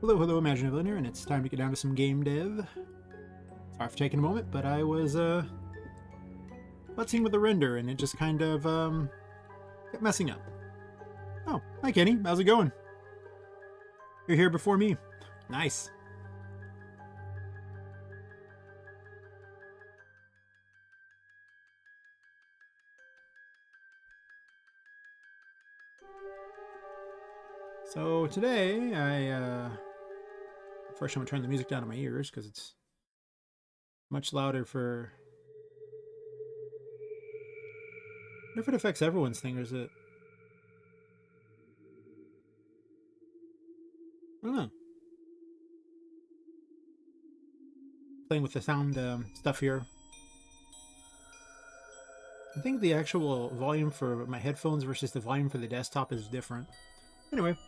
Hello, hello, Imaginative Linear, and it's time to get down to some game dev. Sorry for taking a moment, but I was futzing with the render, and it just kind of kept messing up. Oh, hi Kenny, how's it going? You're here before me. Nice. So today, first I'm gonna turn the music down in my ears because it's much louder for. I wonder if it affects everyone's thing, or is it? I don't know. Playing with the sound stuff here. I think the actual volume for my headphones versus the volume for the desktop is different. Anyway,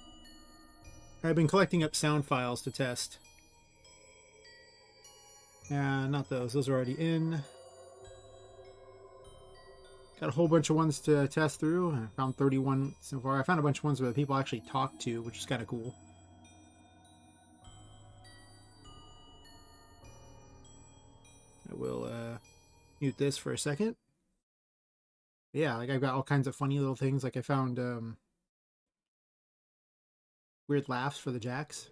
I've been collecting up sound files to test. Not those. Those are already in. Got a whole bunch of ones to test through. I found 31 so far. I found a bunch of ones where people actually talk to, which is kind of cool. I will mute this for a second. Yeah, like I've got all kinds of funny little things. Like I found weird laughs for the jacks.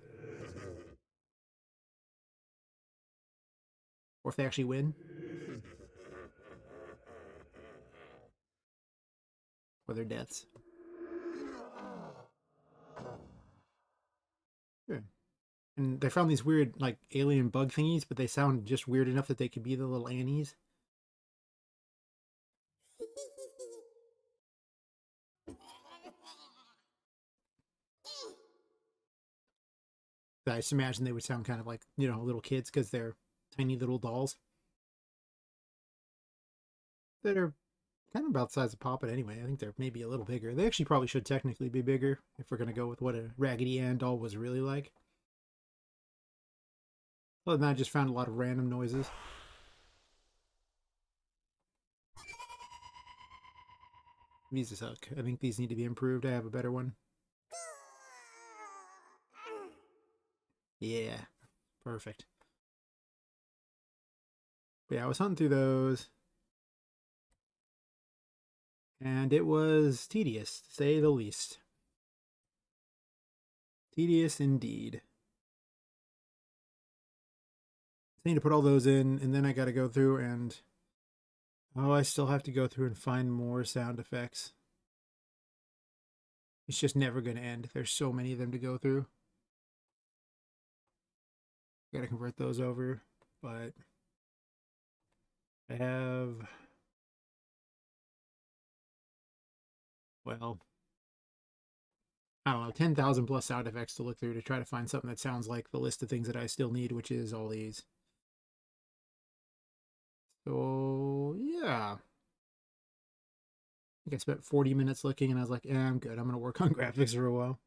Or if they actually win. Or their deaths. Good. And they found these weird, like, alien bug thingies, but they sound just weird enough that they could be the little Annies. I just imagine they would sound kind of like, you know, little kids because they're tiny little dolls. That are kind of about the size of Poppet anyway. I think they're maybe a little bigger. They actually probably should technically be bigger if we're going to go with what a Raggedy Ann doll was really like. Other than that, I just found a lot of random noises. These suck. I think these need to be improved. I have a better one. Yeah, perfect. But yeah, I was hunting through those. And it was tedious, to say the least. Tedious indeed. I need to put all those in, and then I got to go through and... Oh, I still have to go through and find more sound effects. It's just never going to end. There's so many of them to go through. Got to convert those over, but I have... Well, I don't know, 10,000 plus sound effects to look through to try to find something that sounds like the list of things that I still need, which is all these. So, yeah. I think I spent 40 minutes looking and I was like, yeah, I'm good. I'm going to work on graphics for a while.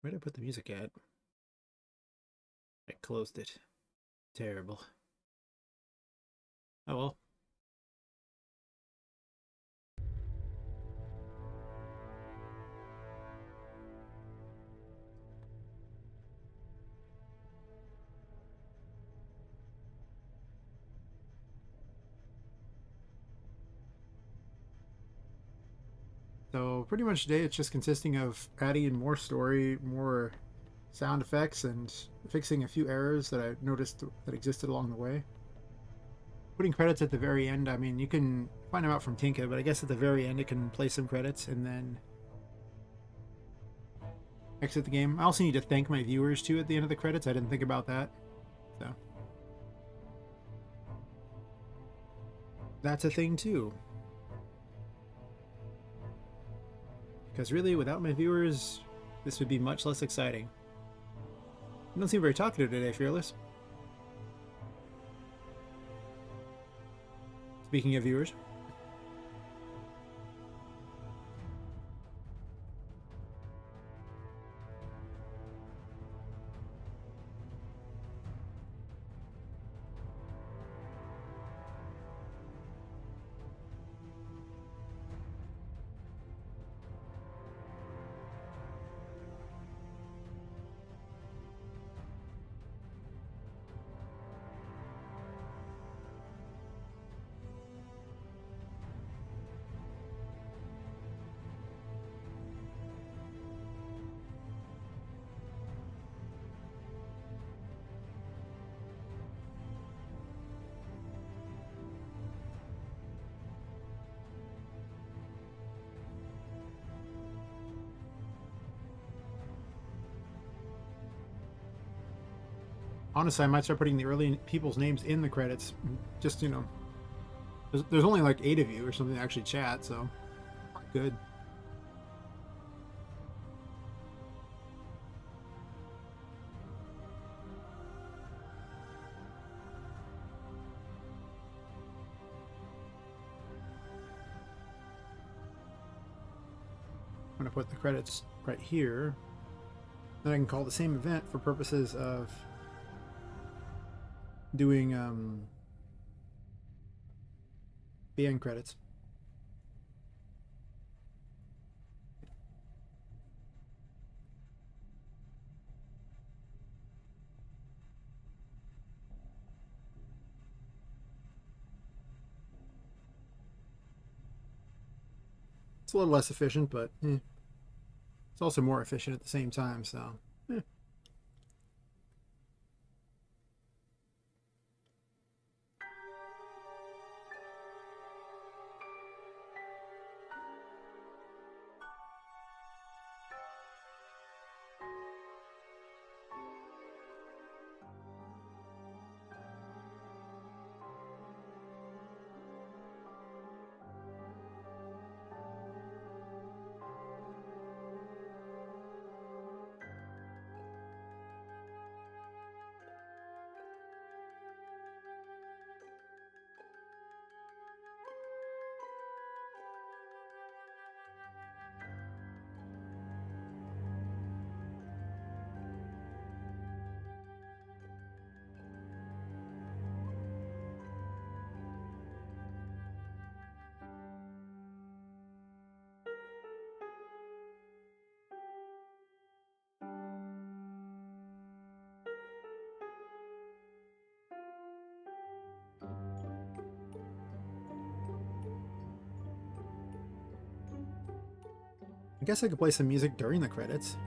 Where did I put the music at? I closed it. Terrible. Oh well. So pretty much today it's just consisting of adding in more story, more sound effects, and fixing a few errors that I noticed that existed along the way. Putting credits at the very end, I mean, you can find them out from Tinka, but I guess at the very end it can play some credits and then exit the game. I also need to thank my viewers too at the end of the credits. I didn't think about that. So that's a thing too. Because really, without my viewers, this would be much less exciting. You don't seem very talkative today, Fearless. Speaking of viewers. Honestly, I might start putting the early people's names in the credits. Just, there's only like 8 of you or something that actually chat, so good. I'm going to put the credits right here. Then I can call the same event for purposes of doing the end credits. It's a little less efficient, but it's also more efficient at the same time, so I guess I could play some music during the credits.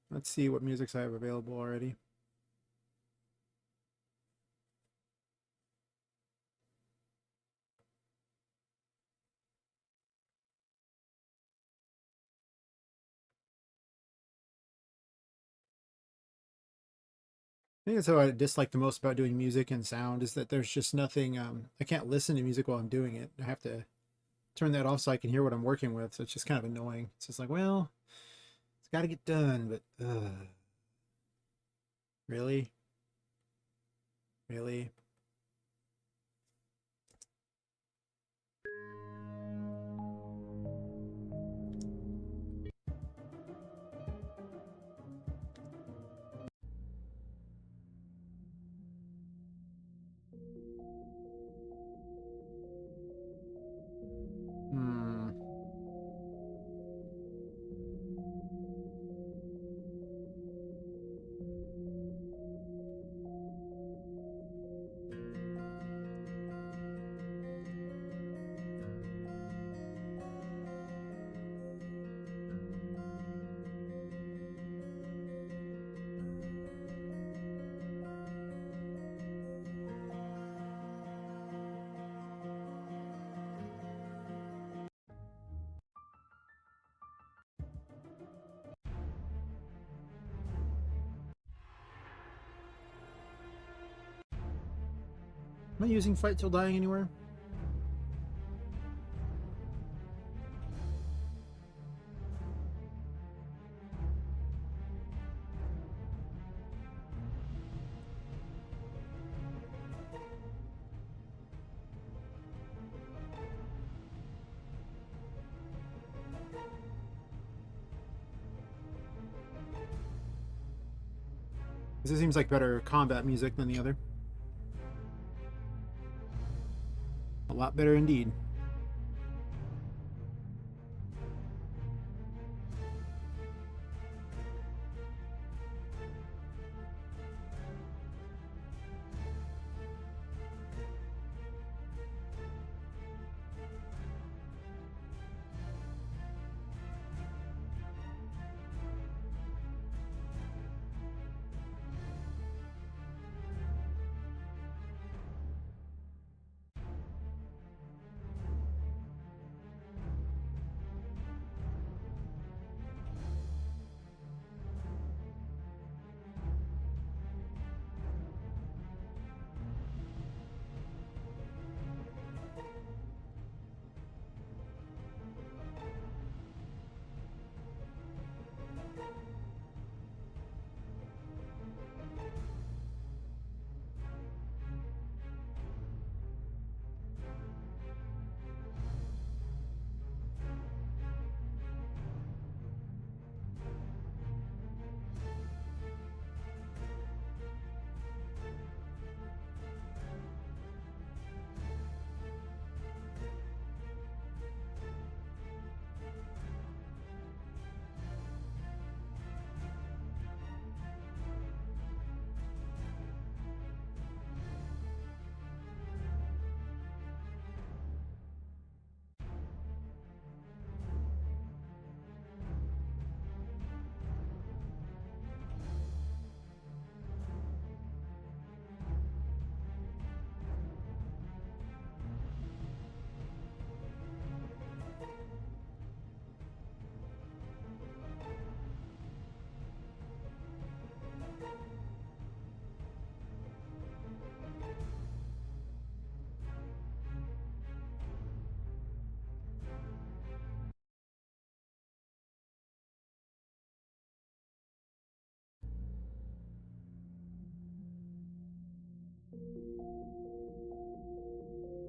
Let's see what musics I have available already. I think that's what I dislike the most about doing music and sound is that there's just nothing, I can't listen to music while I'm doing it. I have to turn that off so I can hear what I'm working with, so it's just kind of annoying. It's just like, well, it's got to get done, but really? Really? Hmm. Am I using Fight Till Dying anywhere? This seems like better combat music than the other. A lot better indeed.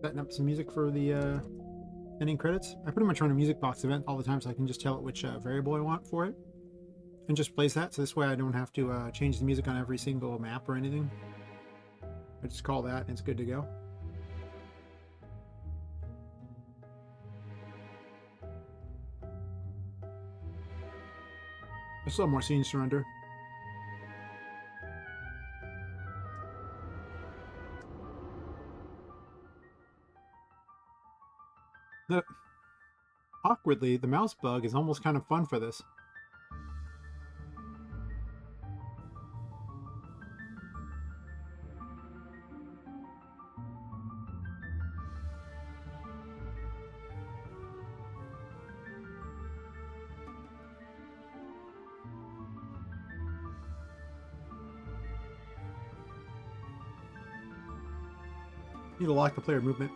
Setting up some music for the ending credits. I pretty much run a music box event all the time, so I can just tell it which variable I want for it, and just place that. So this way I don't have to change the music on every single map or anything. I just call that and it's good to go. I still have more scenes to render. Awkwardly, the mouse bug is almost kind of fun for this. Need to lock the player movement.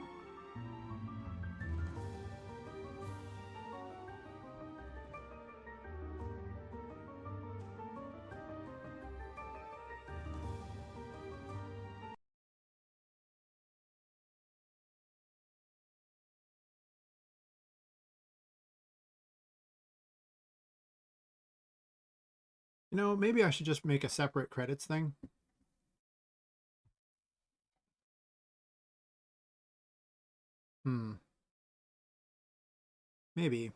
You know, maybe I should just make a separate credits thing. Maybe.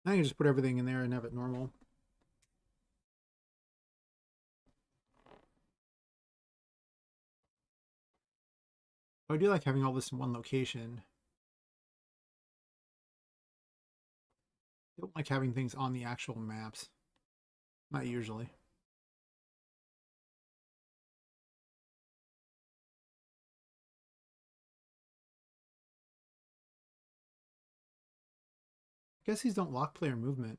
I can just put everything in there and have it normal. I do like having all this in one location. I don't like having things on the actual maps. Not usually. I guess these don't lock player movement.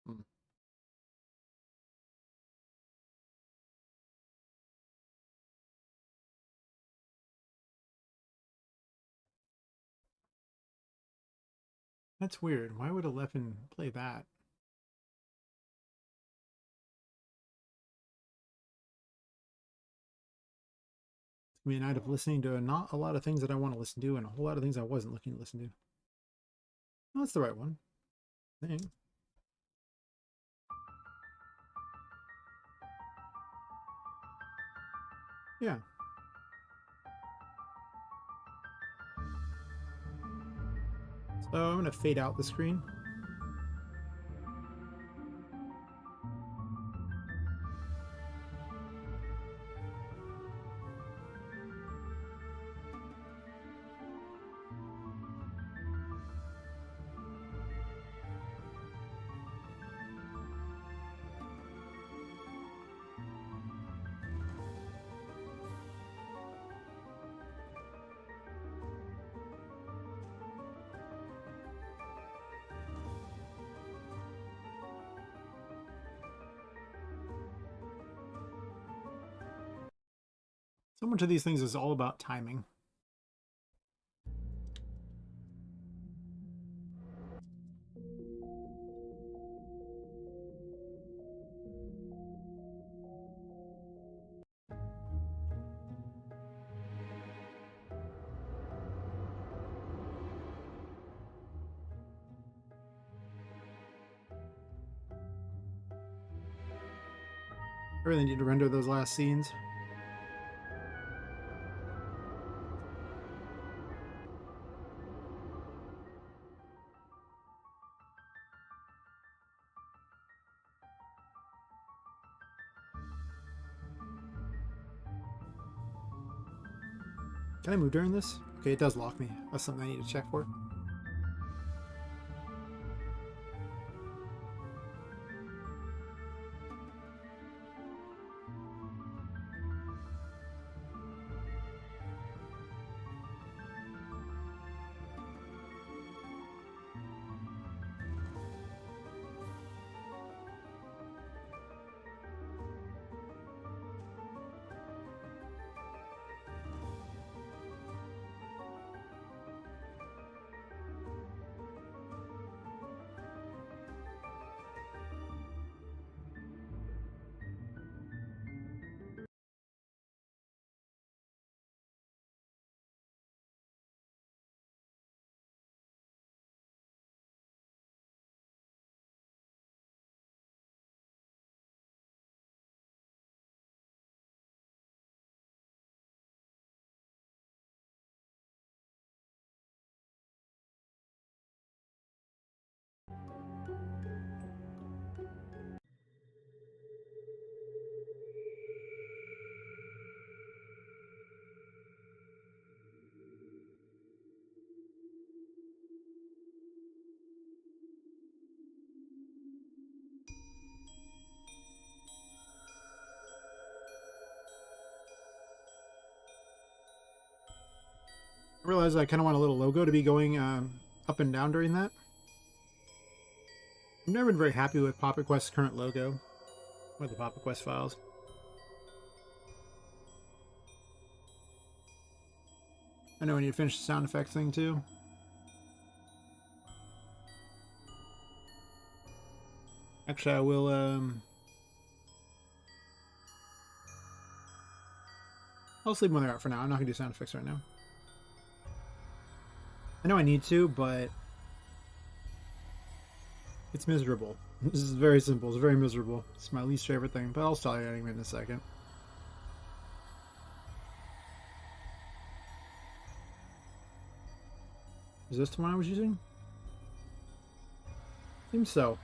Hmm. That's weird. Why would 11 play that? I mean, I'd have listening to not a lot of things that I want to listen to and a whole lot of things I wasn't looking to listen to. Oh, that's the right one. I think. Yeah. So I'm going to fade out the screen. So much of these things is all about timing. I really need to render those last scenes. Can I move during this? Okay, it does lock me. That's something I need to check for. I realized I kind of want a little logo to be going up and down during that. I've never been very happy with Poppet Quest's current logo, or the Poppet Quest files. I know we need to finish the sound effects thing too. Actually, I will, I'll just leave them where they're at for now. I'm not going to do sound effects right now. I know I need to, but it's miserable. This is very simple. It's very miserable. It's my least favorite thing, but I'll tell you in a second. Is this the one I was using? Seems so.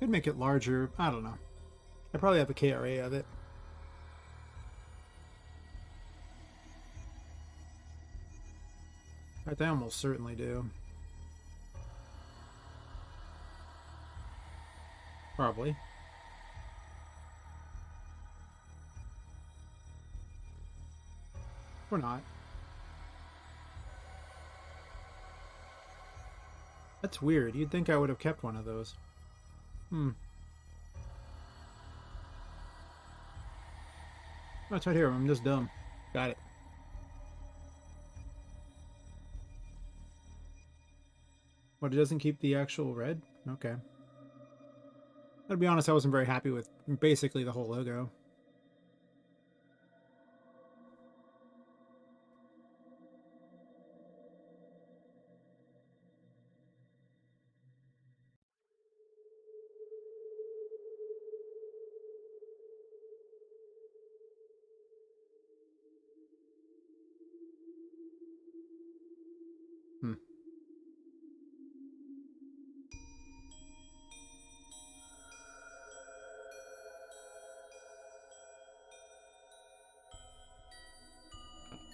Could make it larger. I don't know. I probably have a KRA of it. In fact, I almost certainly do. Probably. Or not. That's weird. You'd think I would have kept one of those. Oh, it's right here. I'm just dumb. Got it. But it doesn't keep the actual red? Okay. To be honest, I wasn't very happy with basically the whole logo.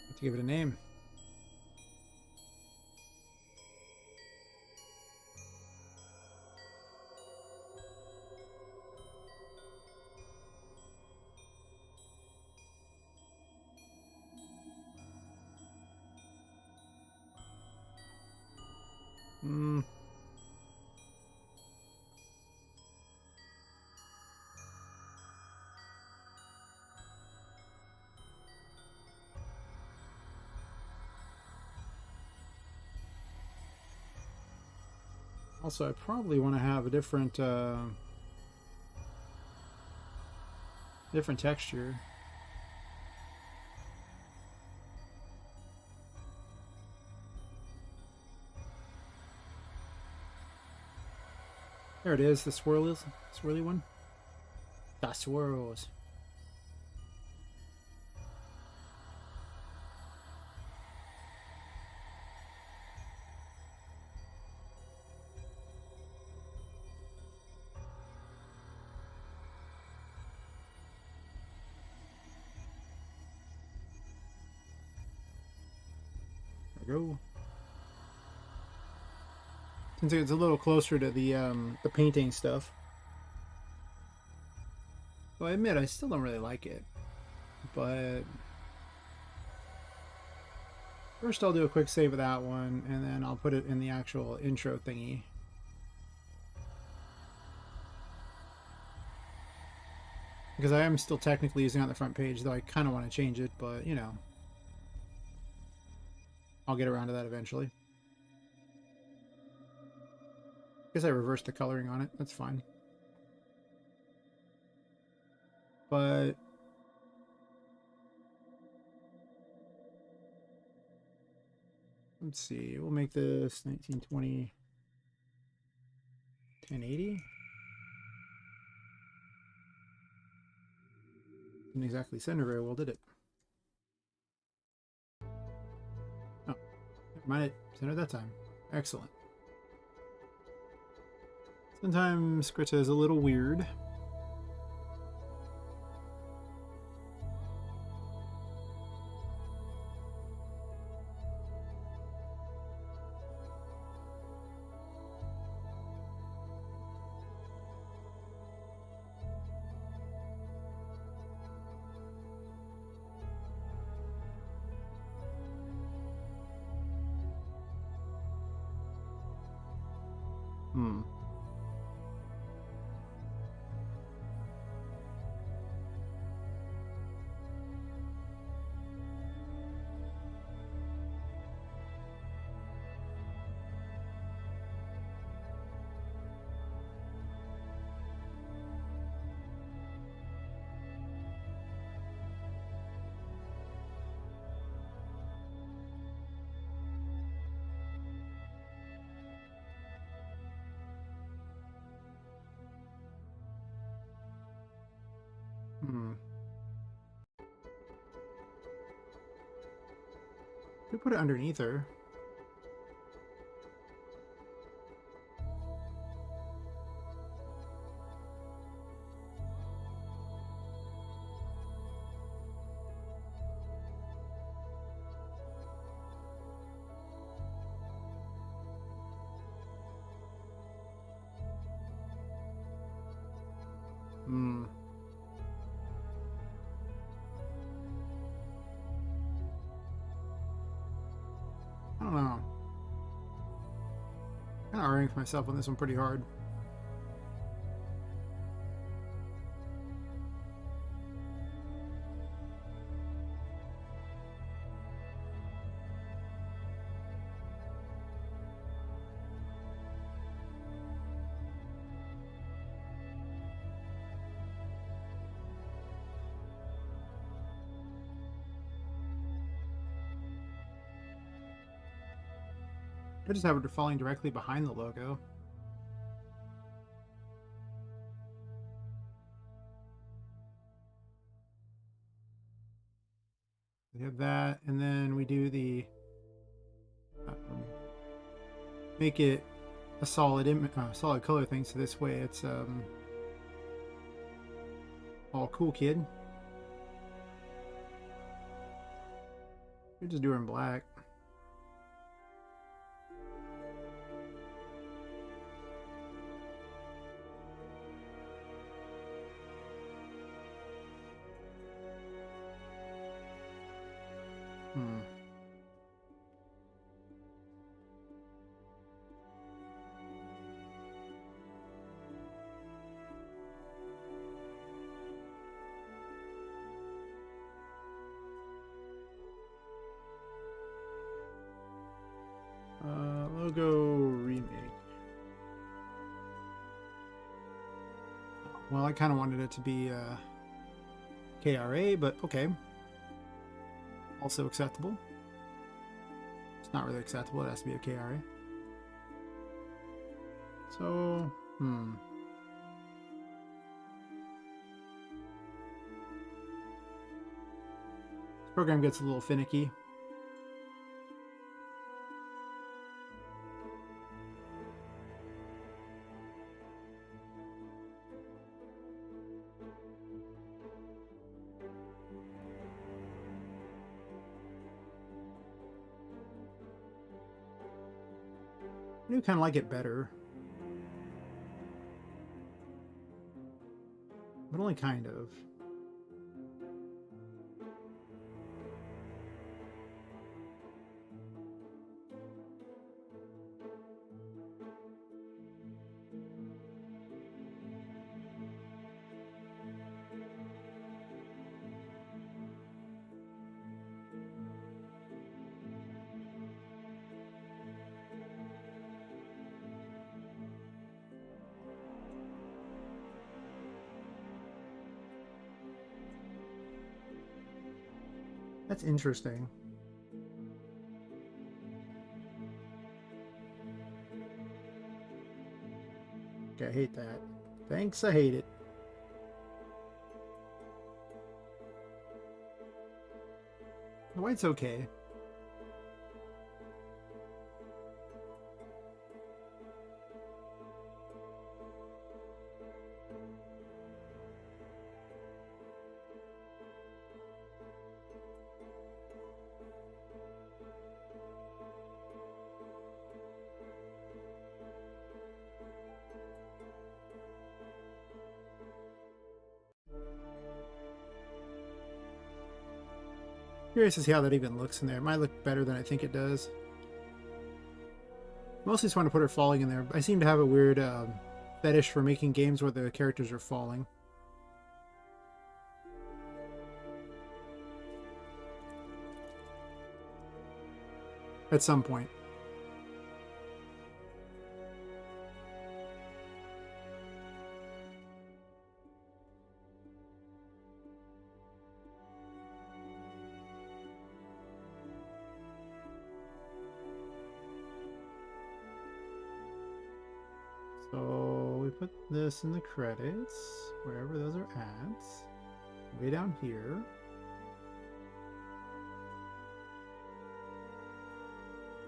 Have to give it a name. Also, I probably want to have a different different texture. There it is, the swirly one. The swirls. There we go. Since it's a little closer to the painting stuff. Well, I admit I still don't really like it, but first I'll do a quick save of that one, and then I'll put it in the actual intro thingy. Because I am still technically using it on the front page, though I kind of want to change it, but you know, I'll get around to that eventually. Guess I reversed the coloring on it. That's fine. But let's see. We'll make this 1920 1080. Didn't exactly center very well, did it? Oh, never mind. It centered that time. Excellent. Sometimes Grita is a little weird. Hmm. Hmm. Could put it underneath her. Hmm. I don't know. Kind of arguing for myself on this one pretty hard. I just have it falling directly behind the logo. We have that, and then we do the make it a solid color thing. So this way, it's all cool, kid. You're just doing black. Hmm. Logo remake. Well, I kind of wanted it to be KRA, but okay. Also acceptable. It's not really acceptable. It has to be a KRA. So, This program gets a little finicky. I do kind of like it better, but only kind of. That's interesting. Okay, I hate that. Thanks, I hate it. The white's okay. Curious to see how that even looks in there. It might look better than I think it does. Mostly just want to put her falling in there. I seem to have a weird fetish for making games where the characters are falling. At some point. So we put this in the credits, wherever those are at. Way down here.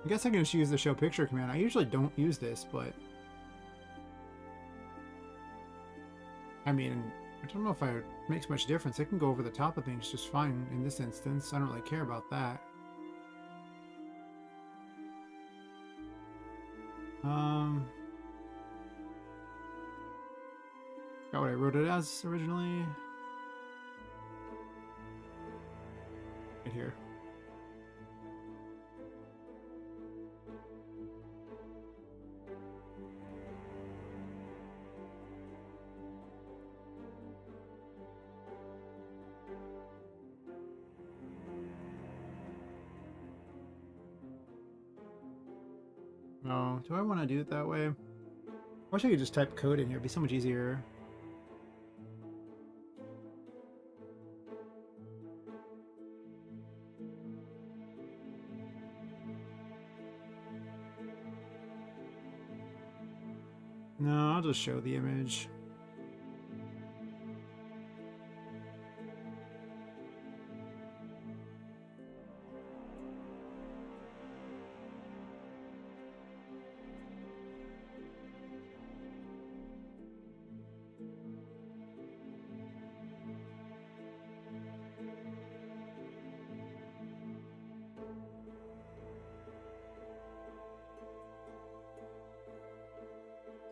I guess I can just use the show picture command. I usually don't use this, but I mean, I don't know if it makes much difference. I can go over the top of things just fine in this instance. I don't really care about that. Got what I wrote it as originally. Right here. Oh, do I want to do it that way? I wish I could just type code in here. It'd be so much easier. No, I'll just show the image.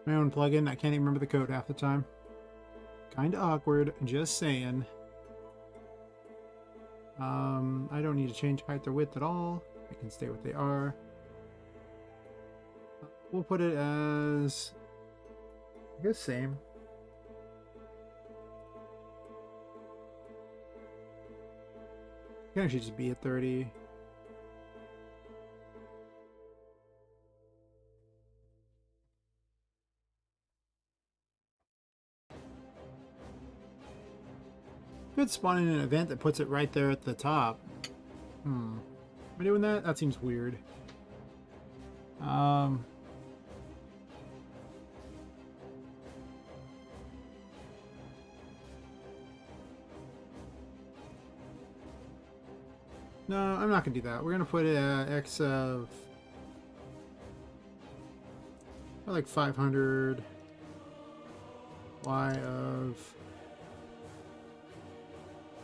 My own plugin. I can't even remember the code half the time. Kinda awkward, just saying. I don't need to change height or width at all. I can stay what they are. We'll put it as, I guess, same. It can actually just be at 30. Could spawn in an event that puts it right there at the top. Am I doing that? That seems weird. No, I'm not gonna do that. We're gonna put X of like 500, Y of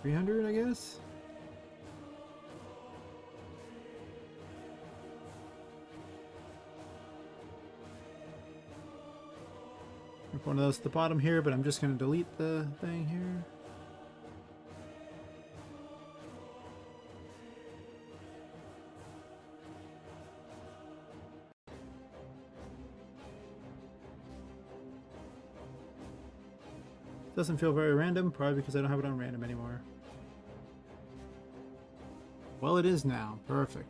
300, I guess. Put one of those at the bottom here, but I'm just gonna delete the thing here. Doesn't feel very random, probably because I don't have it on random anymore. Well, it is now. Perfect.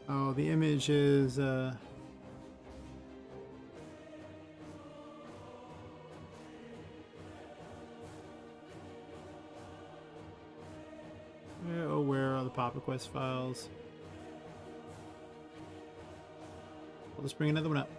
Oh, the image is oh, where are the pop request files? I'll just bring another one up.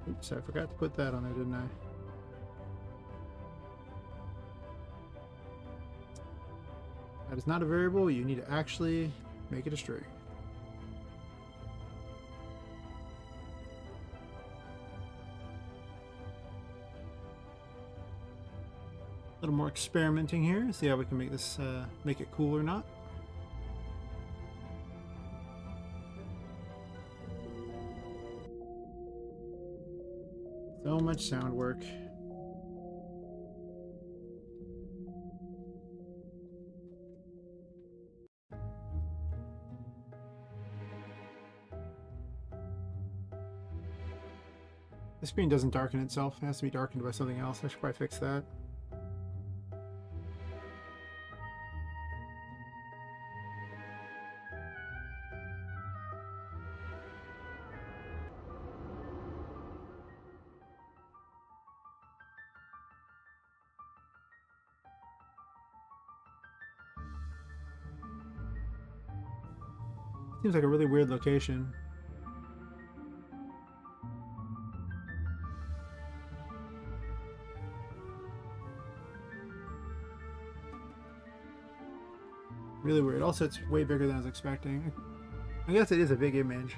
Oops, I forgot to put that on there, didn't I? That is not a variable. You need to actually make it a string. A little more experimenting here. See how we can make this make it cool or not. So much sound work. The screen doesn't darken itself. It has to be darkened by something else. I should probably fix that. Seems like a really weird location. Really weird. Also, it's way bigger than I was expecting. I guess it is a big image.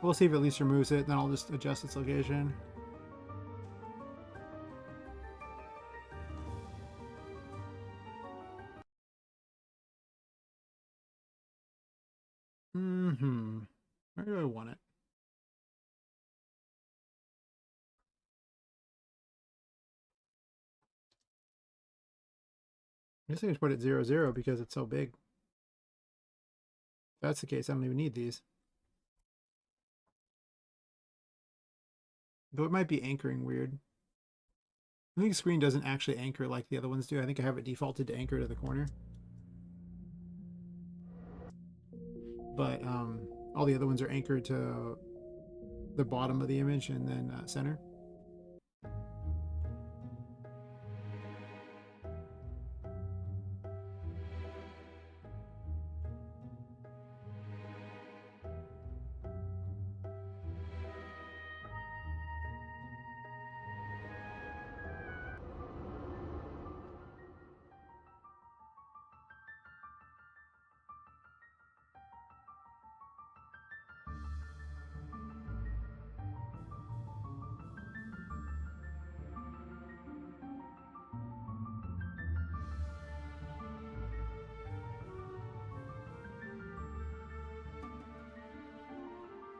We'll see if it at least removes it, then I'll just adjust its location. Where do I want it? I guess I can put it 0, 0 because it's so big. If that's the case, I don't even need these. Though it might be anchoring weird. I think the screen doesn't actually anchor like the other ones do. I think I have it defaulted to anchor to the corner. But all the other ones are anchored to the bottom of the image and then center.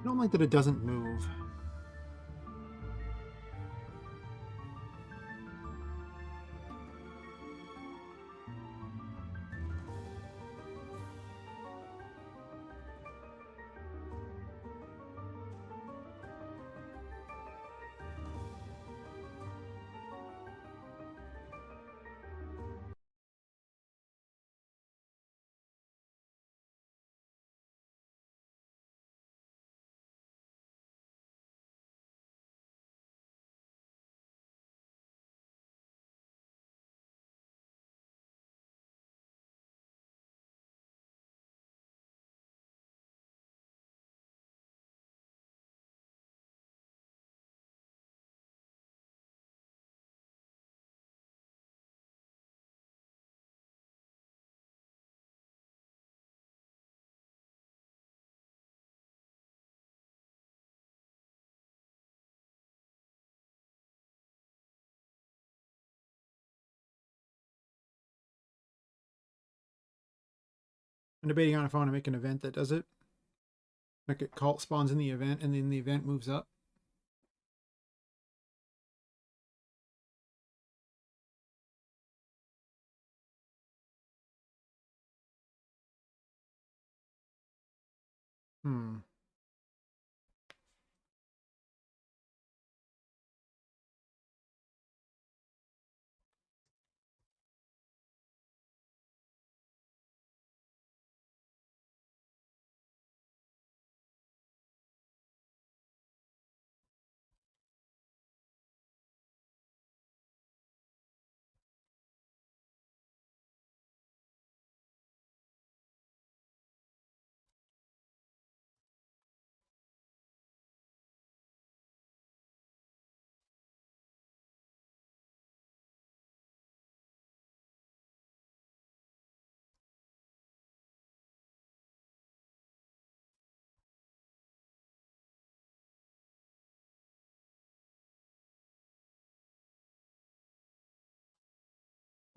I don't like that it doesn't move. I'm debating on if I want to make an event that does it. Like it call spawns in the event and then the event moves up. Hmm.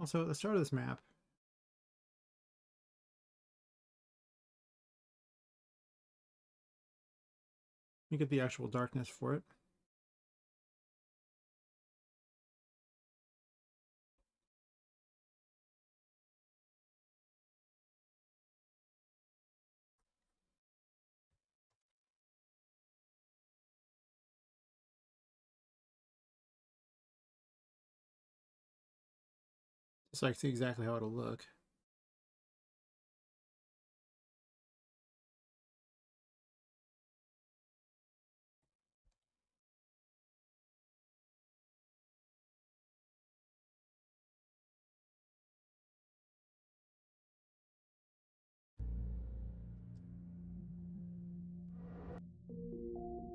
Also, at the start of this map, you get the actual darkness for it. Just so I can see exactly how it'll look.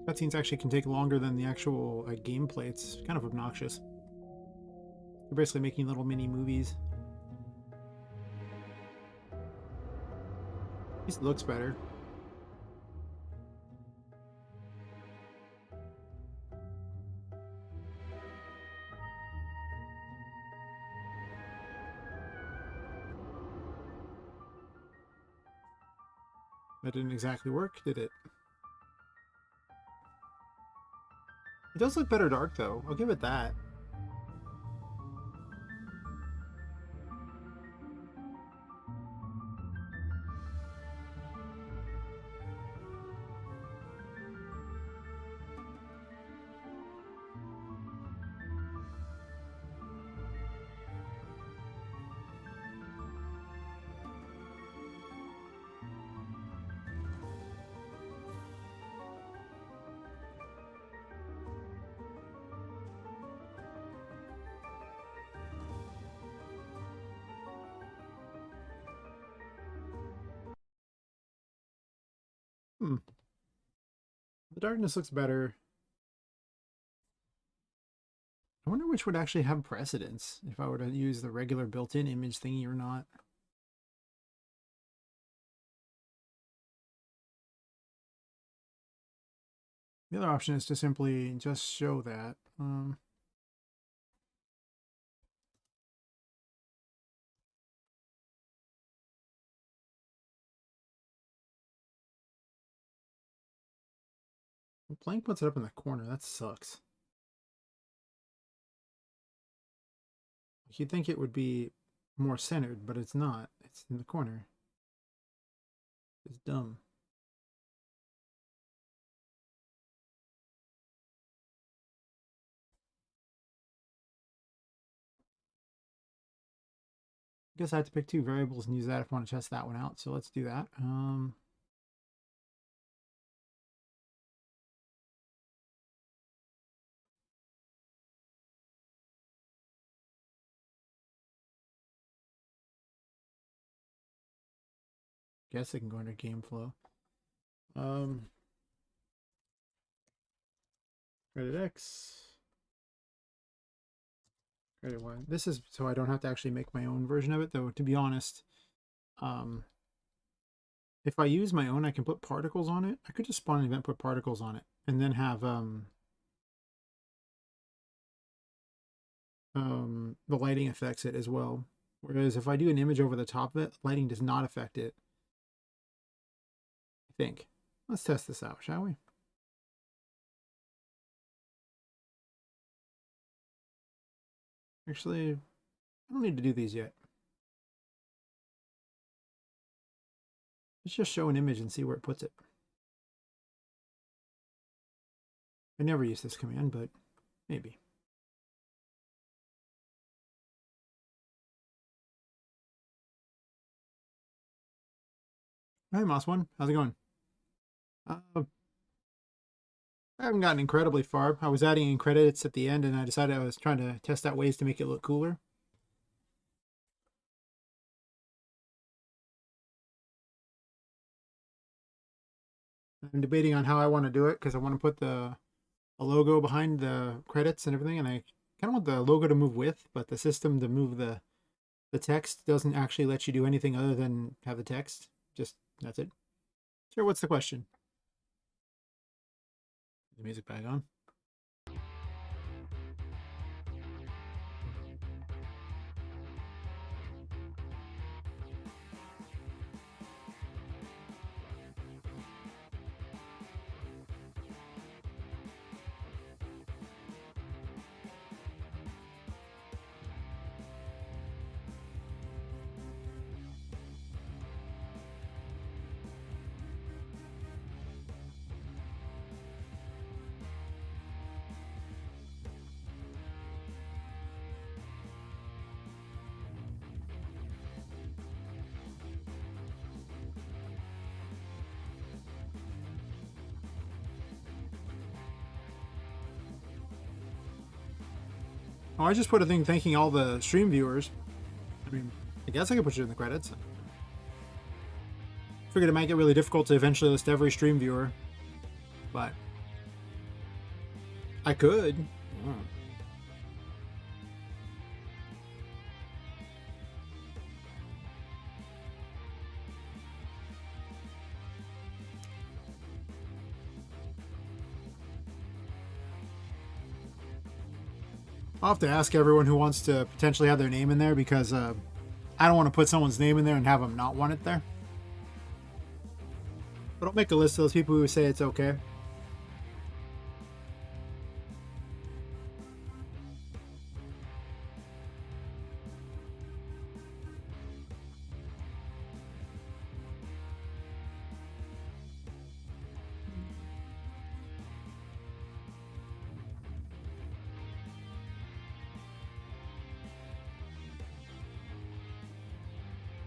Cutscenes actually can take longer than the actual gameplay. It's kind of obnoxious. They're basically making little mini movies. At least it looks better. That didn't exactly work, did it? It does look better dark, though. I'll give it that. Hmm. The darkness looks better. I wonder which would actually have precedence, if I were to use the regular built-in image thingy or not. The other option is to simply just show that. Blank puts it up in the corner. That sucks. You'd think it would be more centered, but it's not. It's in the corner. It's dumb. I guess I have to pick two variables and use that if I want to test that one out. So let's do that. Guess it can go under game flow. Credit X. Credit Y. This is so I don't have to actually make my own version of it, though, to be honest. If I use my own, I can put particles on it. I could just spawn an event, put particles on it, and then have the lighting affects it as well. Whereas if I do an image over the top of it, lighting does not affect it. I think. Let's test this out, shall we? Actually, I don't need to do these yet. Let's just show an image and see where it puts it. I never use this command, but maybe. Hi, Moss One. How's it going? I haven't gotten incredibly far. I was adding in credits at the end, and I decided I was trying to test out ways to make it look cooler. I'm debating on how I want to do it because I want to put a logo behind the credits and everything, and I kind of want the logo to move with, but the system to move the text doesn't actually let you do anything other than have the text. Just that's it. Sure, what's the question? The music back on. Oh, I just put a thing thanking all the stream viewers. I mean, I guess I could put it in the credits. Figured it might get really difficult to eventually list every stream viewer, but I could. Yeah. I'll have to ask everyone who wants to potentially have their name in there, because I don't want to put someone's name in there and have them not want it there. But I'll make a list of those people who say it's okay.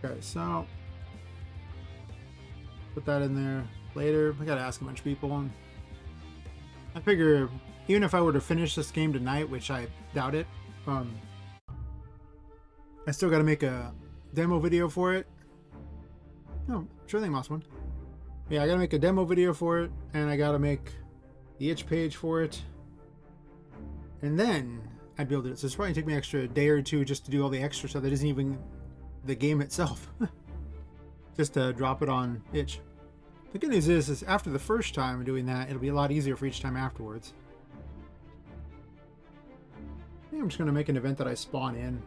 Okay, so put that in there later. I gotta ask a bunch of people. And I figure even if I were to finish this game tonight, which I doubt it, I still gotta make a demo video for it. No, sure thing, last one. Yeah, I gotta make a demo video for it, and I gotta make the itch page for it, and then I'd be able to do it. So it's probably take me an extra day or two just to do all the extra stuff that isn't even the game itself. Just to drop it on itch. The good news is after the first time doing that, it'll be a lot easier for each time afterwards. I think I'm just going to make an event that I spawn in.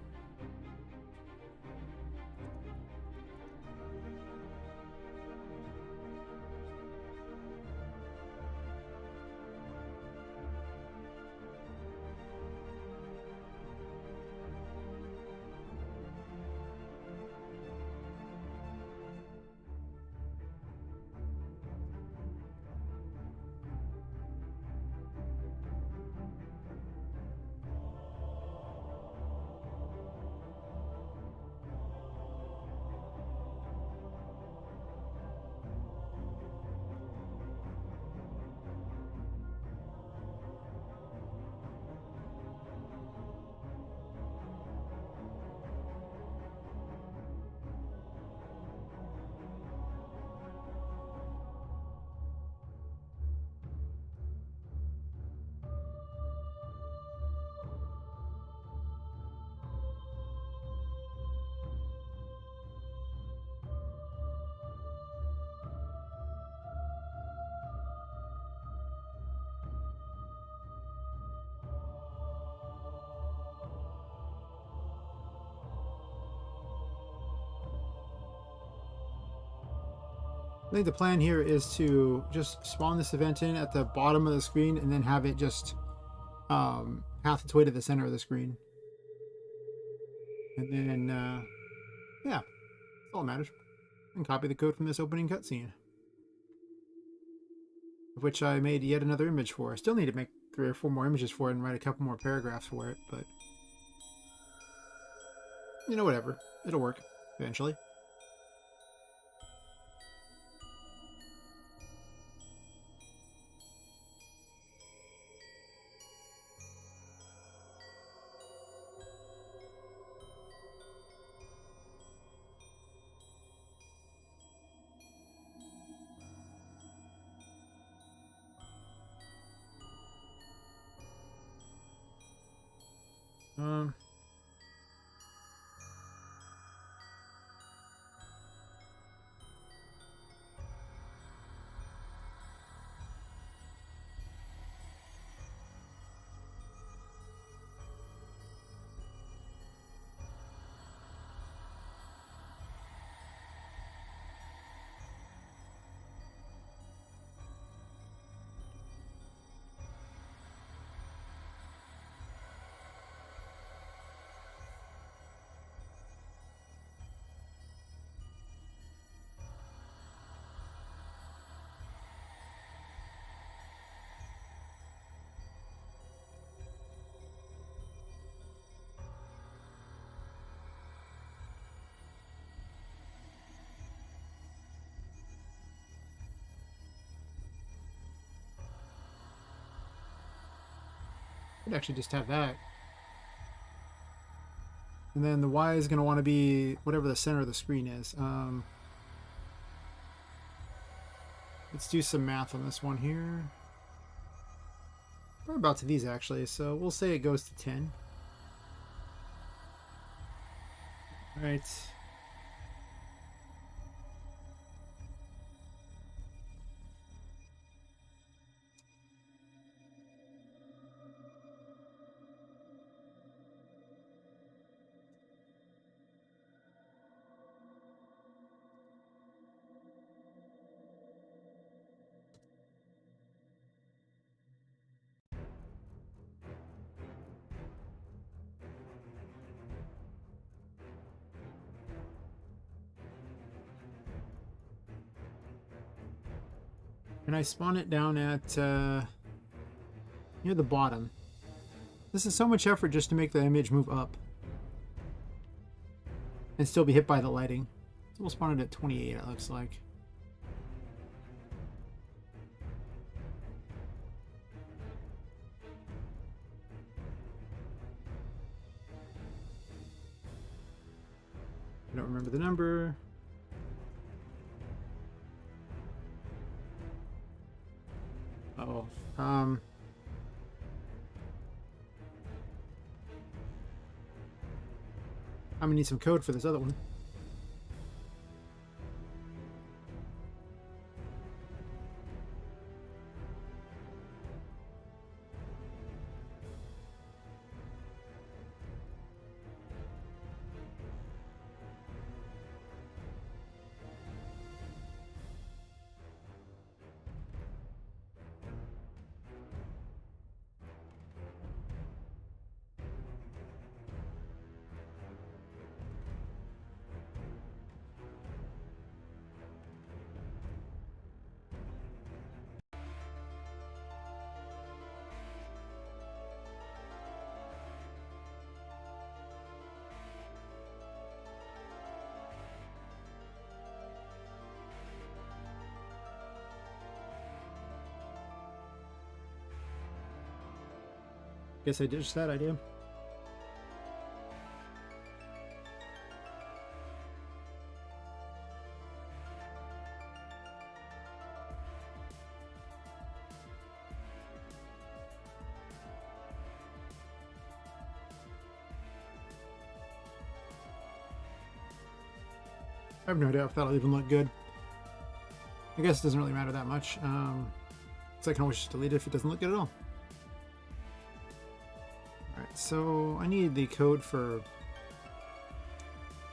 I think the plan here is to just spawn this event in at the bottom of the screen and then have it just path its way to the center of the screen. And then, yeah, that's all that matters. And copy the code from this opening cutscene, of which I made yet another image for. I still need to make 3 or 4 more images for it and write a couple more paragraphs for it, but you know, whatever. It'll work eventually. Um, I'd actually just have that. And then the Y is going to want to be whatever the center of the screen is. Let's do some math on this one here. We're about to these actually, so we'll say it goes to 10. All right. And I spawn it down at near the bottom. This is so much effort just to make the image move up and still be hit by the lighting. So we'll spawn it at 28, it looks like. I don't remember the number. Oh, I'm gonna need some code for this other one. Guess I ditched that idea. I have no idea if that'll even look good. I guess it doesn't really matter that much. So I can always just delete it if it doesn't look good at all. Alright, so I need the code for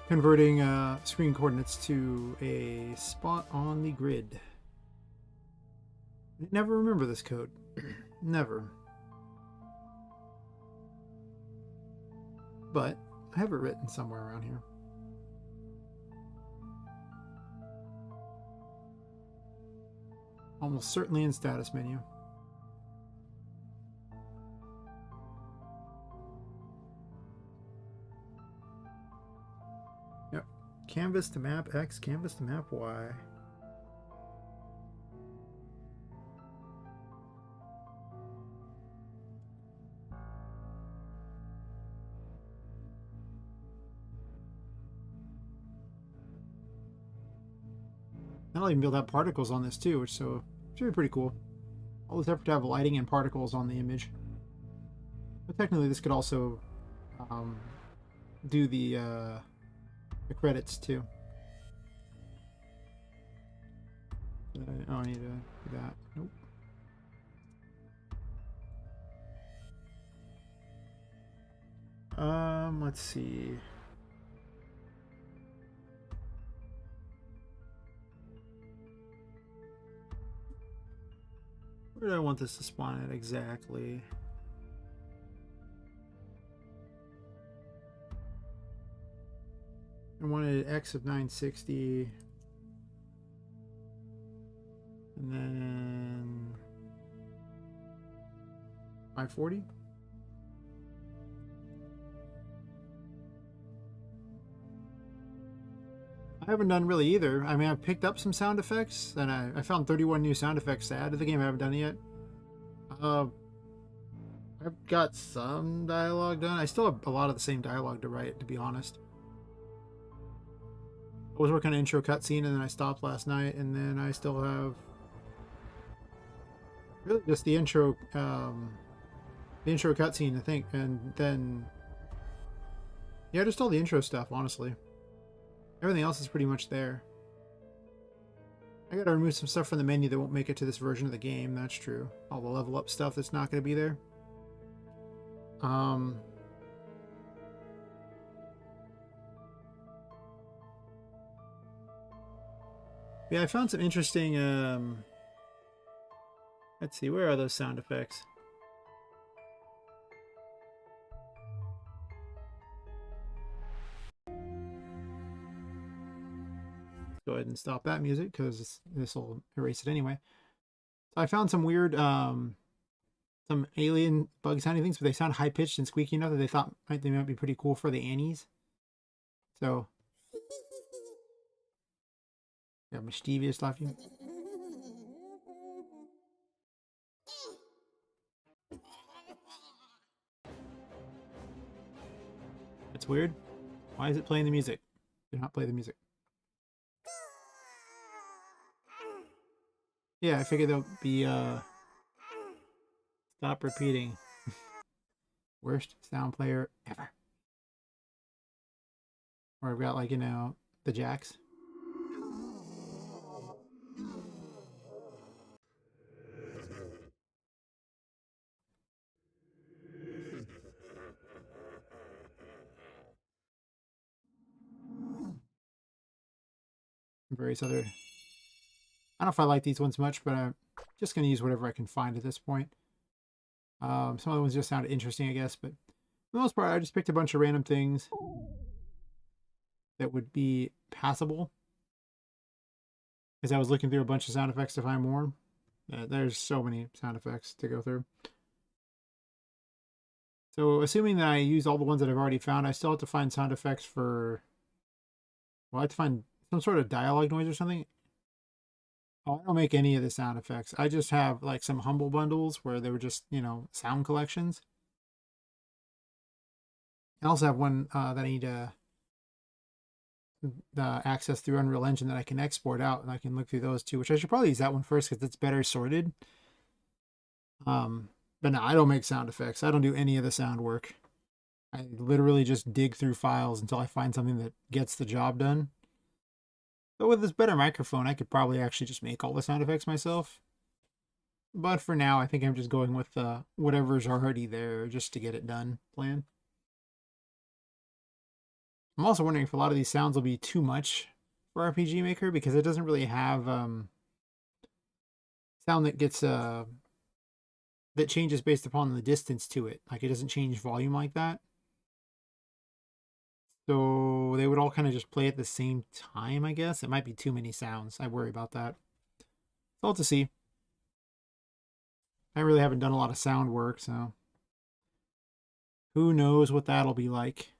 converting screen coordinates to a spot on the grid. I never remember this code. Never. But I have it written somewhere around here. Almost certainly in status menu. Yep. Canvas to map X, canvas to map Y. I'll even build out particles on this too, which should be pretty cool. All this effort to have lighting and particles on the image. But technically this could also do the credits too. Oh, I need to do that. Nope. Let's see. Where do I want this to spawn at exactly? I wanted X of 960. And then 540. I haven't done really either. I mean, I've picked up some sound effects, and I found 31 new sound effects to add to the game. I haven't done it yet. I've got some dialogue done. I still have a lot of the same dialogue to write, to be honest. I was working on an intro cutscene and then I stopped last night, and then I still have really just the intro cutscene, I think, and then yeah, just all the intro stuff, honestly. Everything else is pretty much there. I gotta remove some stuff from the menu that won't make it to this version of the game, that's true. All the level up stuff that's not gonna be there. Yeah, I found some interesting, let's see, where are those sound effects? Go ahead and stop that music because this will erase it anyway. So I found some weird, some alien bug sounding things, but they sound high pitched and squeaky enough that they thought they might be pretty cool for the Annies. So, yeah, mischievous laughing. That's weird. Why is it playing the music? Do not play the music. Yeah, I figured there'll be, stop repeating. Worst sound player ever. Or I've got, like, you know, the jacks. Various other... I don't know if I like these ones much, but I'm just going to use whatever I can find at this point. Some of the ones just sounded interesting, I guess, but for the most part, I just picked a bunch of random things that would be passable. As I was looking through a bunch of sound effects to find more. There's so many sound effects to go through. So assuming that I use all the ones that I've already found, I still have to find sound effects for... Well, I have to find some sort of dialogue noise or something. Oh, I don't make any of the sound effects. I just have like some humble bundles where they were just, you know, sound collections. I also have one that I need to access through Unreal Engine that I can export out, and I can look through those too, which I should probably use that one first because it's better sorted. But no, I don't make sound effects. I don't do any of the sound work. I literally just dig through files until I find something that gets the job done. But with this better microphone, I could probably actually just make all the sound effects myself. But for now, I think I'm just going with whatever's already there just to get it done plan. I'm also wondering if a lot of these sounds will be too much for RPGMaker because it doesn't really have sound that gets that changes based upon the distance to it. Like it doesn't change volume like that. So they would all kind of just play at the same time, I guess. It might be too many sounds. I worry about that. So I'll have to see. I really haven't done a lot of sound work, so who knows what that'll be like.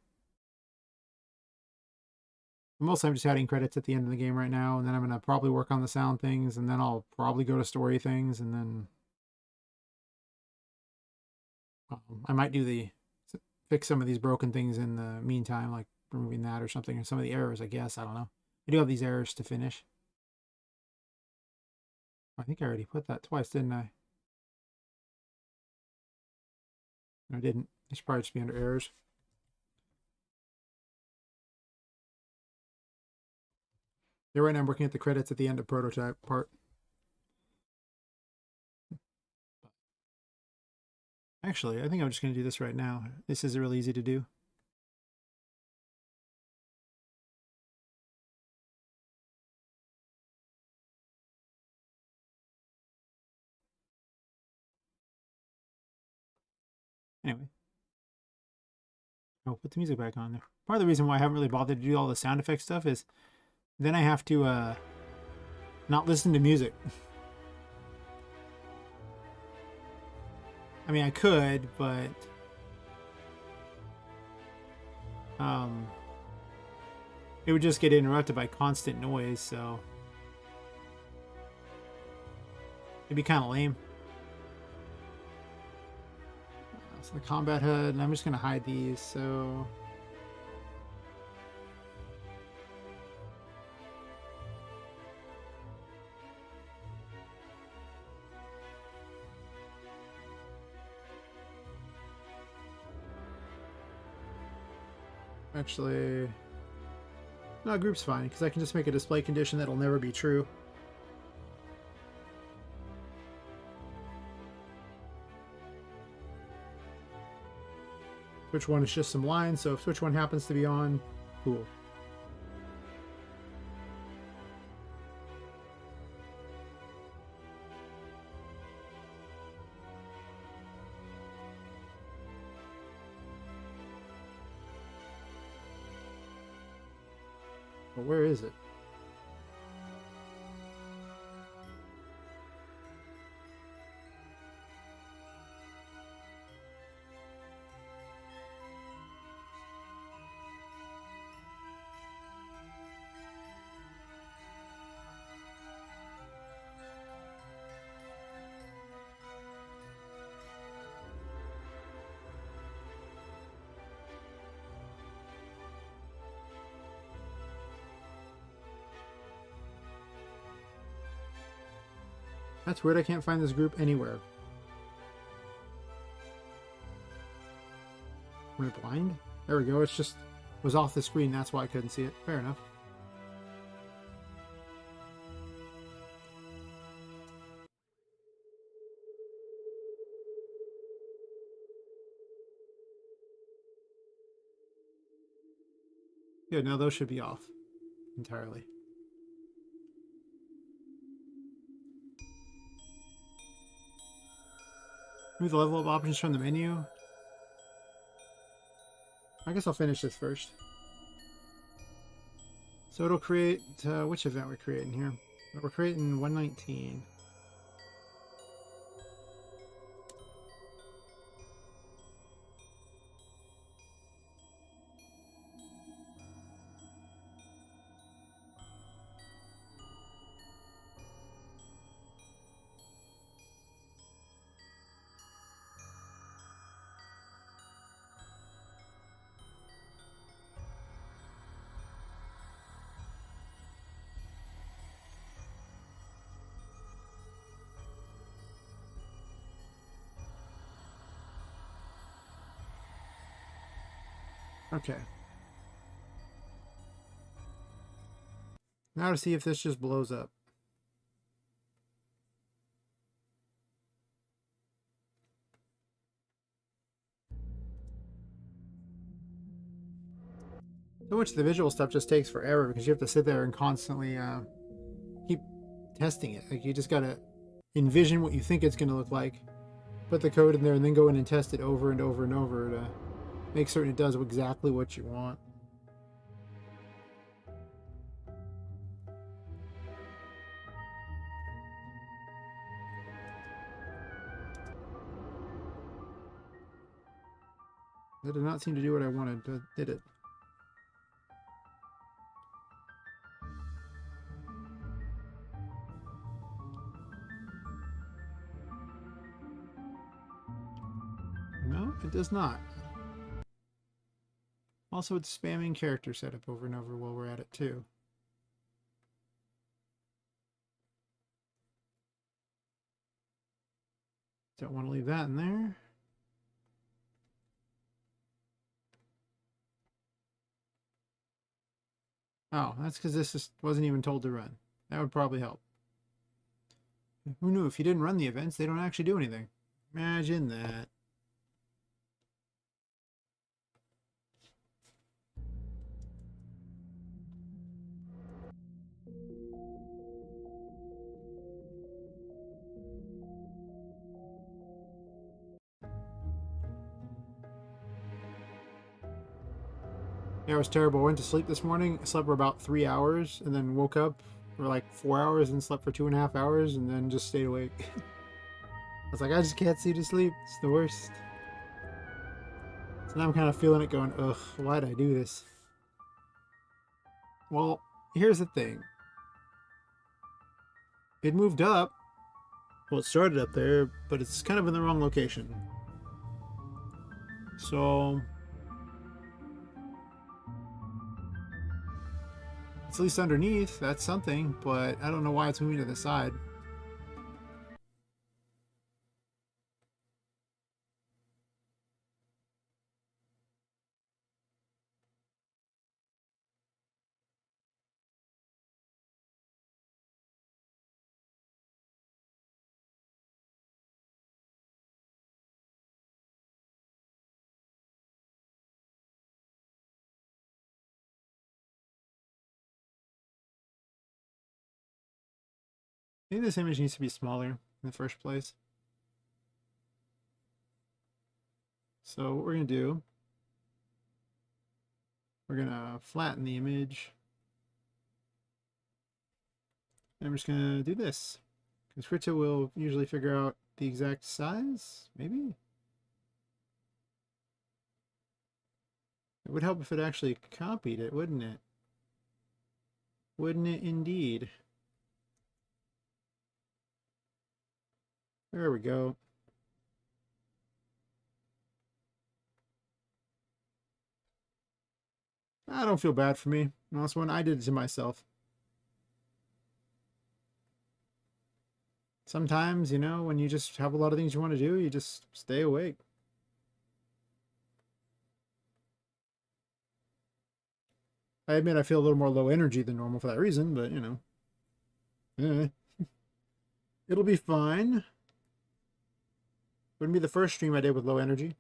Mostly I'm just adding credits at the end of the game right now, and then I'm going to probably work on the sound things, and then I'll probably go to story things, and then I might do fix some of these broken things in the meantime, like removing that or something, or some of the errors, I guess. I don't know. I do have these errors to finish. I think I already put that twice, didn't I? No, I didn't. It should probably just be under errors. Yeah, right now I'm working at the credits at the end of prototype part. Actually, I think I'm just going to do this right now. This is really easy to do. Anyway. I'll put the music back on there. Part of the reason why I haven't really bothered to do all the sound effect stuff is then I have to not listen to music. I mean, I could, but it would just get interrupted by constant noise, so it'd be kind of lame. the combat HUD, and I'm just going to hide these, so... Actually... No, group's fine, because I can just make a display condition that'll never be true. Switch 1 is just some lines, so if switch 1 happens to be on, cool. Well, where is it? That's weird, I can't find this group anywhere. Am I blind? There we go, it's just was off the screen, that's why I couldn't see it. Fair enough. Yeah, no, those should be off entirely. Move the level up options from the menu. I guess I'll finish this first. So it'll create, which event we're creating here? We're creating 119. Okay. Now to see if this just blows up. So much of the visual stuff just takes forever because you have to sit there and constantly keep testing it. Like, you just gotta envision what you think it's gonna look like, put the code in there, and then go in and test it over and over and over to make certain it does exactly what you want. That did not seem to do what I wanted, but did it? No, it does not. Also, it's spamming character setup over and over while we're at it, too. Don't want to leave that in there. Oh, that's because this wasn't even told to run. That would probably help. Who knew if you didn't run the events, they don't actually do anything. Imagine that. Yeah, it was terrible. I went to sleep this morning, slept for about 3 hours, and then woke up for like 4 hours and slept for 2.5 hours, and then just stayed awake. I was like, I just can't see to sleep. It's the worst. So now I'm kind of feeling it going, ugh, why'd I do this? Well, here's the thing. It moved up. Well, it started up there, but it's kind of in the wrong location. So it's at least underneath. That's something, but I don't know why it's moving to the side. Maybe this image needs to be smaller in the first place. So what we're going to do, we're going to flatten the image. And I'm just going to do this. Because Krita will usually figure out the exact size, maybe? It would help if it actually copied it, wouldn't it? Wouldn't it indeed? There we go. I don't feel bad for me. Last one, I did it to myself. Sometimes, you know, when you just have a lot of things you want to do, you just stay awake. I admit I feel a little more low energy than normal for that reason, but, you know. It'll be fine. Wouldn't be the first stream I did with low energy.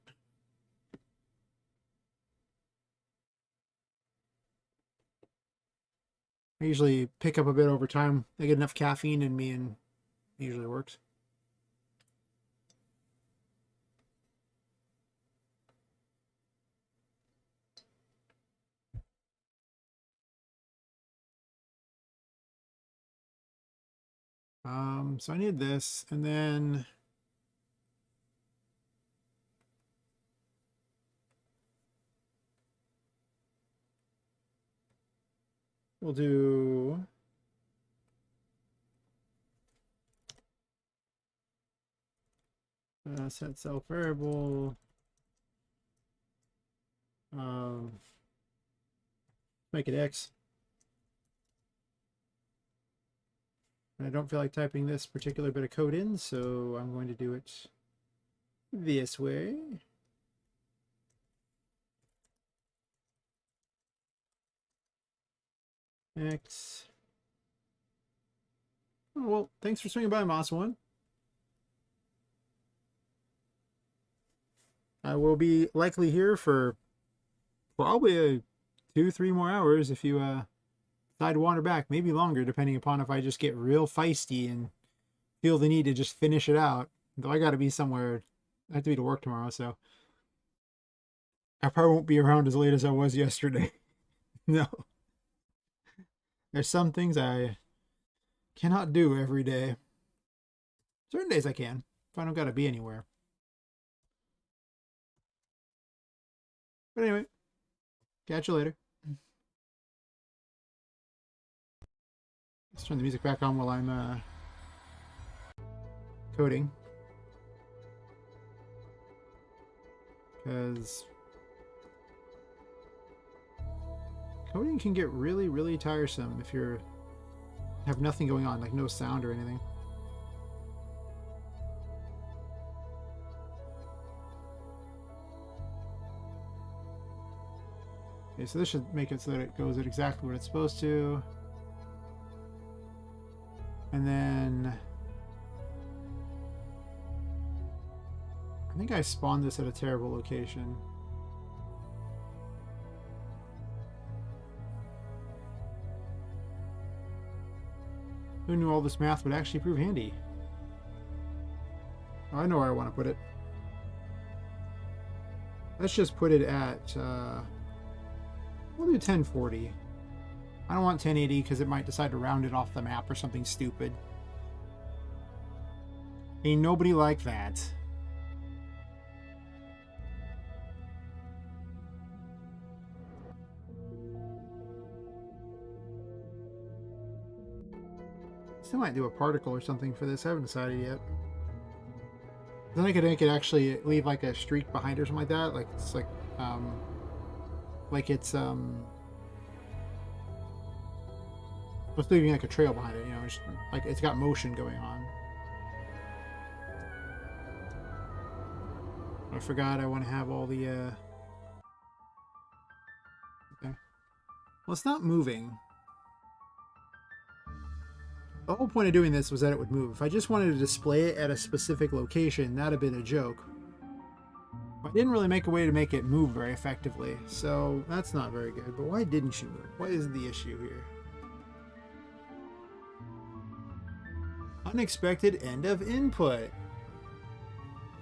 I usually pick up a bit over time. I get enough caffeine in me and it usually works. So I need this, and then we'll do set self variable. Make it X. And I don't feel like typing this particular bit of code in, so I'm going to do it this way. X. Oh, well, thanks for swinging by, Moss One. I will be likely here for probably 2-3 more hours if you decide to wander back, maybe longer, depending upon if I just get real feisty and feel the need to just finish it out. Though I got to be somewhere, I have to be to work tomorrow, so I probably won't be around as late as I was yesterday. No. There's some things I cannot do every day. Certain days I can, if I don't got to be anywhere. But anyway, catch you later. Let's turn the music back on while I'm coding. Because coding can get really, really tiresome if you have nothing going on, like no sound or anything. Okay, so this should make it so that it goes at exactly what it's supposed to. And then I think I spawned this at a terrible location. Who knew all this math would actually prove handy? Oh, I know where I want to put it. Let's just put it at, we'll do 1040. I don't want 1080 because it might decide to round it off the map or something stupid. Ain't nobody like that. Still might do a particle or something for this. I haven't decided yet. Then I could actually leave like a streak behind or something like that. Um like it's it's leaving like a trail behind it, you know, just, like it's got motion going on. I forgot I want to have all the okay. Well, it's not moving. The whole point of doing this was that it would move. If I just wanted to display it at a specific location, that'd have been a joke. I didn't really make a way to make it move very effectively, so that's not very good. But why didn't you move? What is the issue here? Unexpected end of input.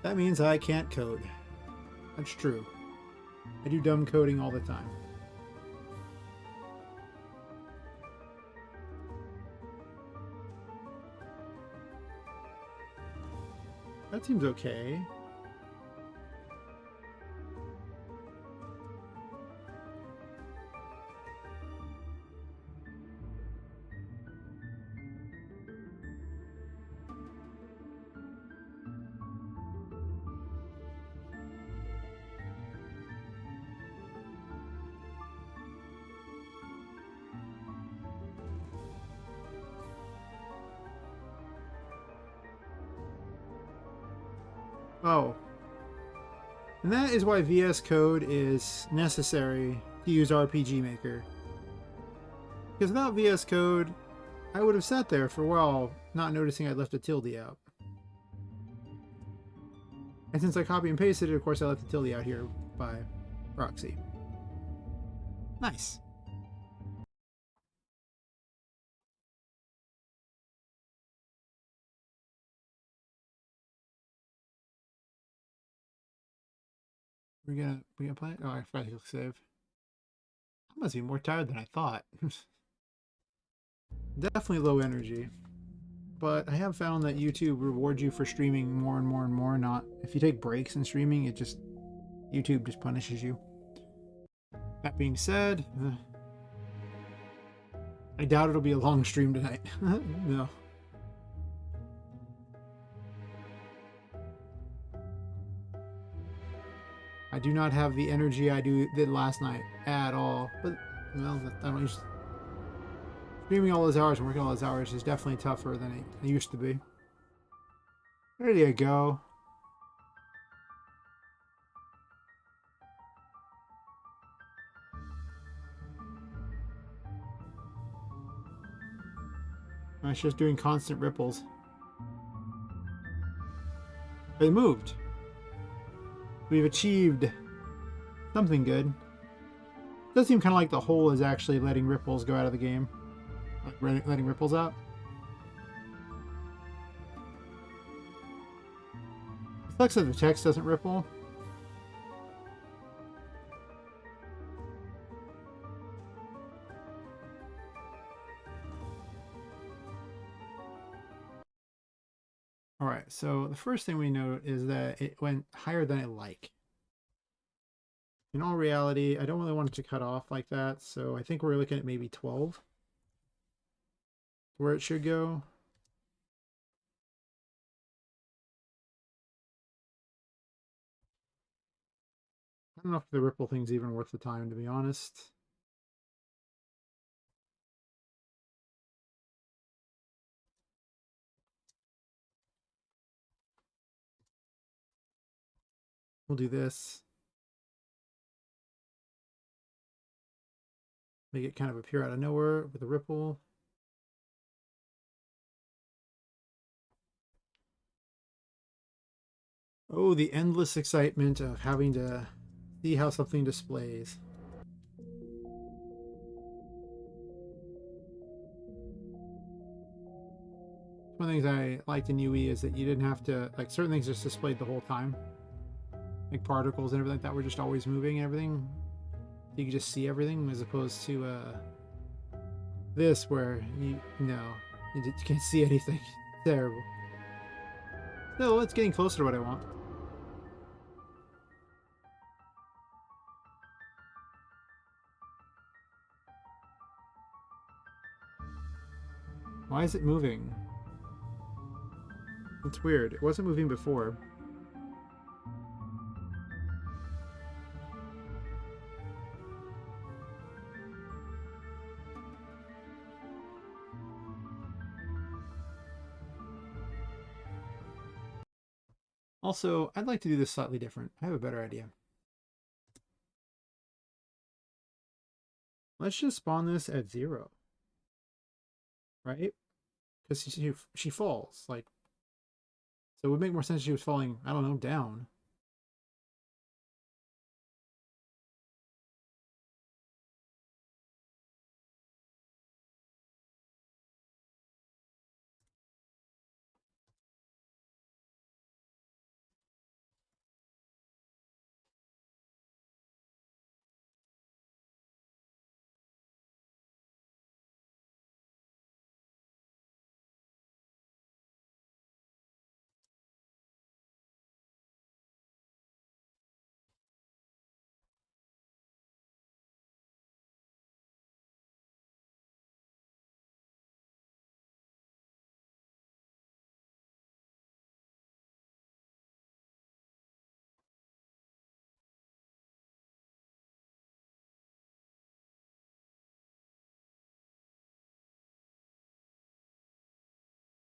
That means I can't code. That's true. I do dumb coding all the time. That seems okay. Oh. And that is why VS Code is necessary to use RPGMaker. Because without VS Code, I would have sat there for a while, not noticing I'd left a tilde out. And since I copy and pasted it, of course I left the tilde out here by proxy. Nice. We gonna play it? Oh, I forgot to click save. I must be more tired than I thought. Definitely low energy. But I have found that YouTube rewards you for streaming more and more and more. Not if you take breaks in streaming, YouTube just punishes you. That being said, I doubt it'll be a long stream tonight. No. I do not have the energy I did last night at all. But well, I don't use streaming all those hours and working all those hours is definitely tougher than it used to be. There you go. It's just doing constant ripples. They moved. We've achieved something good. It does seem kind of like the hole is actually letting ripples go out of the game. Like letting ripples out. It sucks that the text doesn't ripple. Alright, so the first thing we note is that it went higher than I like. In all reality, I don't really want it to cut off like that, so I think we're looking at maybe 12. Where it should go. I don't know if the ripple thing's even worth the time, to be honest. We'll do this. Make it kind of appear out of nowhere with a ripple. Oh, the endless excitement of having to see how something displays. One of the things I liked in UE is that you didn't have to, like, certain things just displayed the whole time. Like particles and everything like that were just always moving and everything. You could just see everything as opposed to this where you can't see anything. Terrible. No, it's getting closer to what I want. Why is it moving? It's weird. It wasn't moving before. Also, I'd like to do this slightly different. I have a better idea. Let's just spawn this at 0. Right? Because she falls. Like, so it would make more sense if she was falling, I don't know, down.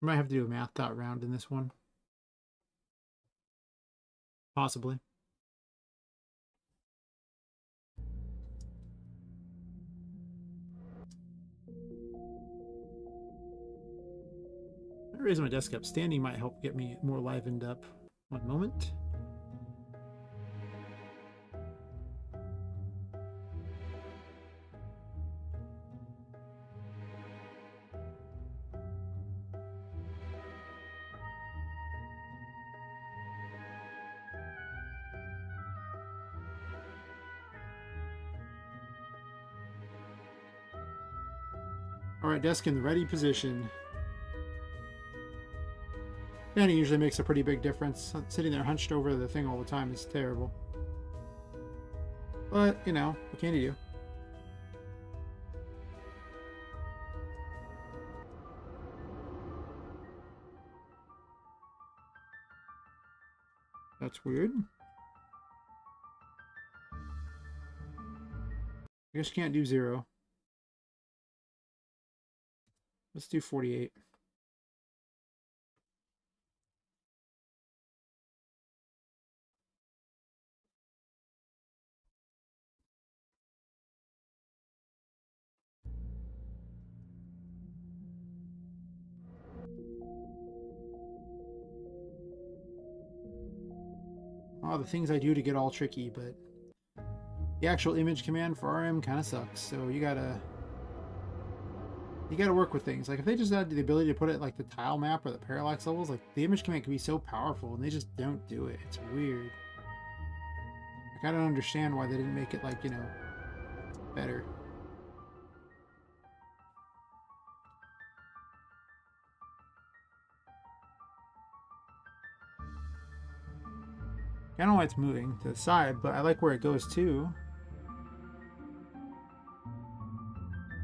I might have to do a math dot round in this one. Possibly. I raise my desk up. Standing might help get me more livened up. One moment. Alright, desk in the ready position. And it usually makes a pretty big difference. Sitting there hunched over the thing all the time is terrible. But, you know, what can you do? That's weird. I guess you can't do 0. Let's do 48. Oh, the things I do to get all tricky, but the actual image command for RM kind of sucks. So you gotta work with things. Like if they just had the ability to put it like the tile map or the parallax levels, like the image command can be so powerful, and they just don't do it. It's weird. Like I don't understand why they didn't make it like, you know, better. I don't know why it's moving to the side, but I like where it goes to.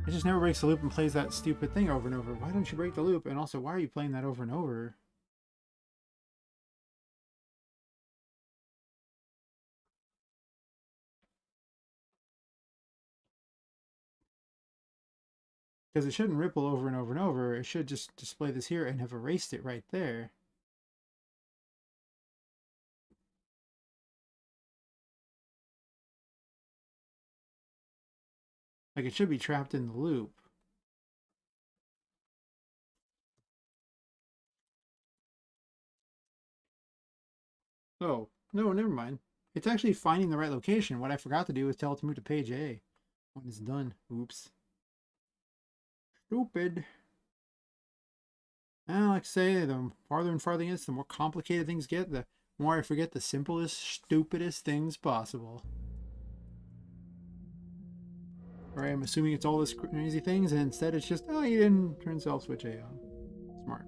It just never breaks the loop and plays that stupid thing over and over. Why don't you break the loop? And also, why are you playing that over and over? Because it shouldn't ripple over and over and over. It should just display this here and have erased it right there. Like it should be trapped in the loop. Oh, no, never mind. It's actually finding the right location. What I forgot to do is tell it to move to page A when it's done. Oops. Stupid. And like I say, the farther and farther it gets, the more complicated things get, the more I forget the simplest, stupidest things possible. Right, I'm assuming it's all this crazy things, and instead it's just, oh, you didn't turn self switch A on. Smart.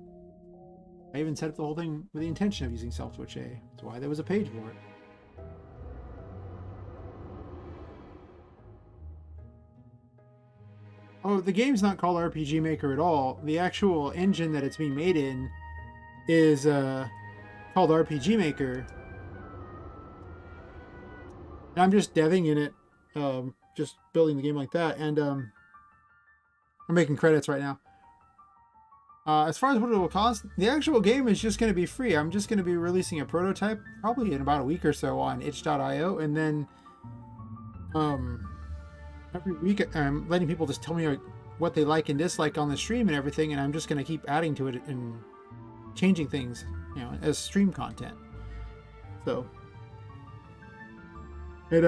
I even set up the whole thing with the intention of using self switch A. That's why there was a page for it. Oh, the game's not called RPGMaker at all. The actual engine that it's being made in is called RPGMaker. And I'm just deving in it, just building the game like that. And I'm making credits right now. As far as what it will cost, the actual game is just going to be free. I'm just going to be releasing a prototype probably in about a week or so on itch.io, and then um, every week I'm letting people just tell me like, what they like and dislike on the stream and everything, and I'm just going to keep adding to it and changing things, you know, as stream content. So it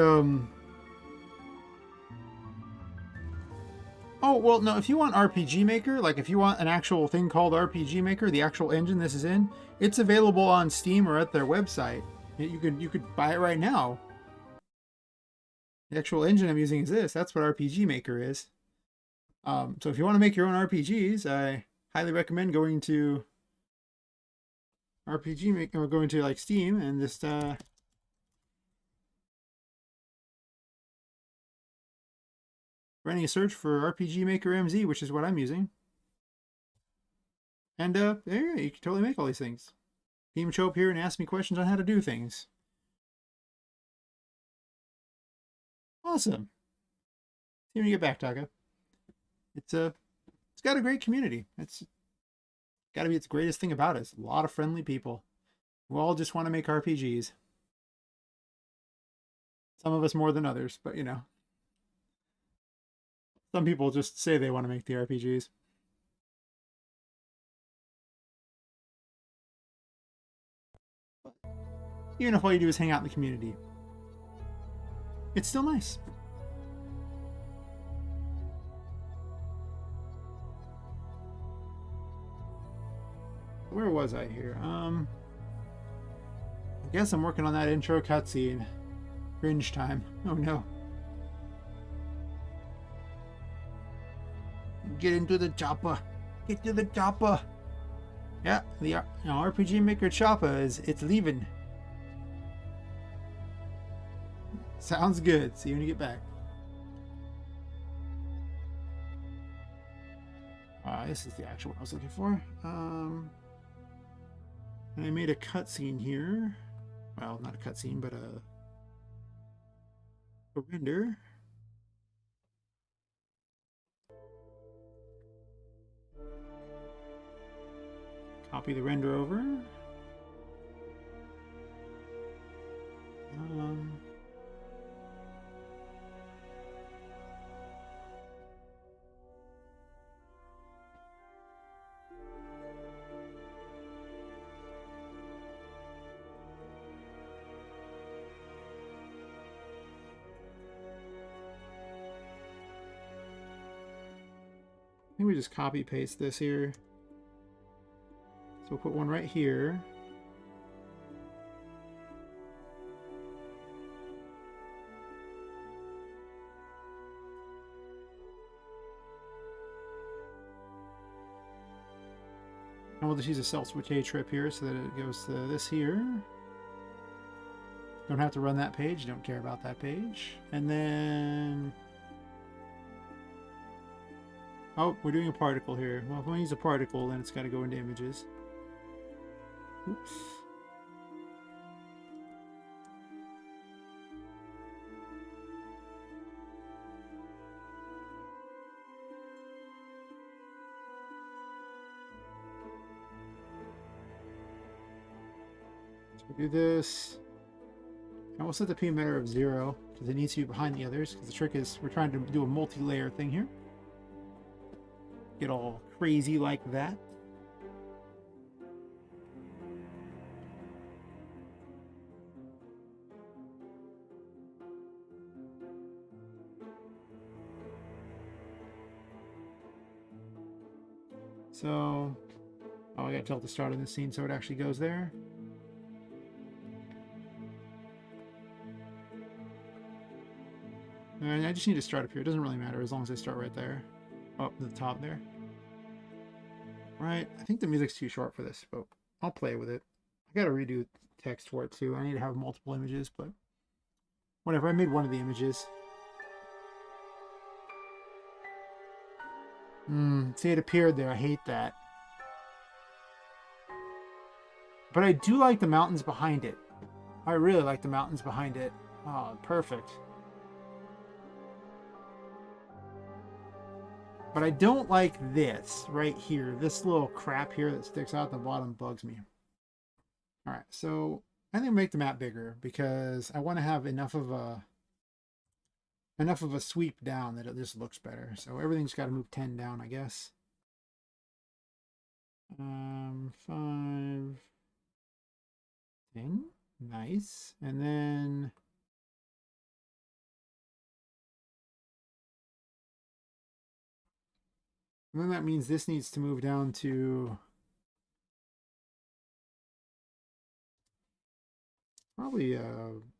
oh, well, no, if you want RPG Maker, like if you want an actual thing called RPG Maker, the actual engine this is in, it's available on Steam or at their website. You could buy it right now. The actual engine I'm using is this. That's what RPG Maker is. So if you want to make your own RPGs, I highly recommend going to RPG Maker or going to like Steam and just running a search for RPG Maker MZ, which is what I'm using. And there you can totally make all these things. You can even show up here and ask me questions on how to do things. Awesome. See you when you get back, Taka. It's got a great community. It's got to be its greatest thing about it. It's a lot of friendly people who all just want to make RPGs. Some of us more than others, but you know. Some people just say they want to make the RPGs. But even if all you do is hang out in the community, it's still nice. Where was I here? I guess I'm working on that intro cutscene. Cringe time. Oh no. Get into the chopper. Get to the chopper. Yeah, the RPG Maker chopper it's leaving. Sounds good. See you when you get back. This is the actual one I was looking for. And I made a cutscene here. Well, not a cutscene, but a render. Copy the render over. I think we just copy paste this here. So we'll put one right here. And we'll just use a self-switch A trip here so that it goes to this here. Don't have to run that page, don't care about that page. And then... oh, we're doing a particle here. Well, if we use a particle, then it's got to go into images. Oops. So we do this. And we'll set the P emitter of 0 because it needs to be behind the others. Because the trick is we're trying to do a multi-layer thing here. Get all crazy like that. So, oh, I gotta tell it to start in this scene so it actually goes there. And I just need to start up here. It doesn't really matter as long as I start right there. Up to the top there. Right, I think the music's too short for this, but I'll play with it. I gotta redo text for it too. I need to have multiple images, but whatever. I made one of the images. See, it appeared there. I hate that. But I do like the mountains behind it. I really like the mountains behind it. Oh, perfect. But I don't like this right here. This little crap here that sticks out the bottom bugs me. All right, so I think I'll make the map bigger because I want to have enough of a sweep down that it just looks better. So everything's got to move 10 down, I guess. 5, 10, nice, and then that means this needs to move down to probably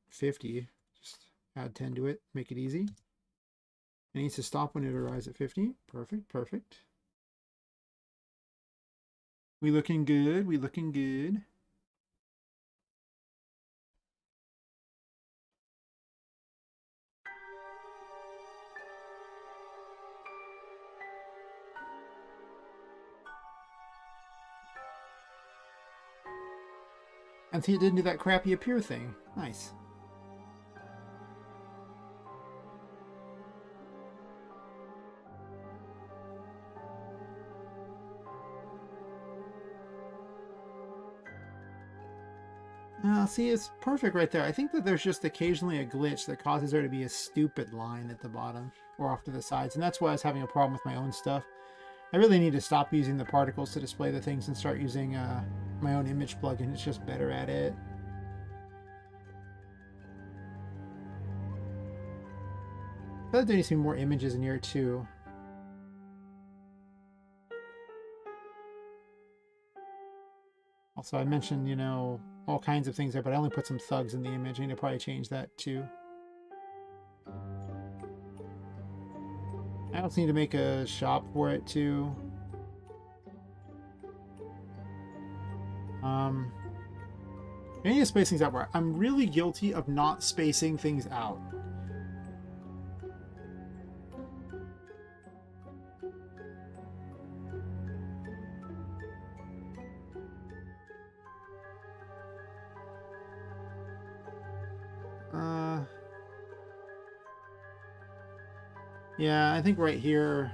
50. Just add 10 to it, make it easy. It needs to stop when it arrives at 50. Perfect, perfect. We looking good, we looking good. And see, it didn't do that crappy appear thing. Nice. See, it's perfect right there. I think that there's just occasionally a glitch that causes there to be a stupid line at the bottom or off to the sides, and that's why I was having a problem with my own stuff. I really need to stop using the particles to display the things and start using my own image plugin. It's just better at it. I thought there needs to be more images in here too. Also, I mentioned, you know, all kinds of things there, but I only put some thugs in the image. I need to probably change that too. I also need to make a shop for it too. I need to space things out more. I'm really guilty of not spacing things out. Yeah, I think right here.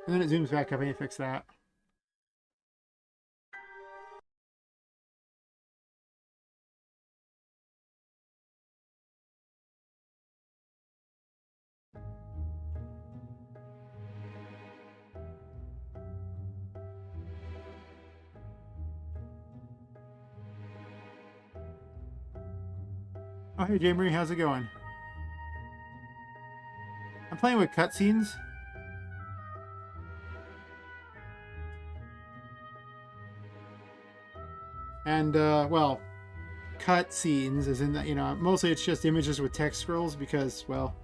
And then it zooms back up. I need to fix that. Oh, hey, J. Marie, how's it going? I'm playing with cutscenes. And, well, cutscenes, as in that, you know, mostly it's just images with text scrolls because, well,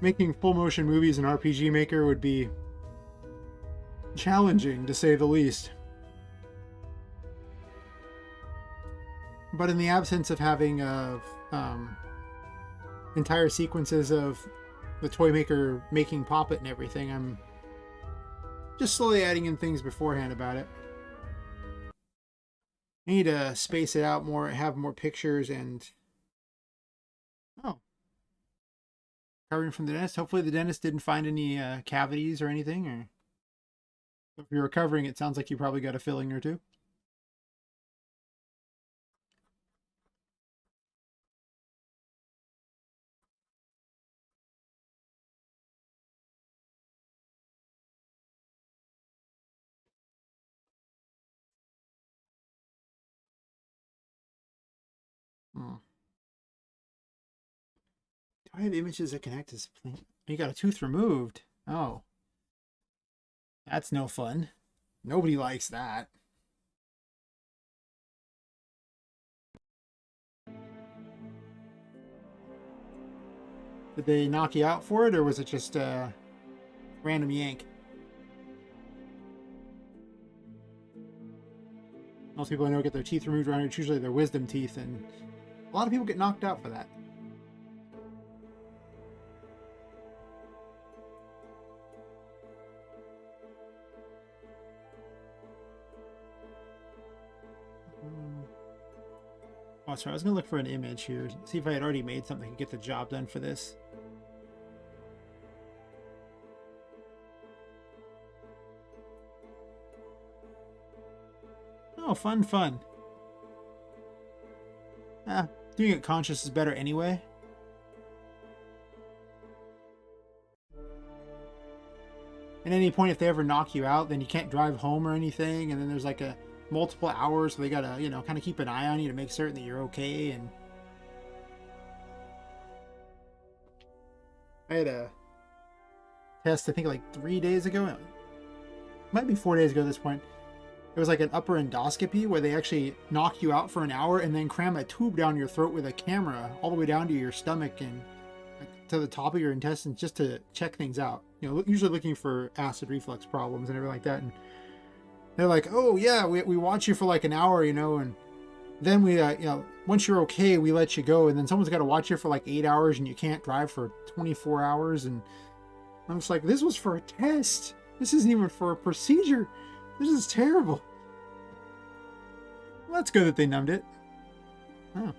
making full motion movies in RPGMaker would be challenging, to say the least. But in the absence of having entire sequences of the toy maker making Poppet and everything, I'm just slowly adding in things beforehand about it. I need to space it out more, have more pictures, and recovering from the dentist. Hopefully the dentist didn't find any cavities or anything. Or if you're recovering, it sounds like you probably got a filling or two. Do I have images that connect to plant? You got a tooth removed. Oh. That's no fun. Nobody likes that. Did they knock you out for it, or was it just a random yank? Most people I know get their teeth removed around here. It's usually their wisdom teeth, and a lot of people get knocked out for that. Oh, sorry, I was gonna look for an image here, see if I had already made something to get the job done for this. Oh, fun, fun. Ah, doing it conscious is better anyway. At any point, if they ever knock you out, then you can't drive home or anything, and then there's like a multiple hours where they gotta, you know, kind of keep an eye on you to make certain that you're okay. And I had a test, I think like 3 days ago. It might be 4 days ago at this point. It was like an upper endoscopy where they actually knock you out for an hour and then cram a tube down your throat with a camera all the way down to your stomach and to the top of your intestines just to check things out. You know, usually looking for acid reflux problems and everything like that. And they're like, oh yeah, we watch you for like an hour, you know, and then we, you know, once you're okay, we let you go. And then someone's got to watch you for like 8 hours and you can't drive for 24 hours. And I'm just like, this was for a test. This isn't even for a procedure. This is terrible. Well, that's good that they numbed it. Oh.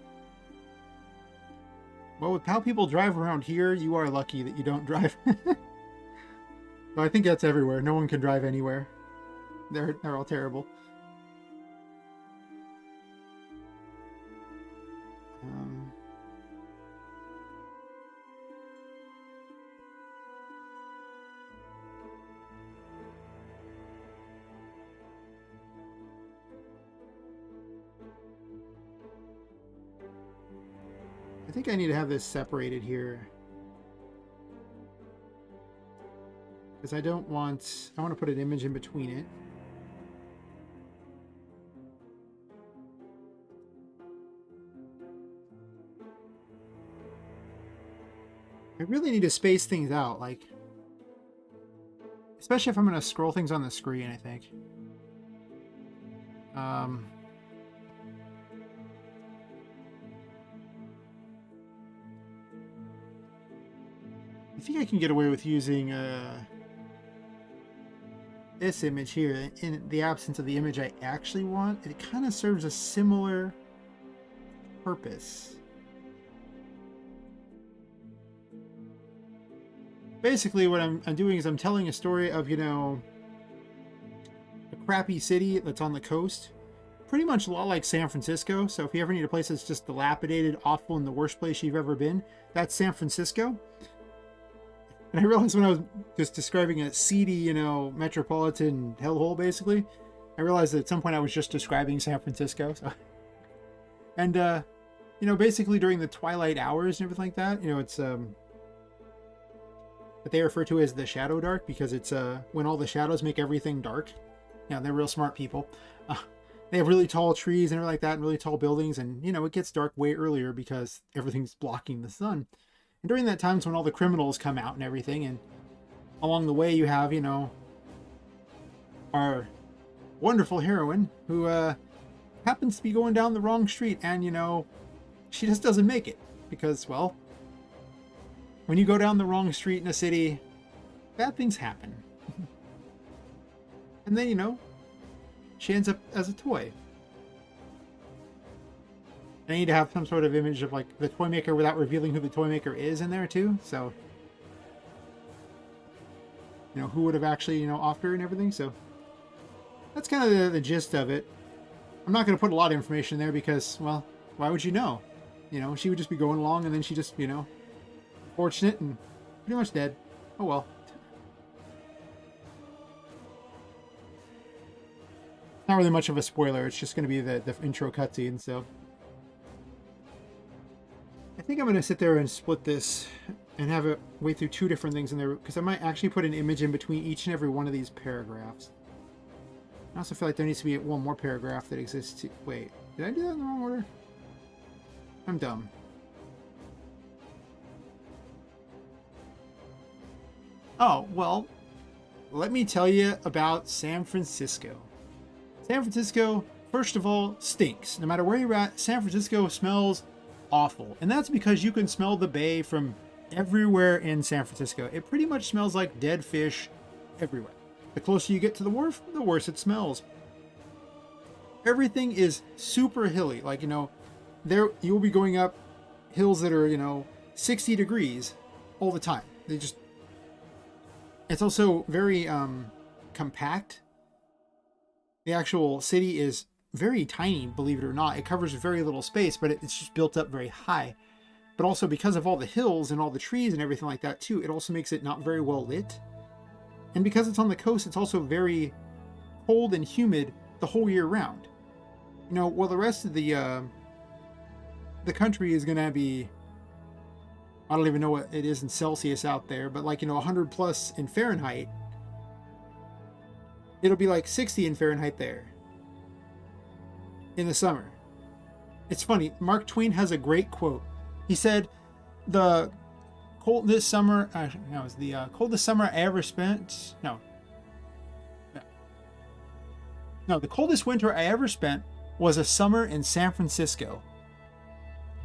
Well, with how people drive around here, you are lucky that you don't drive. Well, I think that's everywhere. No one can drive anywhere. They're all terrible. I think I need to have this separated here. Because I want to put an image in between it. I really need to space things out, like, especially if I'm going to scroll things on the screen, I think. I think I can get away with using this image here in the absence of the image I actually want. It kind of serves a similar purpose. Basically, what I'm doing is I'm telling a story of, you know, a crappy city that's on the coast. Pretty much a lot like San Francisco. So if you ever need a place that's just dilapidated, awful, and the worst place you've ever been, that's San Francisco. And I realized when I was just describing a seedy, you know, metropolitan hellhole, basically, I realized that at some point I was just describing San Francisco. So. And, you know, basically during the twilight hours and everything like that, you know, it's what they refer to as the shadow dark, because it's when all the shadows make everything dark. You know, they're real smart people. They have really tall trees and everything like that, and really tall buildings, and, you know, it gets dark way earlier because everything's blocking the sun. And during that time is when all the criminals come out and everything, and along the way you have, you know, our wonderful heroine who happens to be going down the wrong street, and, you know, she just doesn't make it because, well, when you go down the wrong street in a city, bad things happen. And then, you know, she ends up as a toy. I need to have some sort of image of, like, the toy maker without revealing who the toy maker is in there too, so, you know, who would have actually, you know, offed her and everything. So that's kind of the gist of it. I'm not going to put a lot of information there because, well, why would you know? You know, she would just be going along and then she just, you know, fortunate and pretty much dead. Oh well. Not really much of a spoiler. It's just going to be the intro cutscene, so. I think I'm going to sit there and split this and have it way through two different things in there, because I might actually put an image in between each and every one of these paragraphs. I also feel like there needs to be one more paragraph that exists. Wait, did I do that in the wrong order? I'm dumb. Oh, well, let me tell you about San Francisco. San Francisco, first of all, stinks. No matter where you're at, San Francisco smells awful. And that's because you can smell the bay from everywhere in San Francisco. It pretty much smells like dead fish everywhere. The closer you get to the wharf, the worse it smells. Everything is super hilly. Like, you know, there you'll be going up hills that are, 60 degrees all the time. It's also very compact. The actual city is very tiny, believe it or not. It covers very little space, but it's just built up very high. But also because of all the hills and all the trees and everything like that too, it also makes it not very well lit. And because it's on the coast, it's also very cold and humid the whole year round. While the rest of the country is going to be, I don't even know what it is in Celsius out there, but 100 plus in Fahrenheit, it'll be like 60 in Fahrenheit there in the summer. It's funny. Mark Twain has a great quote. He said, the coldest summer I ever spent, the coldest winter I ever spent was a summer in San Francisco.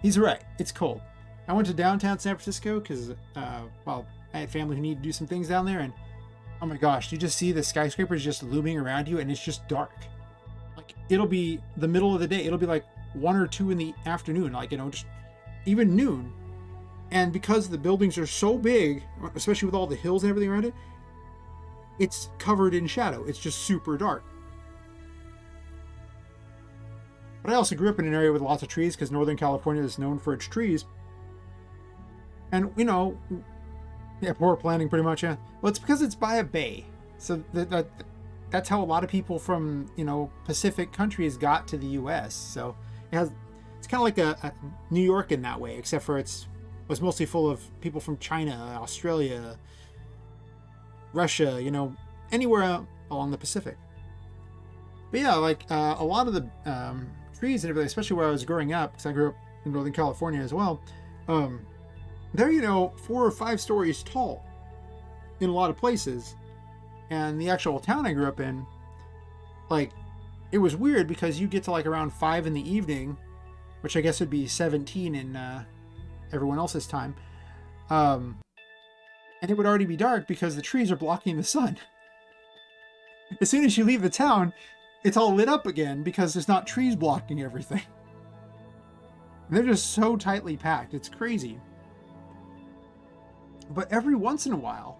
He's right. It's cold. I went to downtown San Francisco because, I had family who needed to do some things down there, and oh my gosh, you just see the skyscrapers just looming around you, and it's just dark. It'll be the middle of the day. It'll be like 1 or 2 in the afternoon, just even noon. And because the buildings are so big, especially with all the hills and everything around it, it's covered in shadow. It's just super dark. But I also grew up in an area with lots of trees because Northern California is known for its trees. And, poor planning pretty much, yeah. Well, it's because it's by a bay. So that's how a lot of people from, Pacific countries got to the U.S. So it's kind of like a New York in that way, except for it was mostly full of people from China, Australia, Russia, anywhere along the Pacific. But yeah, a lot of the trees and everything, especially where I was growing up, because I grew up in Northern California as well, they're 4 or 5 stories tall in a lot of places. And the actual town I grew up in, it was weird because you get to around 5 in the evening, which I guess would be 17 in everyone else's time, and it would already be dark because the trees are blocking the sun. As soon as you leave the town, it's all lit up again because there's not trees blocking everything. And they're just so tightly packed. It's crazy. But every once in a while,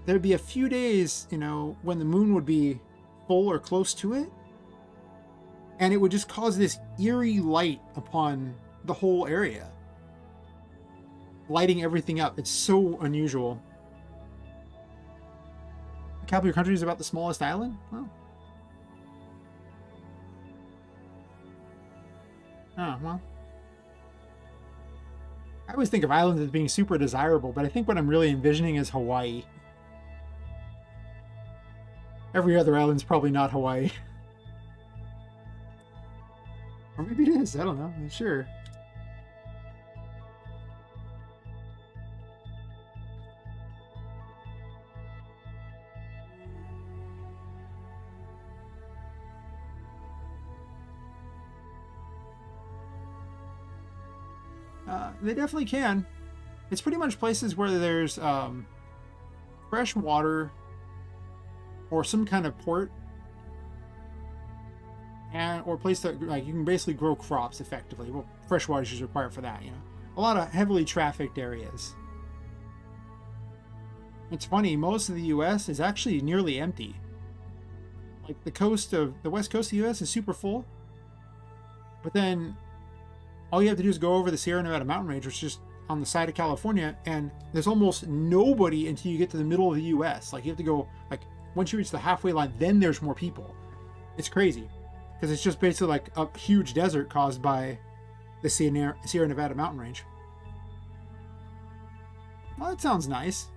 there'd be a few days, when the moon would be full or close to it, and it would just cause this eerie light upon the whole area, lighting everything up. It's so unusual. The capital of your country is about the smallest island? Oh. Oh, well. I always think of islands as being super desirable, but I think what I'm really envisioning is Hawaii. Every other island's probably not Hawaii. Or maybe it is. I don't know. I'm sure. They definitely can. It's pretty much places where there's fresh water or some kind of port, or a place that you can basically grow crops effectively. Well, fresh water is required for that. A lot of heavily trafficked areas. It's funny. Most of the U.S. is actually nearly empty. The west coast of the U.S. is super full, but then all you have to do is go over the Sierra Nevada mountain range, which is just on the side of California, and there's almost nobody until you get to the middle of the U.S. You have to go, once you reach the halfway line, then there's more people. It's crazy, because it's just basically a huge desert caused by the Sierra Nevada mountain range. Well, that sounds nice.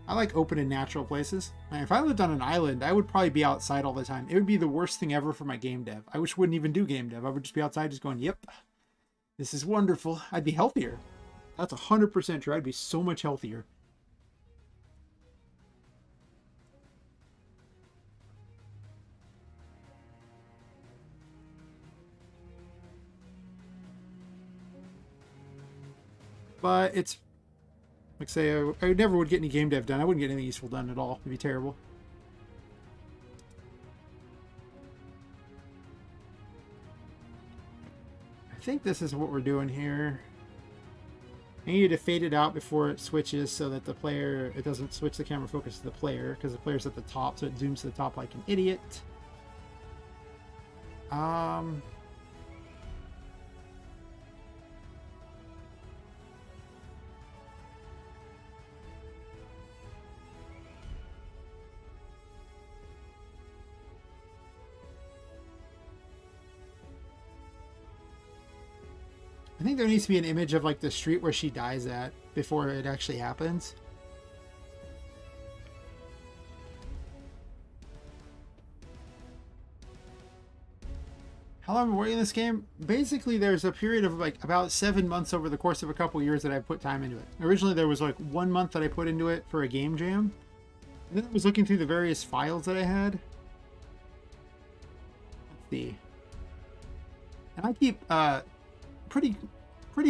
I like open and natural places. If I lived on an island, I would probably be outside all the time. It would be the worst thing ever for my game dev. I wouldn't even do game dev. I would just be outside just going, yep, this is wonderful. I'd be healthier. That's 100% true. I'd be so much healthier. But it's, say, I never would get any game dev done. I wouldn't get anything useful done at all. It'd be terrible. think this is what we're doing here. I need to fade it out before it switches so that the player, it doesn't switch the camera focus to the player, because the player's at the top, so it zooms to the top like an idiot. I think there needs to be an image of like the street where she dies at before it actually happens. How long am I working on this game? Basically, there's a period of like about 7 months over the course of a couple years that I put time into it. Originally, there was like 1 month that I put into it for a game jam. And then I was looking through the various files that I had. Let's see. And I keep pretty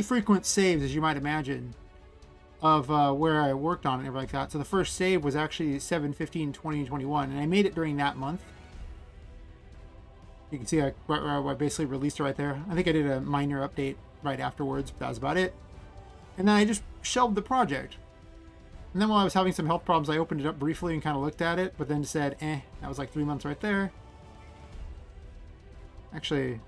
frequent saves, as you might imagine, of where I worked on it and everything like that. So the first save was actually 7/15/2021, and I made it during that month. You can see I basically released it right there. I think I did a minor update right afterwards, but that was about it. And then I just shelved the project. And then while I was having some health problems, I opened it up briefly and kind of looked at it, but then said, that was like 3 months right there. Actually,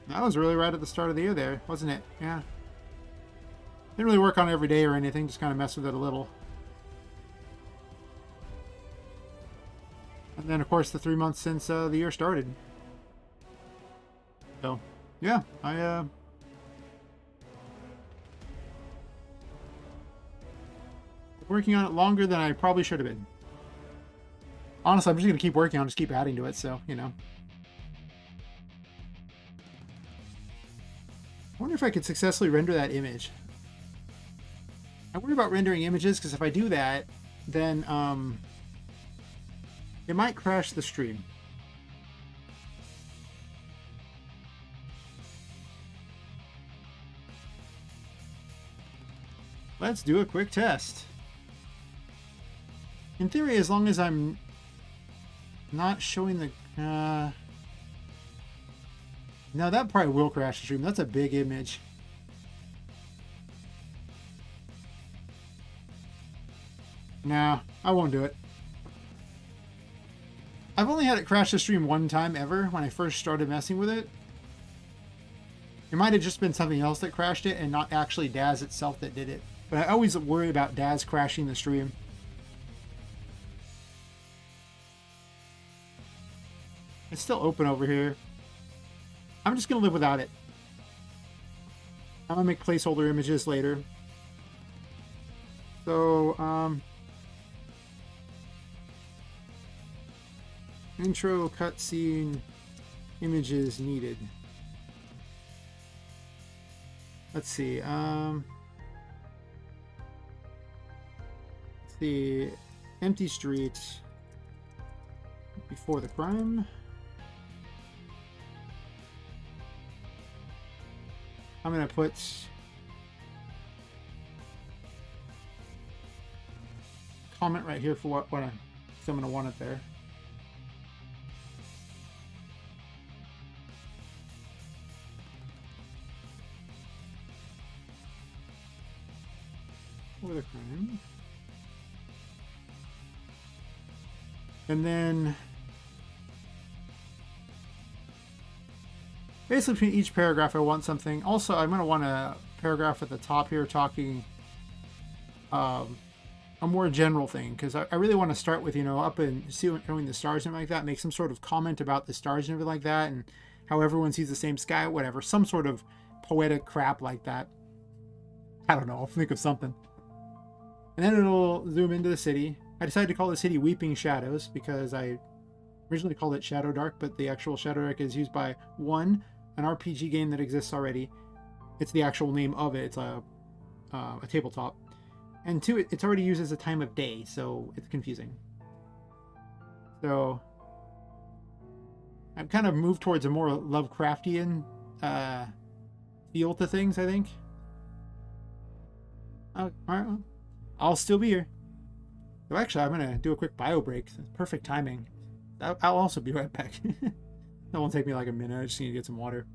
that was really right at the start of the year there, wasn't it? Yeah. Didn't really work on it every day or anything, just kind of mess with it a little. And then, of course, the 3 months since the year started. So, yeah, working on it longer than I probably should have been. Honestly, I'm just going to keep working on it, just keep adding to it, so, you know. I wonder if I could successfully render that image. I worry about rendering images, because if I do that, then, it might crash the stream. Let's do a quick test. In theory, as long as I'm not showing the... No, that probably will crash the stream. That's a big image. Nah, I won't do it. I've only had it crash the stream one time ever when I first started messing with it. It might have just been something else that crashed it and not actually Daz itself that did it. But I always worry about Daz crashing the stream. It's still open over here. I'm just going to live without it. I'm going to make placeholder images later. So, intro cutscene images needed. Let's see. Let's see. Empty street before the crime. I'm gonna put comment right here for what I'm gonna want it there. For the crime. And then basically between each paragraph I want something. Also, I'm going to want a paragraph at the top here talking a more general thing, because I really want to start with, you know, up and showing the stars and like that, make some sort of comment about the stars and everything like that, and how everyone sees the same sky, whatever, some sort of poetic crap like that. I don't know, I'll think of something. And then it'll zoom into the city. I decided to call the city Weeping Shadows because I originally called it Shadow Dark, but the actual Shadow Dark is used by one, an RPG game that exists already. It's the actual name of it. It's a tabletop. And two, it's already used as a time of day, so it's confusing. So I've kind of moved towards a more Lovecraftian feel to things, I think. All right, well, I'll still be here. So actually, I'm going to do a quick bio break. Perfect timing. I'll also be right back. That won't take me like a minute. I just need to get some water.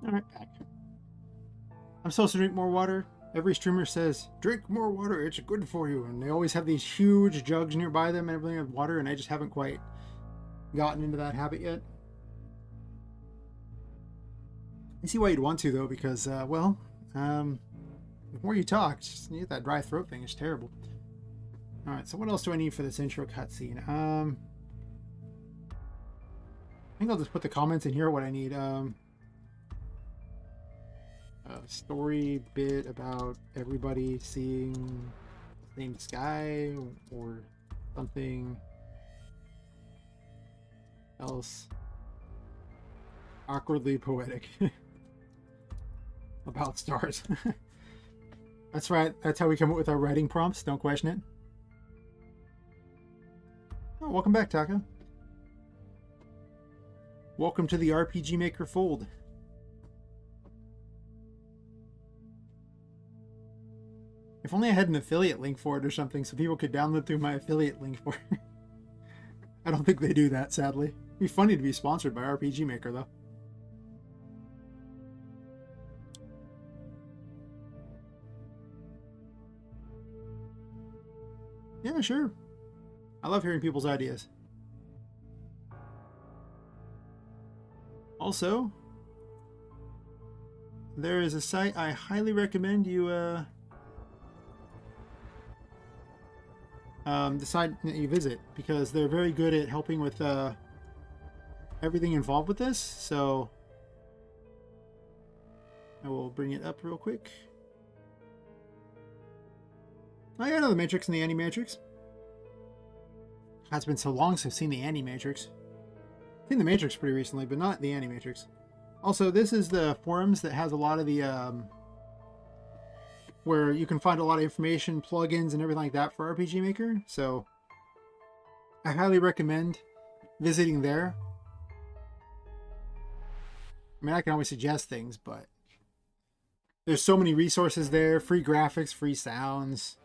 Alright, back. I'm supposed to drink more water. Every streamer says, drink more water, it's good for you. And they always have these huge jugs nearby them and everything with water, and I just haven't quite gotten into that habit yet. I see why you'd want to, though, because, well, the more you talk, just you get that dry throat thing. It's terrible. Alright, so what else do I need for this intro cutscene? I think I'll just put the comments in here what I need. A story bit about everybody seeing the same sky or something else awkwardly poetic about stars. That's right. That's how we come up with our writing prompts. Don't question it. Oh, welcome back, Taka. Welcome to the RPGMaker fold. If only I had an affiliate link for it or something so people could download through my affiliate link for it. I don't think they do that, sadly. It'd be funny to be sponsored by RPGMaker, though. Yeah, sure. I love hearing people's ideas. Also, there is a site I highly recommend you decide that you visit, because they're very good at helping with everything involved with this. So I will bring it up real quick. Oh yeah, I know the Matrix and the Animatrix. It's been so long since I've seen the Animatrix. I've seen the Matrix pretty recently, but not the Animatrix. Also, this is the forums that has a lot of the where you can find a lot of information, plugins, and everything like that for RPGMaker. So I highly recommend visiting there. I mean, I can always suggest things, but there's so many resources there. Free graphics, free sounds.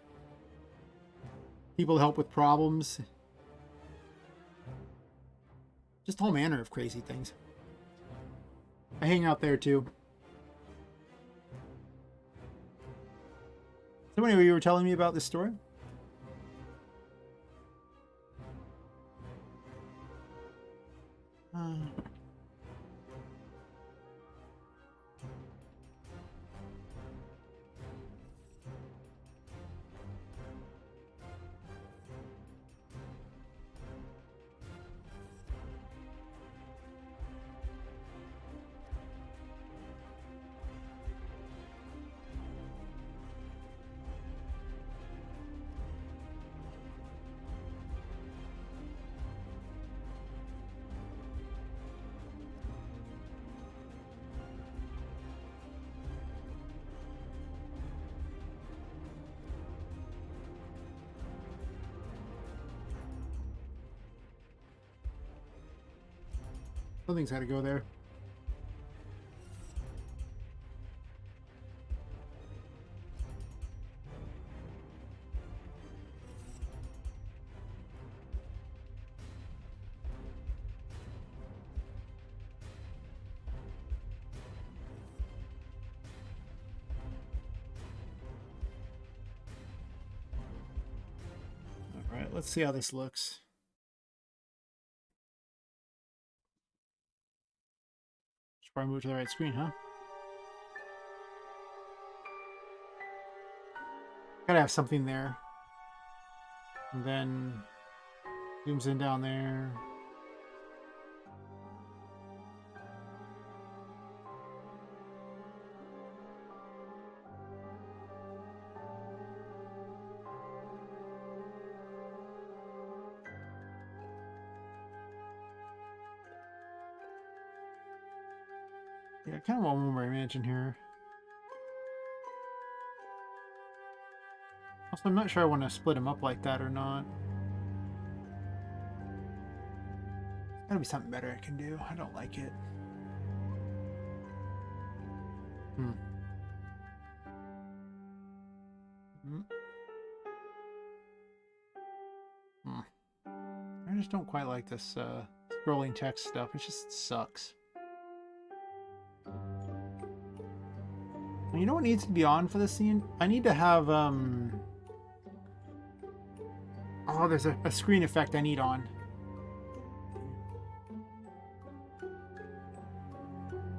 People help with problems. Just all manner of crazy things. I hang out there too. So anyway, you were telling me about this story? Something's got to go there. All right, let's see how this looks. Should probably move to the right screen, huh? Gotta have something there. And then zooms in down there. Yeah, I kind of want one more imagine here. Also, I'm not sure I want to split them up like that or not. There's gotta be something better I can do. I don't like it. Hmm. I just don't quite like this scrolling text stuff. It just sucks. You know what needs to be on for this scene? I need to have oh, there's a screen effect I need on.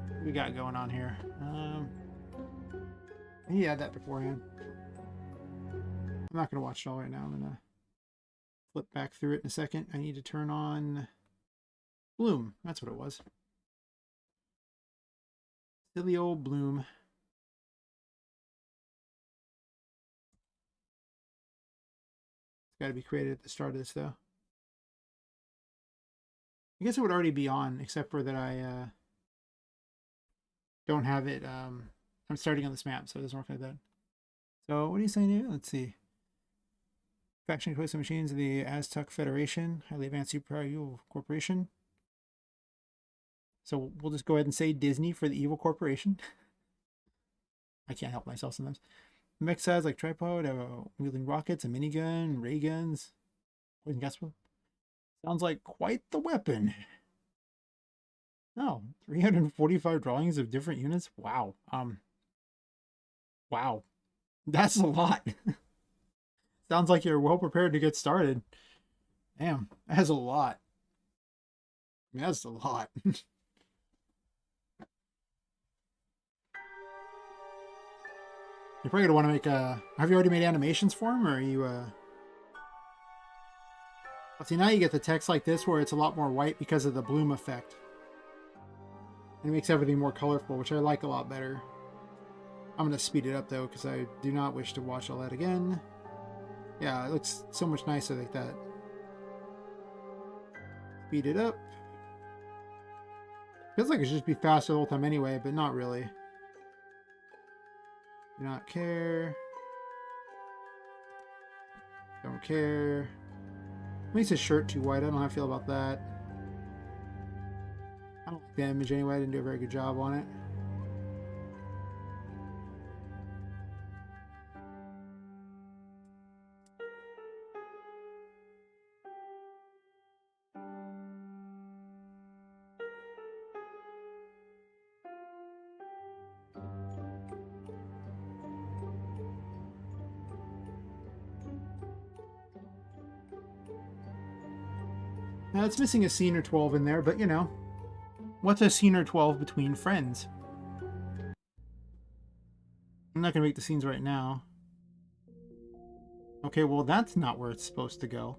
What we got going on here? I need to add that beforehand. I'm not gonna watch it all right now. I'm gonna flip back through it in a second. I need to turn on Bloom. That's what it was. Silly old Bloom. Got to be created at the start of this, though. I guess it would already be on, except for that I don't have it. I'm starting on this map, so it doesn't work like that. So what are you saying here? Let's see. Faction Coalition Machines of the Aztec Federation, highly advanced super evil corporation. So we'll just go ahead and say Disney for the evil corporation. I can't help myself sometimes. Mech size like tripod, wielding rockets, a minigun, ray guns. Poison gas. Sounds like quite the weapon. Oh, 345 drawings of different units. Wow. Wow. That's a lot. Sounds like you're well prepared to get started. Damn, that's a lot. I mean, that's a lot. You're probably gonna want to make a. Have you already made animations for him, or are you? Well, see, now you get the text like this, where it's a lot more white because of the bloom effect. And it makes everything more colorful, which I like a lot better. I'm gonna speed it up though, because I do not wish to watch all that again. Yeah, it looks so much nicer like that. Speed it up. Feels like it should just be faster the whole time anyway, but not really. Do not care. Don't care. Makes his shirt too white. I don't know how I feel about that. I don't like the image anyway. I didn't do a very good job on it. Now it's missing a scene or 12 in there, but you know, What's a scene or 12 between friends? I'm not going to make the scenes right now. Okay, well, that's not where it's supposed to go.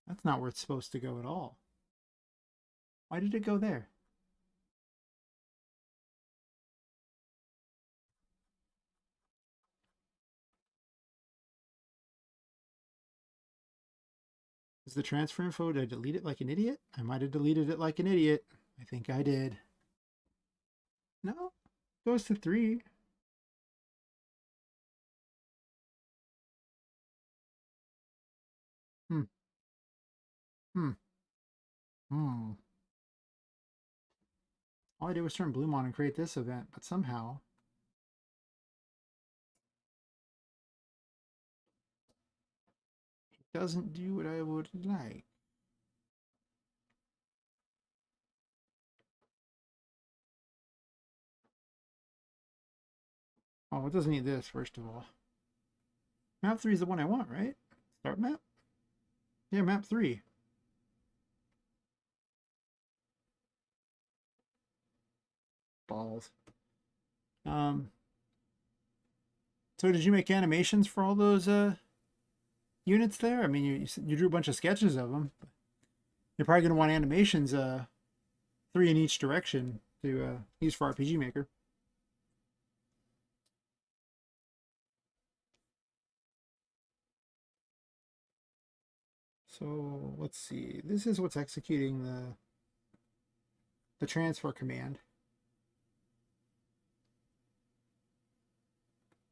That's not where it's supposed to go at all. Why did it go there? Is the transfer info? Did I delete it like an idiot? I might have deleted it like an idiot. I think I did. No, it goes to 3. Hmm. Hmm. Hmm. All I did was turn Bloom on and create this event, but somehow it doesn't do what I would like. Oh, it doesn't need this, first of all. Map 3 is the one I want, right? Start map? Yeah, map 3. Balls. So did you make animations for all those units there? I mean, you drew a bunch of sketches of them. You're probably going to want animations, 3 in each direction to use for RPGMaker. So let's see. This is what's executing the transfer command.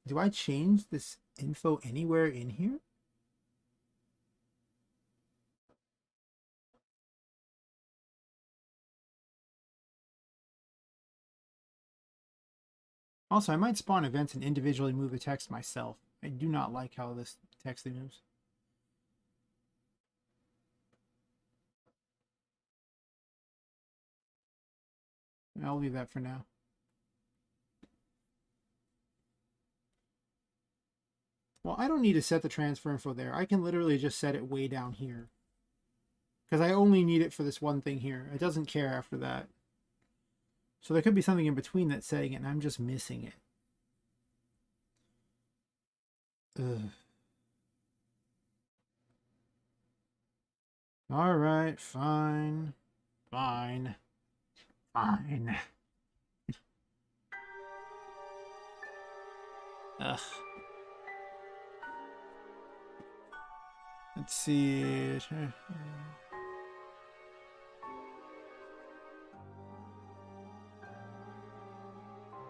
Do I change this info anywhere in here? Also, I might spawn events and individually move the text myself. I do not like how this text moves. I'll leave that for now. Well, I don't need to set the transfer info there. I can literally just set it way down here. Because I only need it for this one thing here. It doesn't care after that. So there could be something in between that's setting it, and I'm just missing it. Ugh. All right, fine. Fine. Fine. Ugh. Let's see.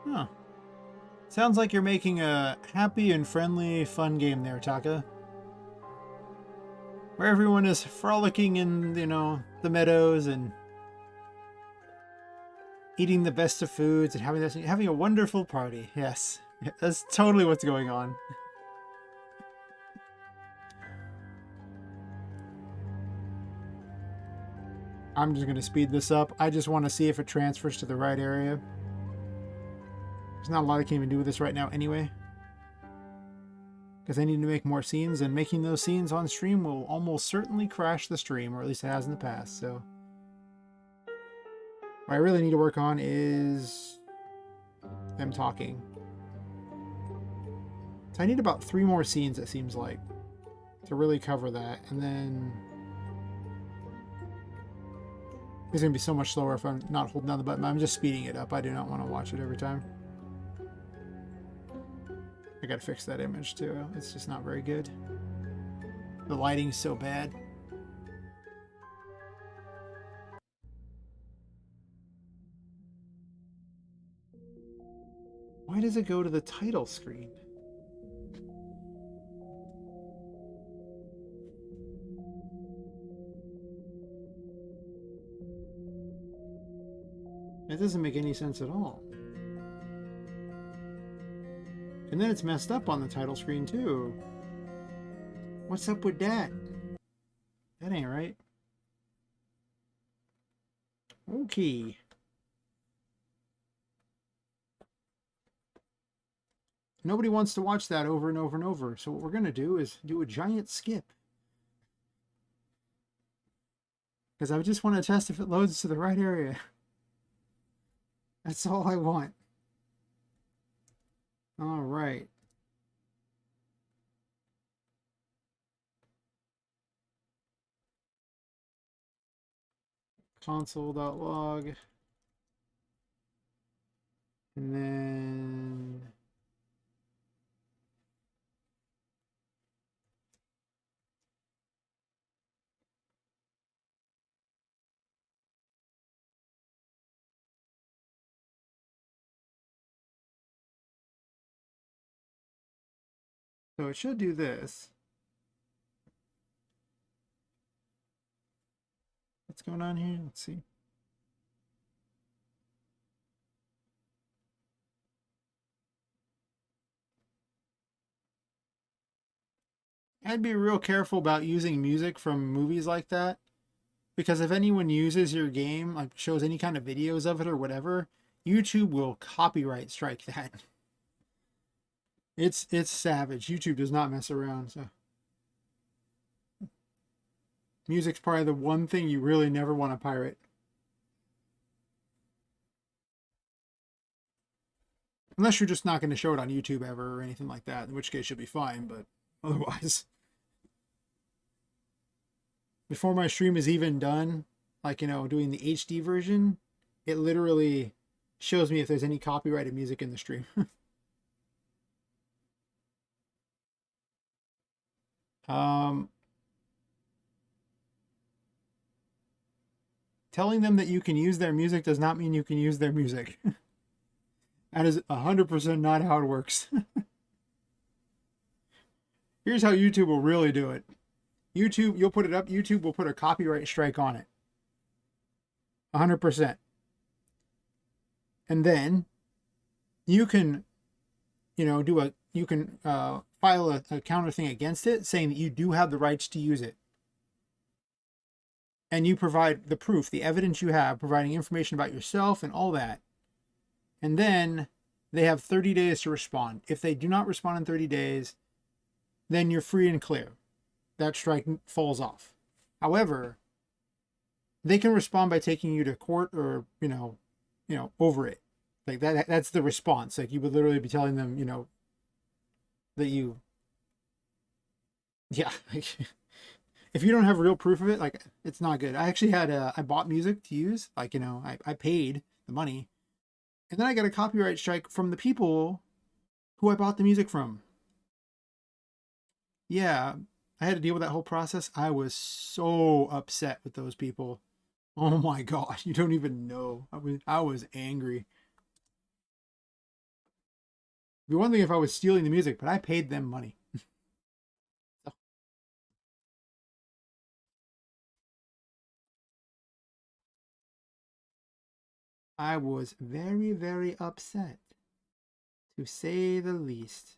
Huh. Sounds like you're making a happy and friendly, fun game there, Taka. Where everyone is frolicking in, you know, the meadows and eating the best of foods and having a wonderful party. Yes, that's totally what's going on. I'm just going to speed this up. I just want to see if it transfers to the right area. There's not a lot I can even do with this right now anyway. Because I need to make more scenes, and making those scenes on stream will almost certainly crash the stream, or at least it has in the past, so. What I really need to work on is them talking. So I need about 3 more scenes, it seems like, to really cover that, and then it's going to be so much slower if I'm not holding down the button. I'm just speeding it up. I do not want to watch it every time. I gotta fix that image too. It's just not very good. The lighting's so bad. Why does it go to the title screen? It doesn't make any sense at all. And then it's messed up on the title screen too. What's up with that? That ain't right. Okay. Nobody wants to watch that over and over and over. So what we're going to do is do a giant skip. Because I just want to test if it loads to the right area. That's all I want. All right. Console.log. And then so it should do this. What's going on here? Let's see. I'd be real careful about using music from movies like that, because if anyone uses your game, like shows any kind of videos of it or whatever, YouTube will copyright strike that. It's savage. YouTube does not mess around. So music's probably the one thing you really never want to pirate. Unless you're just not going to show it on YouTube ever or anything like that, in which case you'll be fine, but otherwise. Before my stream is even done, like, you know, doing the HD version, it literally shows me if there's any copyrighted music in the stream. Telling them that you can use their music does not mean you can use their music. That is 100% not how it works. Here's how YouTube will really do it. YouTube, you'll put it up, YouTube will put a copyright strike on it. 100%. And then you can, you know, you can file a counter thing against it saying that you do have the rights to use it. And you provide the proof, the evidence you have, providing information about yourself and all that. And then they have 30 days to respond. If they do not respond in 30 days, then you're free and clear. That strike falls off. However, they can respond by taking you to court or, you know, over it. Like that's the response. Like you would literally be telling them, you know, that you, yeah, like, if you don't have real proof of it, like it's not good. I actually had I bought music to use, like, you know, I paid the money, and then I got a copyright strike from the people who I bought the music from. Yeah, I had to deal with that whole process. I was so upset with those people. Oh my God, you don't even know. I was angry. It'd be one thing if I was stealing the music, but I paid them money. So, I was very, very upset, to say the least.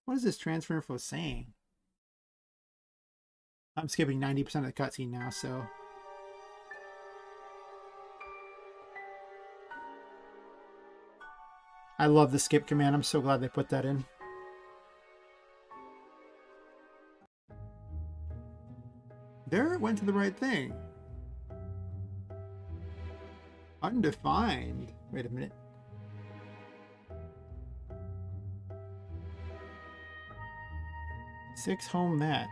What is this transfer info saying? I'm skipping 90% of the cutscene now, so. I love the skip command. I'm so glad they put that in. There, it went to the right thing. Undefined. Wait a minute. Six home that.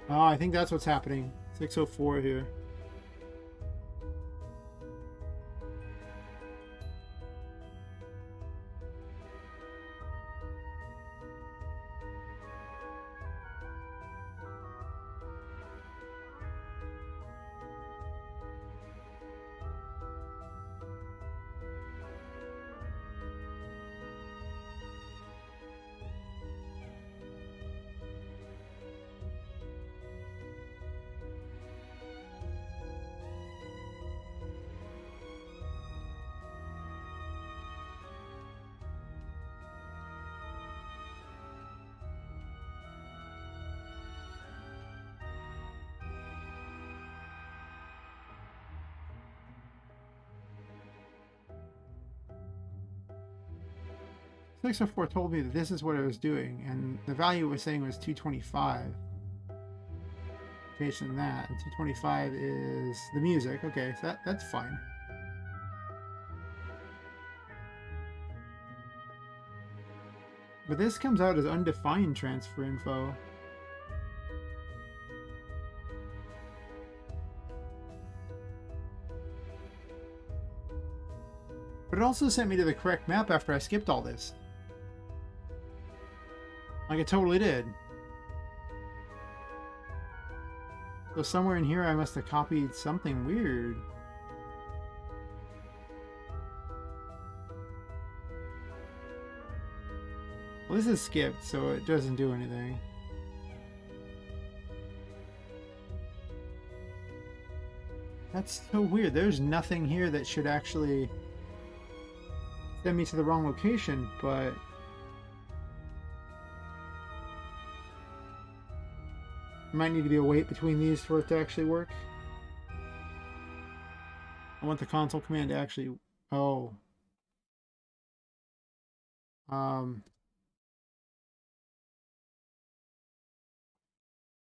Oh, I think that's what's happening. 604 here. 604 told me that this is what it was doing, and the value it was saying was 225. Patient that, and 225 is the music. Okay, so that's fine. But this comes out as undefined transfer info. But it also sent me to the correct map after I skipped all this. Like it totally did. So somewhere in here I must have copied something weird. Well, this is skipped, so it doesn't do anything. That's so weird. There's nothing here that should actually send me to the wrong location, but there might need to be a wait between these for it to actually work. I want the console command to actually... Oh.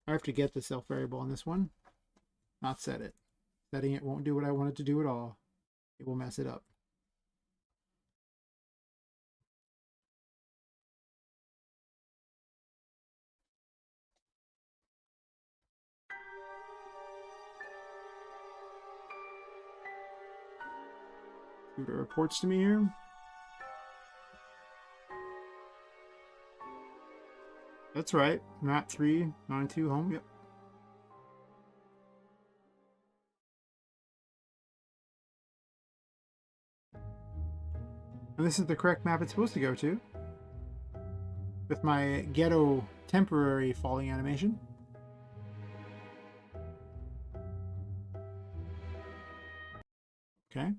I have to get the self variable on this one, not set it. Setting it won't do what I want it to do at all. It will mess it up. See what it reports to me here. That's right. Not 392 home. Yep. And this is the correct map it's supposed to go to. With my ghetto temporary falling animation. Okay.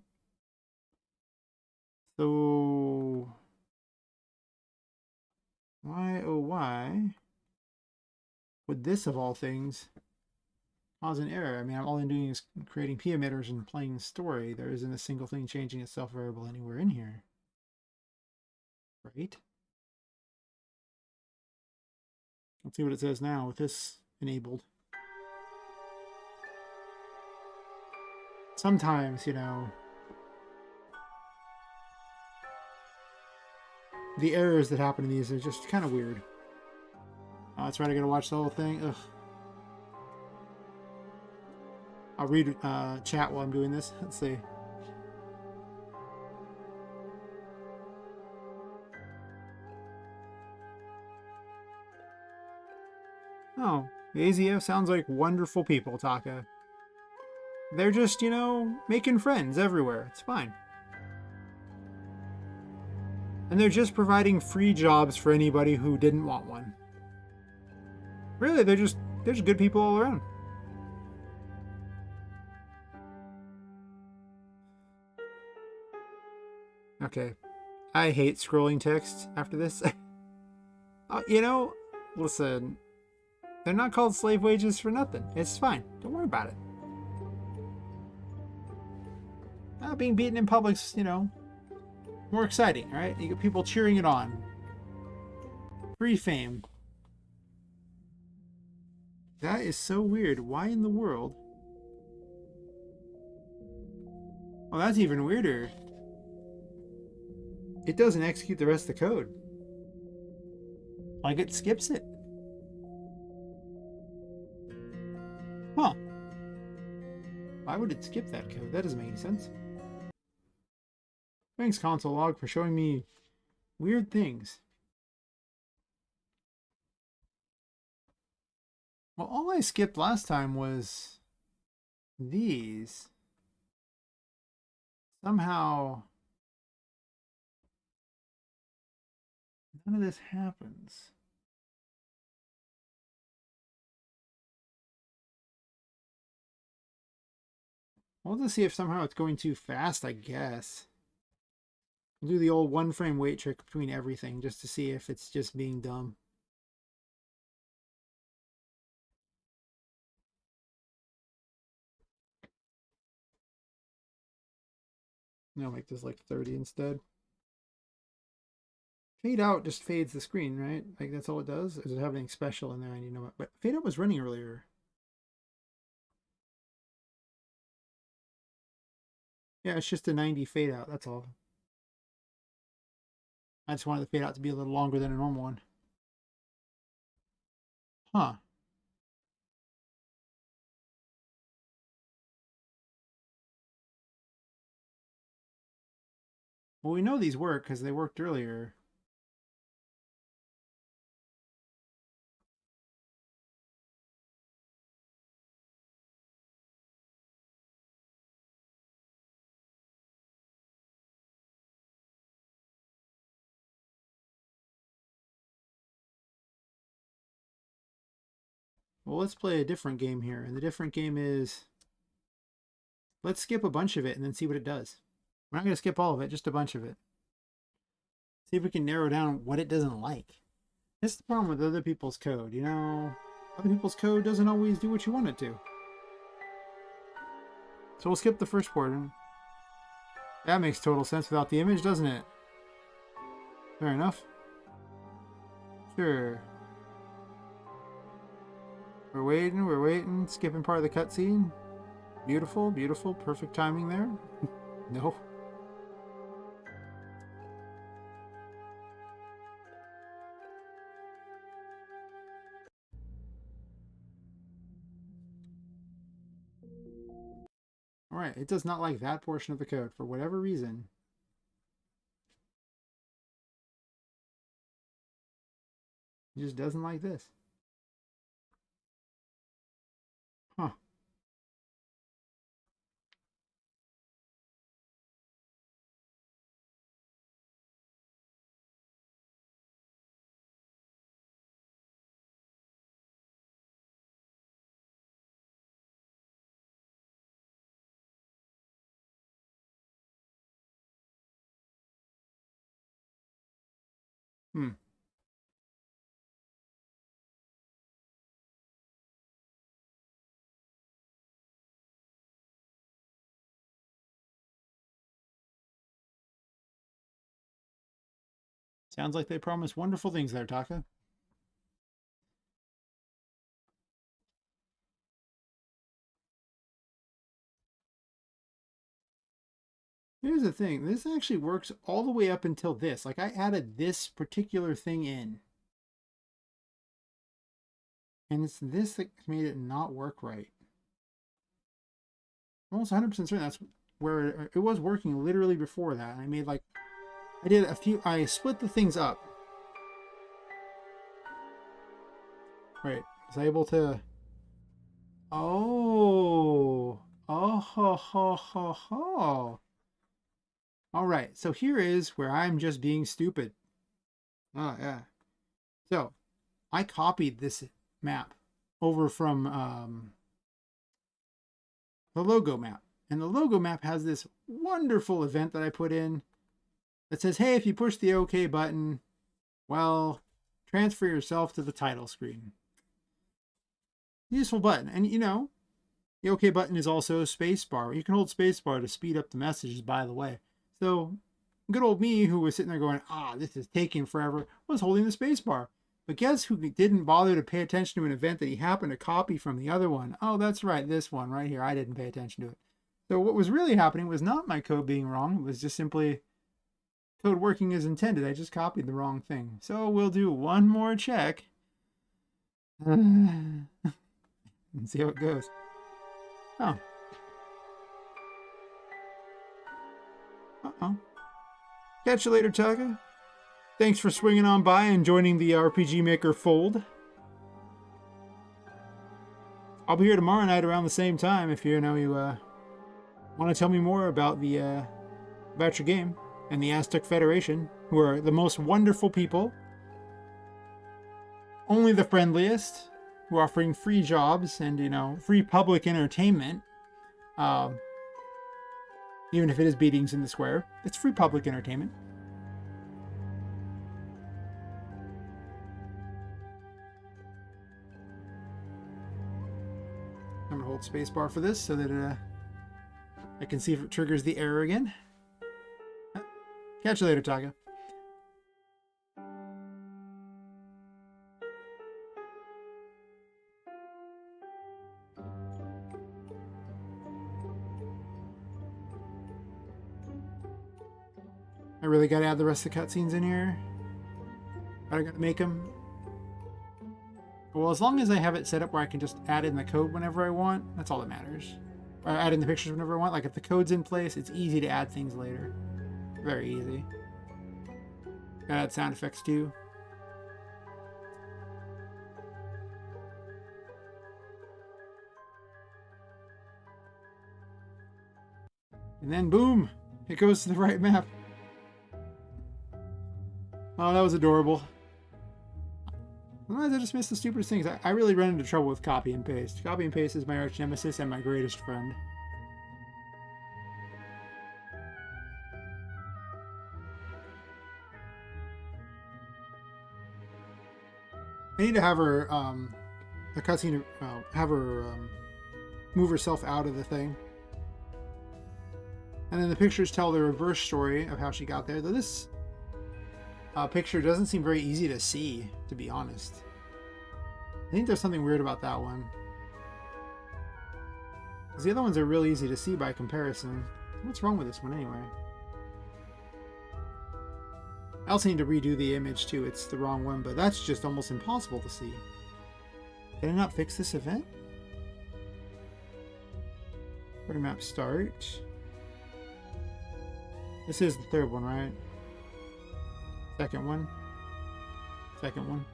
So why, oh why would this, of all things, cause an error? I mean, all I'm doing is creating P emitters and playing the story. There isn't a single thing changing its self variable anywhere in here. Right? Let's see what it says now with this enabled. Sometimes, you know, the errors that happen in these are just kind of weird. Oh, that's right, I gotta watch the whole thing. Ugh. I'll read chat while I'm doing this. Let's see. Oh, the AZF sounds like wonderful people, Taka. They're just, you know, making friends everywhere. It's fine. And they're just providing free jobs for anybody who didn't want one. Really, they're just good people all around. Okay. I hate scrolling text after this. You know, listen, they're not called slave wages for nothing. It's fine. Don't worry about it. Being beaten in public's, you know, more exciting, right? You get people cheering it on. Free fame. That is so weird. Why in the world? Oh, that's even weirder. It doesn't execute the rest of the code. Like it skips it. Huh. Why would it skip that code? That doesn't make any sense. Thanks, console log, for showing me weird things. Well, all I skipped last time was these. Somehow, none of this happens. We'll just see if somehow it's going too fast, I guess. We'll do the old one frame wait trick between everything just to see if it's just being dumb. I'll make this like 30 instead. Fade out just fades the screen, right? Like that's all it does? Does it have anything special in there I need to know about? But fade out was running earlier. Yeah, it's just a 90 fade out, that's all. I just wanted the fade out to be a little longer than a normal one. Huh. Well, we know these work because they worked earlier. Well, let's play a different game here. And the different game is, let's skip a bunch of it and then see what it does. We're not going to skip all of it, just a bunch of it. See if we can narrow down what it doesn't like. This is the problem with other people's code. You know, other people's code doesn't always do what you want it to. So we'll skip the first portion. That makes total sense without the image, doesn't it? Fair enough. Sure. We're waiting. Skipping part of the cutscene. Beautiful, beautiful. Perfect timing there. No. Alright, it does not like that portion of the code for whatever reason. It just doesn't like this. Huh. Hmm. Sounds like they promise wonderful things there, Taka. Here's the thing. This actually works all the way up until this. Like, I added this particular thing in. And it's this that made it not work right. I'm almost 100% certain that's where it was working literally before that. And I made like, I split the things up. Right. Was I able to... Oh. Oh, ho, ho, ho, ho. All right. So here is where I'm just being stupid. Oh, yeah. So I copied this map over from the logo map. And the logo map has this wonderful event that I put in that says, hey, if you push the OK button, well, transfer yourself to the title screen. Useful button. And you know, the OK button is also a space bar. You can hold space bar to speed up the messages, by the way. So good old me, who was sitting there going, this is taking forever, was holding the space bar. But guess who didn't bother to pay attention to an event that he happened to copy from the other one? Oh, that's right, this one right here. I didn't pay attention to it. So what was really happening was not my code being wrong. It was just simply code working as intended. I just copied the wrong thing. So we'll do one more check. And see how it goes. Oh. Uh-oh. Catch you later, Taka. Thanks for swinging on by and joining the RPGMaker fold. I'll be here tomorrow night around the same time if you want to tell me more about about your game and the Aztec Federation, who are the most wonderful people, only the friendliest, who are offering free jobs and free public entertainment. Even if it is beatings in the square, it's free public entertainment. I'm gonna hold spacebar for this so that I can see if it triggers the error again. Catch you later, Taka. I really gotta add the rest of the cutscenes in here. I gotta make them. Well, as long as I have it set up where I can just add in the code whenever I want, that's all that matters. Or add in the pictures whenever I want. Like if the code's in place, it's easy to add things later. Very easy. Gotta add sound effects too. And then boom, it goes to the right map. Oh, that was adorable. Sometimes I just miss the stupidest things. I really run into trouble with copy and paste. Copy and paste is my arch nemesis and my greatest friend. I need to have her, a cutscene, have her move herself out of the thing. And then the pictures tell the reverse story of how she got there. Though this picture doesn't seem very easy to see, to be honest. I think there's something weird about that one. Because the other ones are really easy to see by comparison. What's wrong with this one anyway? I also need to redo the image too. It's the wrong one, but that's just almost impossible to see. Did I not fix this event? Party map start. This is the third one, right? Second one. Second one.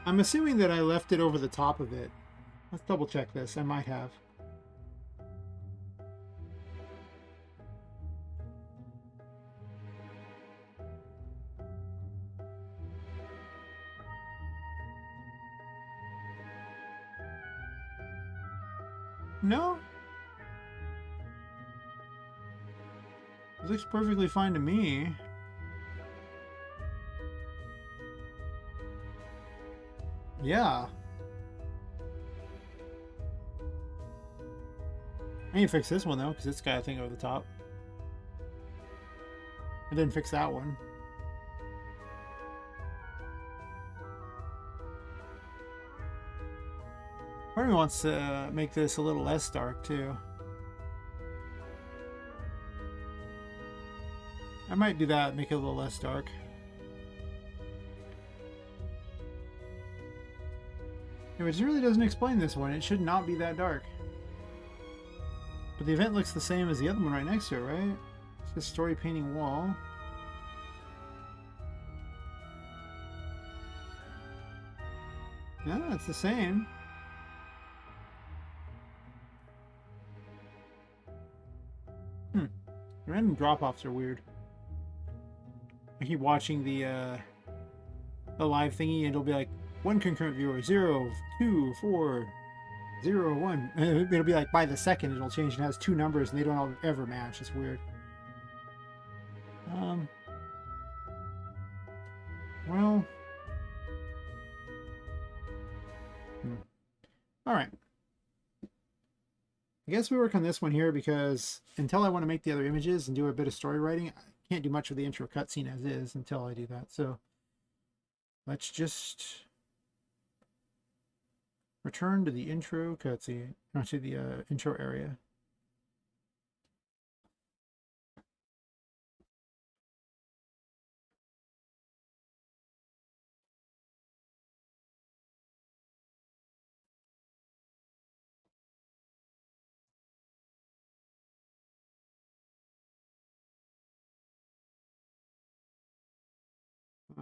I'm assuming that I left it over the top of it. Let's double check this. I might have. No? It looks perfectly fine to me. Yeah. I need to fix this one though, because it's got a thing over the top. I didn't fix that one. Part of me wants to make this a little less dark too. I might do that, make it a little less dark. It just really doesn't explain this one. It should not be that dark. But the event looks the same as the other one right next to it, right? It's the story painting wall. Yeah, it's the same. Random drop-offs are weird. I keep watching the live thingy and it'll be like, one concurrent viewer, 0, 2, 4, 0, 1. And it'll be like by the second it'll change and has two numbers and they don't all ever match. It's weird. Well. Alright. I guess we work on this one here because until I want to make the other images and do a bit of story writing, I can't do much of the intro cutscene as is until I do that. So let's just return to the intro cutscene, or to the intro area.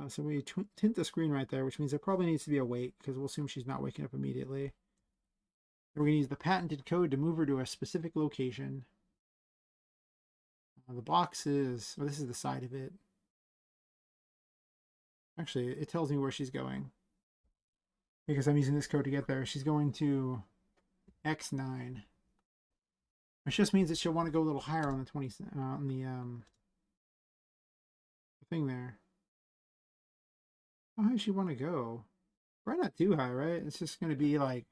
So we tint the screen right there, which means there probably needs to be a wait because we'll assume she's not waking up immediately. We're going to use the patented code to move her to a specific location. The box is, well, this is the side of it. Actually, it tells me where she's going because I'm using this code to get there. She's going to X9, which just means that she'll want to go a little higher on the 20 on the thing there. How high does she want to go? Probably not too high, right? It's just going to be like,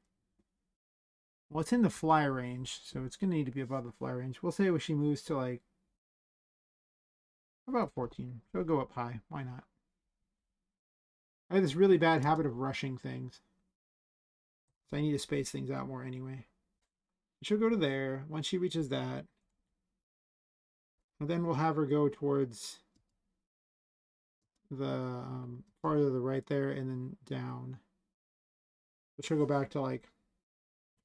well, it's in the fly range, so it's going to need to be above the fly range. We'll say when she moves to like about 14. She'll go up high. Why not? I have this really bad habit of rushing things. So I need to space things out more anyway. She'll go to there. Once she reaches that, and then we'll have her go towards the farther to the right there and then down. But she'll go back to like,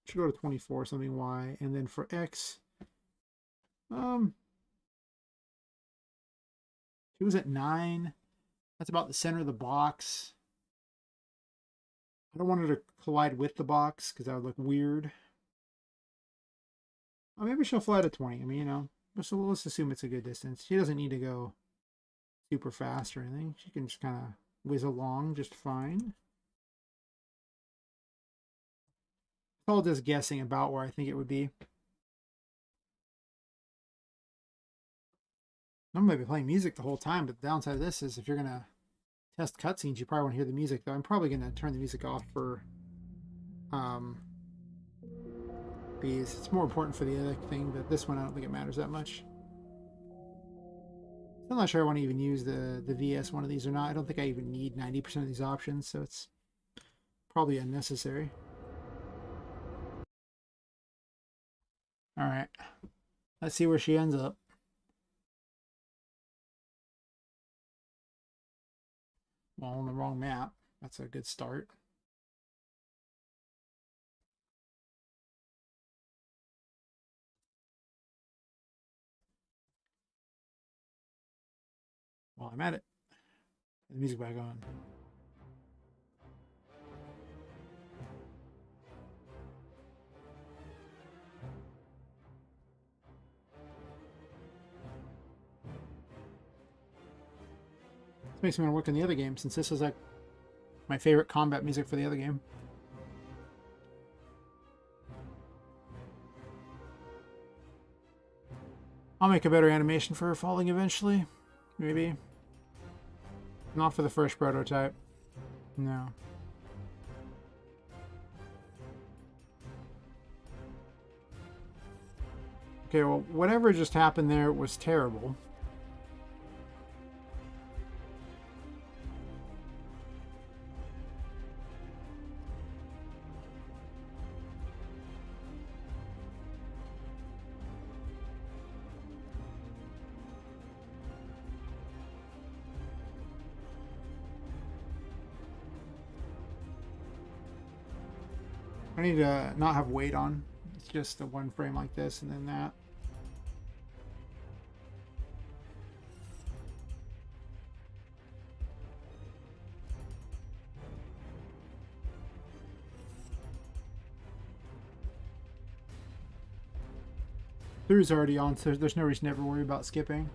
she'll go to 24 something Y. And then for X, she was at 9. That's about the center of the box. I don't want her to collide with the box because that would look weird. Or maybe she'll fly to 20. I mean, you know, so let's assume it's a good distance. She doesn't need to go super fast or anything. She can just kind of whiz along just fine. It's all just guessing about where I think it would be. I'm going to be playing music the whole time, but the downside of this is if you're going to test cutscenes, you probably want to hear the music, though I'm probably going to turn the music off for these. It's more important for the other thing, but this one I don't think it matters that much. I'm not sure I want to even use the VS one of these or not. I don't think I even need 90% of these options, so it's probably unnecessary. Alright. Let's see where she ends up. Well, on the wrong map. That's a good start. Well, I'm at it. The music back on. This makes me want to work on the other game, since this is like my favorite combat music for the other game. I'll make a better animation for her falling eventually. Maybe. Not for the first prototype. No. Okay, well, whatever just happened there was terrible. I need to not have weight on. It's just the one frame like this and then that. Through's already on, so there's no reason to ever worry about skipping.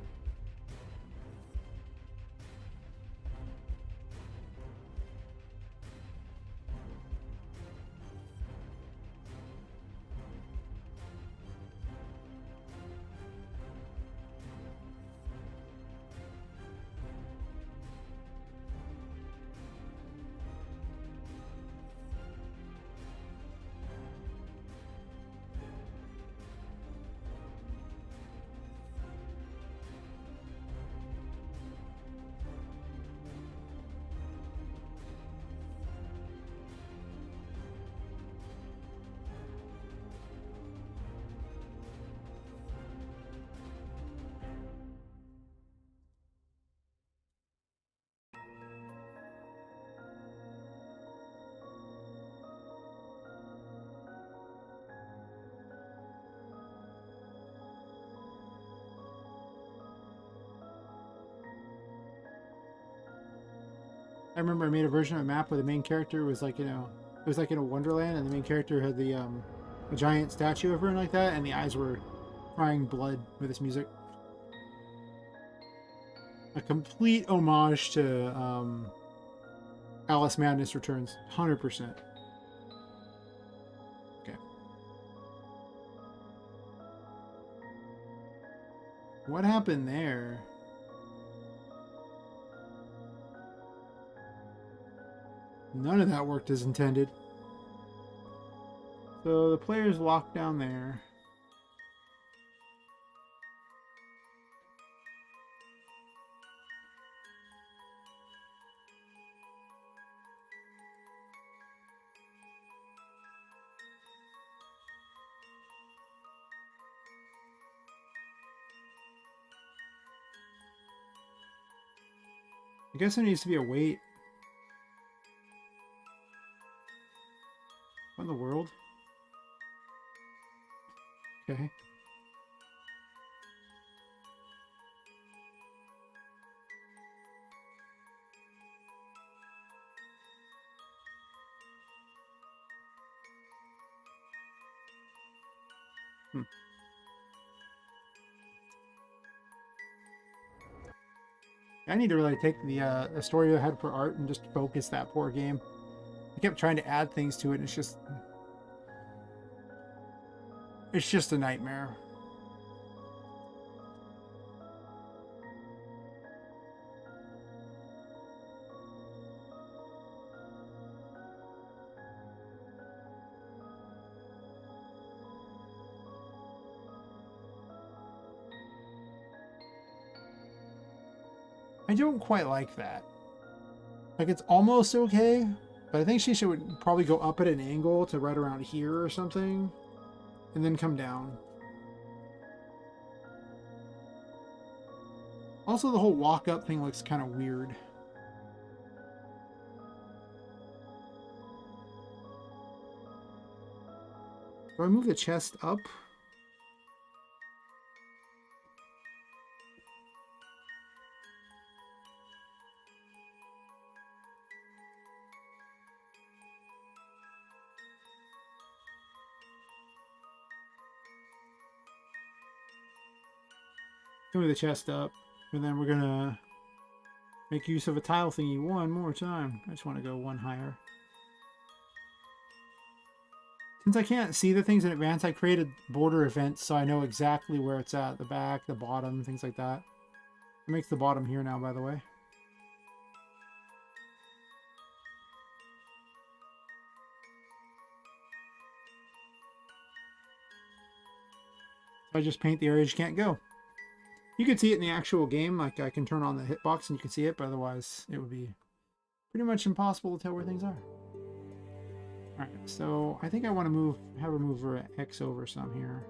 I remember I made a version of a map where the main character was like, you know, it was like in a wonderland, and the main character had the a giant statue of her and like that, and the eyes were crying blood with this music. A complete homage to Alice Madness Returns, 100%. Okay. What happened there? None of that worked as intended. So the player's locked down there. I guess there needs to be a wait. What in the world? Okay. Hmm. I need to really take the story I had for art and just focus that poor game. I kept trying to add things to it, and it's just a nightmare. I don't quite like that. Like, it's almost okay, but I think she should probably go up at an angle to right around here or something, and then come down. Also, the whole walk up thing looks kind of weird. Do I move the chest up? Move the chest up, and then we're gonna make use of a tile thingy one more time. I just want to go one higher. Since I can't see the things in advance, I created border events so I know exactly where it's at. The back, the bottom, things like that. It makes the bottom here now, by the way. So I just paint the areas you can't go. You can see it in the actual game, like I can turn on the hitbox and you can see it, but otherwise it would be pretty much impossible to tell where things are. Alright, so I think I want to have her move her X over some here.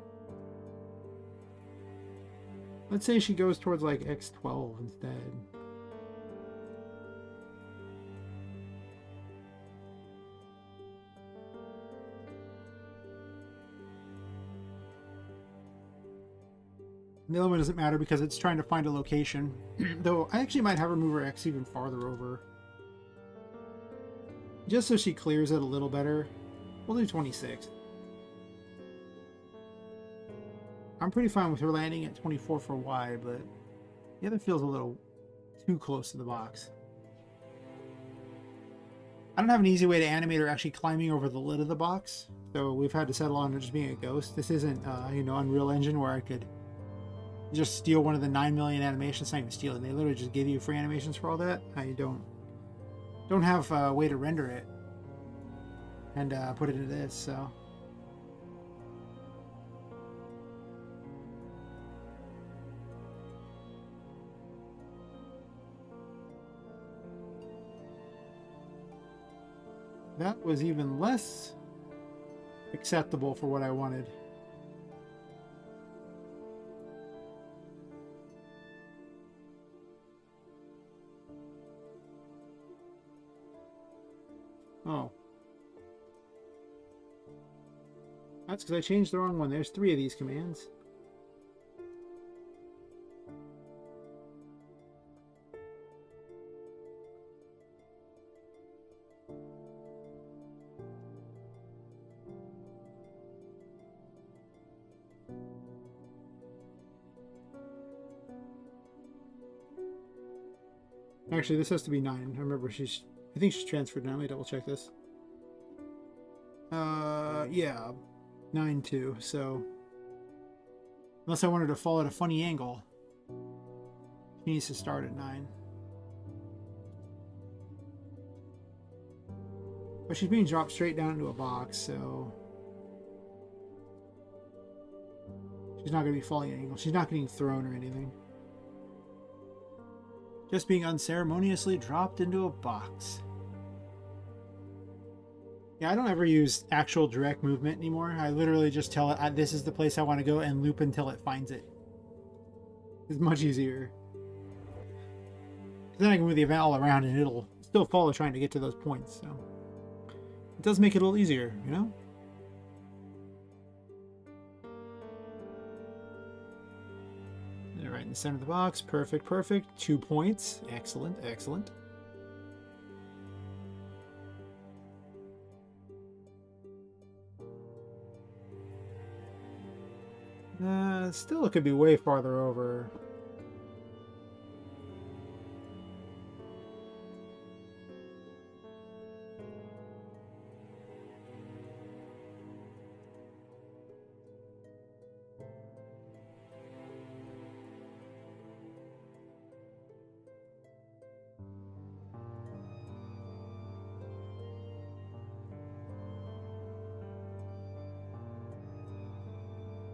Let's say she goes towards like X12 instead. The other one doesn't matter because it's trying to find a location. Though I actually might have her move her X even farther over. Just so she clears it a little better. We'll do 26. I'm pretty fine with her landing at 24 for Y, but the other feels a little too close to the box. I don't have an easy way to animate her actually climbing over the lid of the box, so we've had to settle on just being a ghost. This isn't, Unreal Engine where I could just steal one of the 9 million animations. It's not even stealing. They literally just give you free animations for all that. I don't have a way to render it and put it into this, so. That was even less acceptable for what I wanted. Oh. That's because I changed the wrong one. There's 3 of these commands. Actually, this has to be 9. I remember I think she's transferred now. Let me double check this. Yeah. 9 too, so. Unless I wanted to fall at a funny angle. She needs to start at 9. But she's being dropped straight down into a box, so. She's not going to be falling at an angle. She's not getting thrown or anything. Just being unceremoniously dropped into a box. Yeah, I don't ever use actual direct movement anymore. I literally just tell it, this is the place I want to go, and loop until it finds it. It's much easier. Then I can move the event all around and it'll still follow trying to get to those points. So it does make it a little easier, you know? They're right in the center of the box. Perfect, perfect. 2 points. Excellent, excellent. Still, it could be way farther over.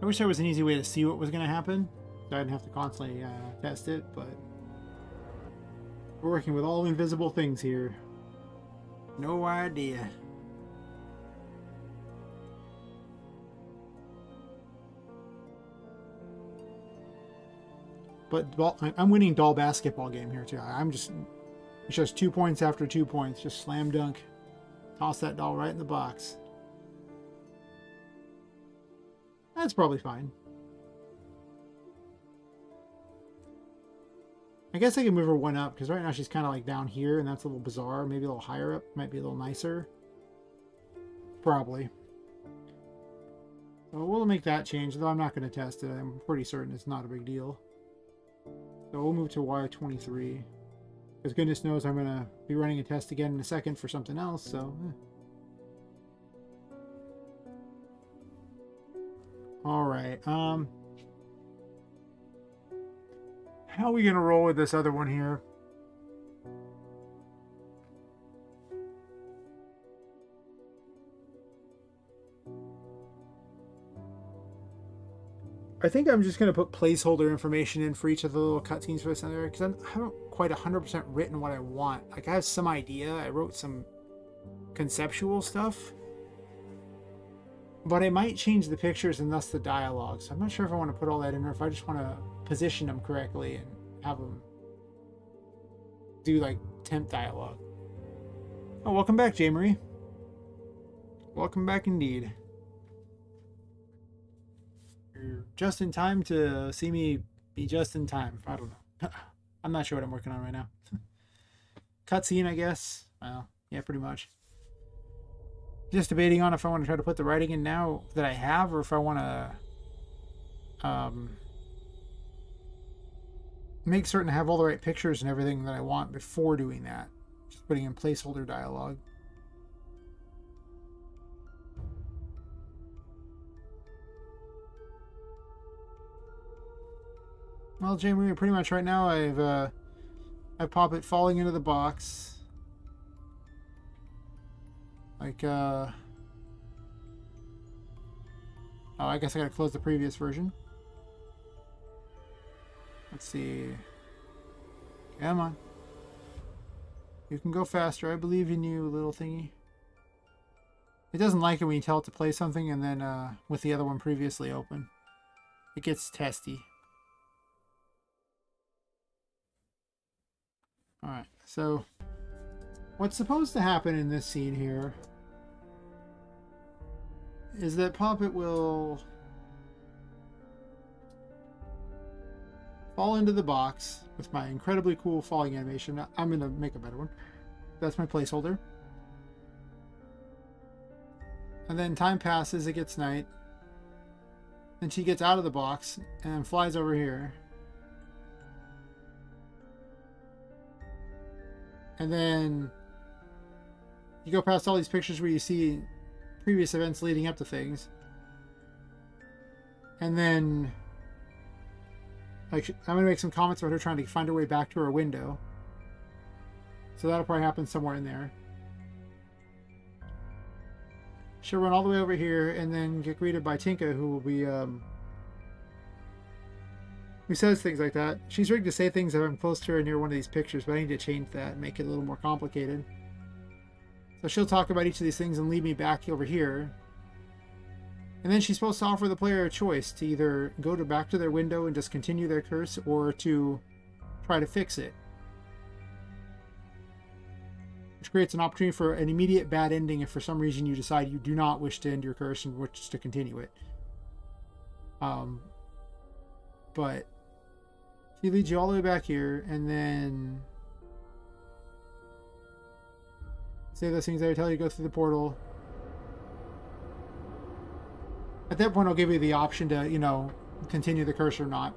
I wish there was an easy way to see what was going to happen, so I didn't have to constantly test it, but we're working with all invisible things here. No idea. But I'm winning doll basketball game here too. It's just 2 points after 2 points. Just slam dunk. Toss that doll right in the box. That's probably fine. I guess I can move her one up, because right now she's kind of like down here, and that's a little bizarre. Maybe a little higher up. Might be a little nicer. Probably. So we'll make that change, though I'm not going to test it. I'm pretty certain it's not a big deal. So we'll move to Y23. Because goodness knows I'm going to be running a test again in a second for something else, so... Alright, how are we going to roll with this other one here? I think I'm just going to put placeholder information in for each of the little cutscenes for this other, because I haven't quite 100% written what I want. Like, I have some idea. I wrote some conceptual stuff. But I might change the pictures and thus the dialogue. So I'm not sure if I want to put all that in or if I just want to position them correctly and have them do like temp dialogue. Oh, welcome back, J. Marie. Welcome back indeed. You're just in time to see me be just in time. I don't know. I'm not sure what I'm working on right now. Cutscene, I guess. Well, yeah, pretty much. Just debating on if I want to try to put the writing in now that I have, or if I want to make certain to have all the right pictures and everything that I want before doing that. Just putting in placeholder dialogue. Well, Jamie, pretty much right now I pop it falling into the box. Like, oh, I guess I gotta close the previous version. Let's see. Come on. You can go faster. I believe in you, little thingy. It doesn't like it when you tell it to play something and then with the other one previously open. It gets testy. Alright, so what's supposed to happen in this scene here is that Poppet will fall into the box with my incredibly cool falling animation. I'm going to make a better one. That's my placeholder. And then time passes, it gets night. Then she gets out of the box and flies over here. And then you go past all these pictures where you see previous events leading up to things. And then like I'm going to make some comments about her trying to find her way back to her window. So that'll probably happen somewhere in there. She'll run all the way over here and then get greeted by Tinka, who will be who says things like that. She's rigged to say things if I'm close to her near one of these pictures, but I need to change that and make it a little more complicated. So she'll talk about each of these things and lead me back over here. And then she's supposed to offer the player a choice to either go back to their window and just continue their curse, or to try to fix it. which creates an opportunity for an immediate bad ending if for some reason you decide you do not wish to end your curse and wish to continue it. But he leads you all the way back here, and then say those things that I tell you, go through the portal. At that point, I'll give you the option to, you know, continue the curse or not.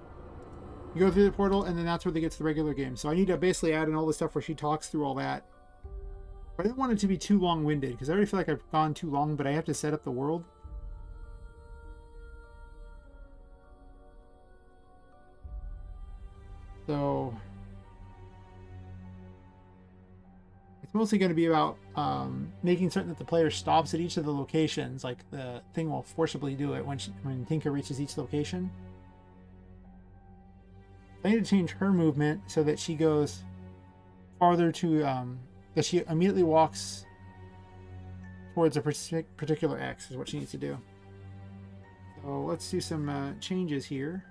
You go through the portal, and then that's where they get to the regular game. So I need to basically add in all the stuff where she talks through all that. But I didn't want it to be too long-winded, because I already feel like I've gone too long, but I have to set up the world. So it's mostly going to be about making certain that the player stops at each of the locations. Like the thing will forcibly do it when Tinker reaches each location. I need to change her movement so that she goes farther to that she immediately walks towards a particular X is what she needs to do. So let's do some changes here.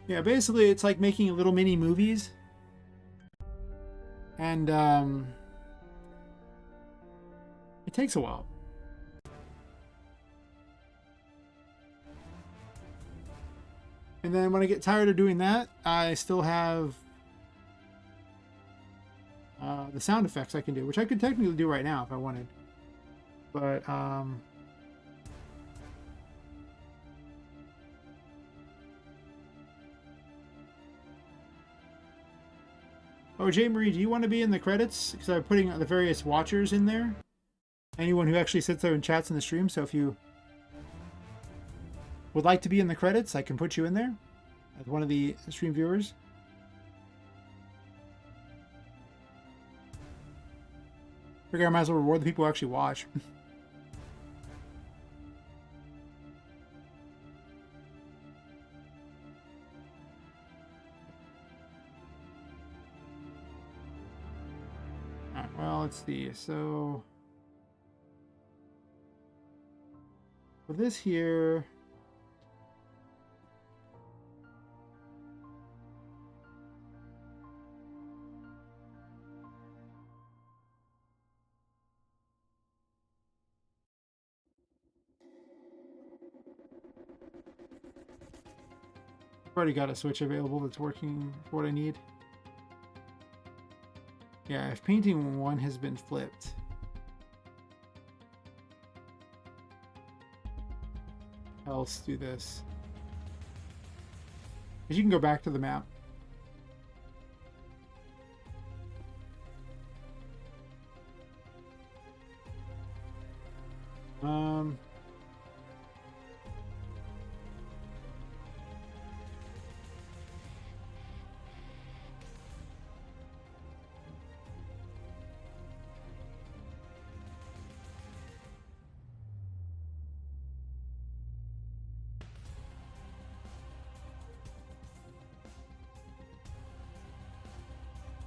Yeah, basically it's like making little mini movies. And it takes a while. And then when I get tired of doing that, I still have the sound effects I can do, which I could technically do right now if I wanted. But oh, Jay Marie, do you want to be in the credits? Because I'm putting the various watchers in there. Anyone who actually sits there and chats in the stream. So if you would like to be in the credits, I can put you in there as one of the stream viewers. Figure I might as well reward the people who actually watch. Alright, well, let's see. So for this here, I've already got a switch available that's working for what I need. Yeah, if painting one has been flipped. Let's do this. Because you can go back to the map.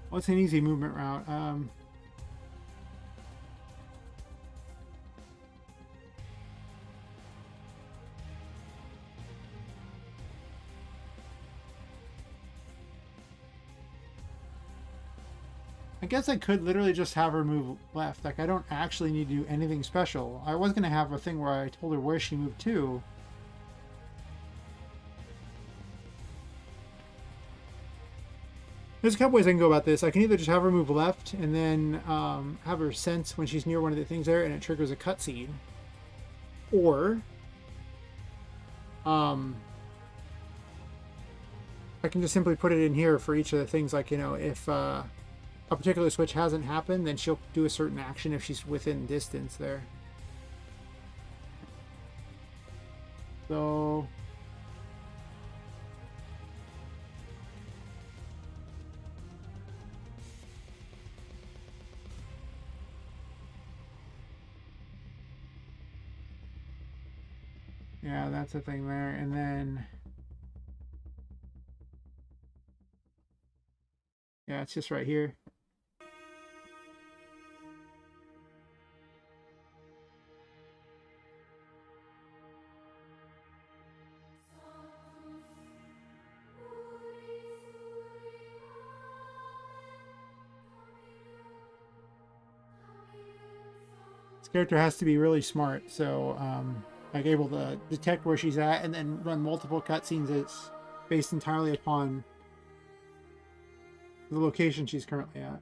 What's an easy movement route? I guess I could literally just have her move left. Like, I don't actually need to do anything special. I was going to have a thing where I told her where she moved to. There's a couple ways I can go about this. I can either just have her move left and then have her sense when she's near one of the things there and it triggers a cutscene. Or I can just simply put it in here for each of the things. Like, you know, if a particular switch hasn't happened, then she'll do a certain action if she's within distance there. So yeah, that's the thing there. And then yeah, it's just right here. character has to be really smart, so like able to detect where she's at and then run multiple cutscenes that's based entirely upon the location she's currently at,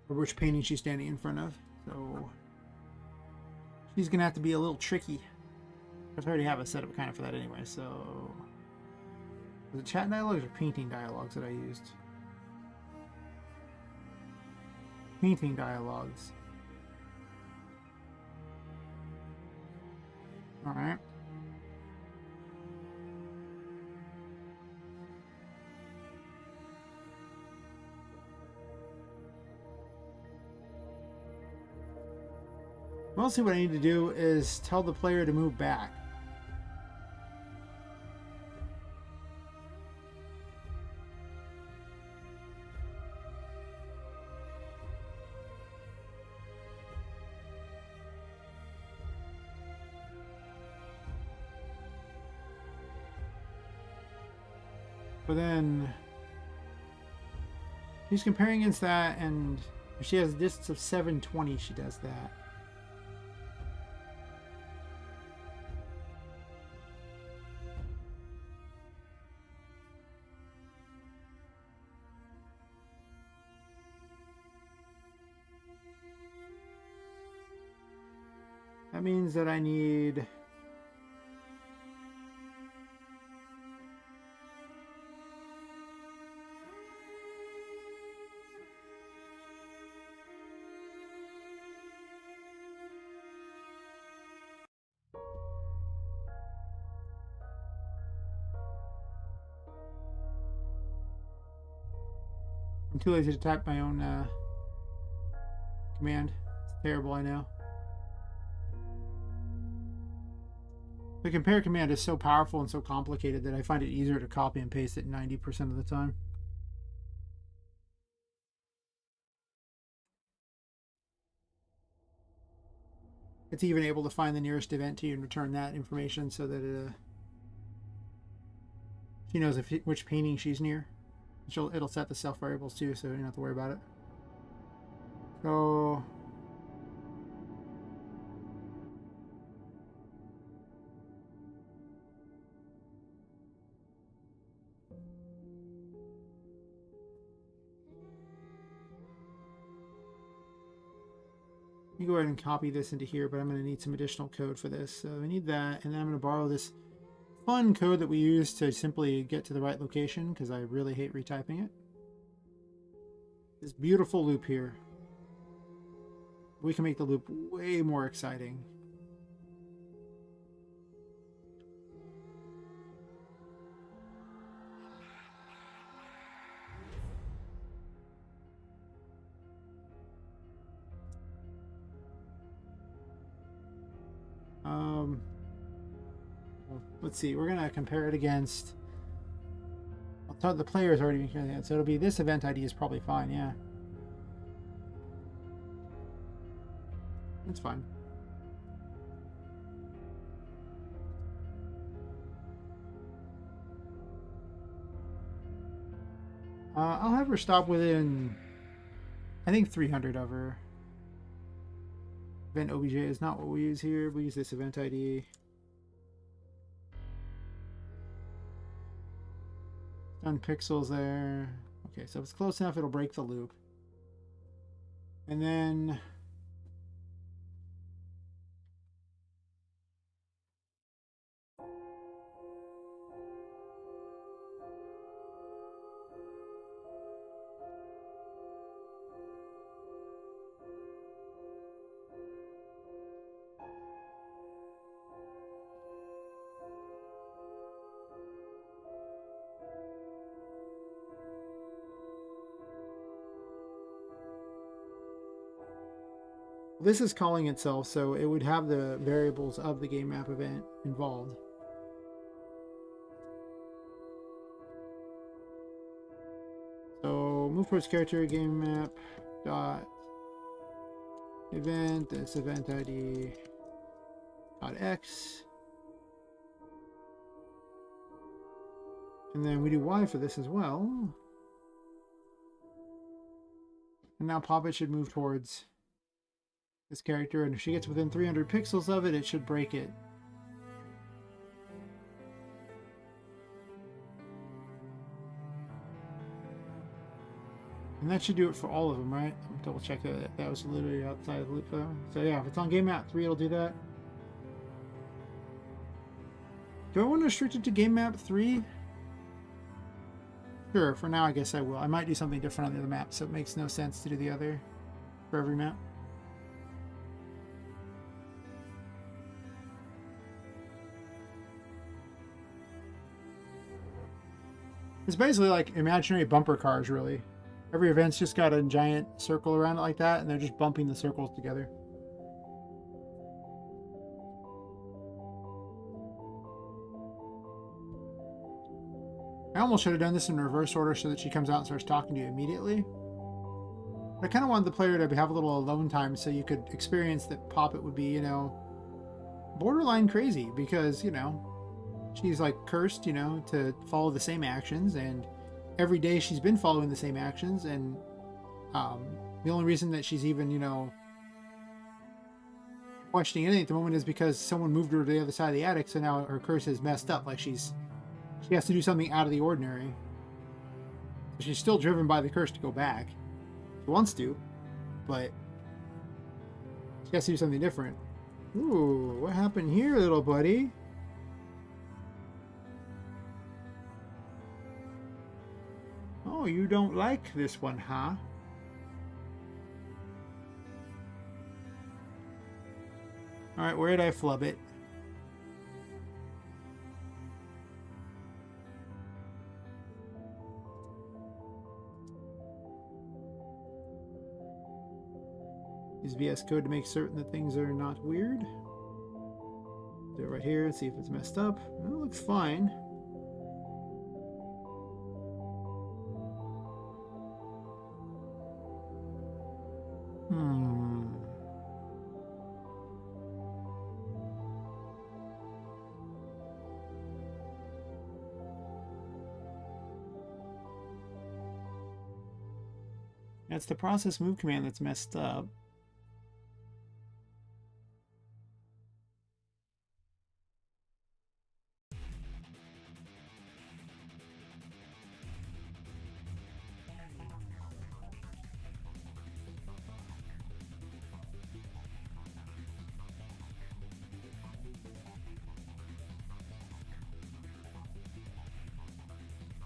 or which painting she's standing in front of. So she's gonna have to be a little tricky. I already have a setup kind of for that anyway. So was it chat dialogues or painting dialogues that I used? Painting dialogues. All right. Mostly what I need to do is tell the player to move back. But then she's comparing against that, and if she has a distance of 720, she does that. That means that I need I'm too lazy to type my own command. It's terrible, I know. The compare command is so powerful and so complicated that I find it easier to copy and paste it 90% of the time. It's even able to find the nearest event to you and return that information so that she knows which painting she's near. It'll set the self variables too, so you don't have to worry about it. So you go ahead and copy this into here, but I'm going to need some additional code for this. So I need that, and then I'm going to borrow this fun code that we use to simply get to the right location, because I really hate retyping it. This beautiful loop here. We can make the loop way more exciting. Let's see, we're gonna compare it against, I'll tell the player's already been compared, so it'll be this event ID is probably fine. Yeah, that's fine. I'll have her stop within, I think, 300 of her. Event OBJ is not what we use here. We use this event ID. Done pixels there. Okay, so if it's close enough, it'll break the loop. And then this is calling itself, so it would have the variables of the game map event involved. So move towards character game map dot event, this event ID dot x, and then we do y for this as well. And now Poppet should move towards this character, and if she gets within 300 pixels of it, it should break it. And that should do it for all of them, right? Double check that that was literally outside of the loop though. So yeah, if it's on game map 3, it'll do that. Do I want to restrict it to game map 3? Sure, for now I guess I will. I might do something different on the other map, so it makes no sense to do the other for every map. It's basically like imaginary bumper cars, really. Every event's just got a giant circle around it like that, and they're just bumping the circles together. I almost should have done this in reverse order so that she comes out and starts talking to you immediately. But I kind of wanted the player to have a little alone time so you could experience that Poppet would be, you know, borderline crazy because, you know, she's like cursed, you know, to follow the same actions, and every day she's been following the same actions, and the only reason that she's even, you know, questioning anything at the moment is because someone moved her to the other side of the attic, so now her curse is messed up. Like she has to do something out of the ordinary. She's still driven by the curse to go back. She wants to, but she has to do something different. Ooh, what happened here, little buddy? Oh, you don't like this one, huh? Alright, where'd I flub it? Use VS Code to make certain that things are not weird. Do it right here and see if it's messed up. No, it looks fine. That's the process move command that's messed up.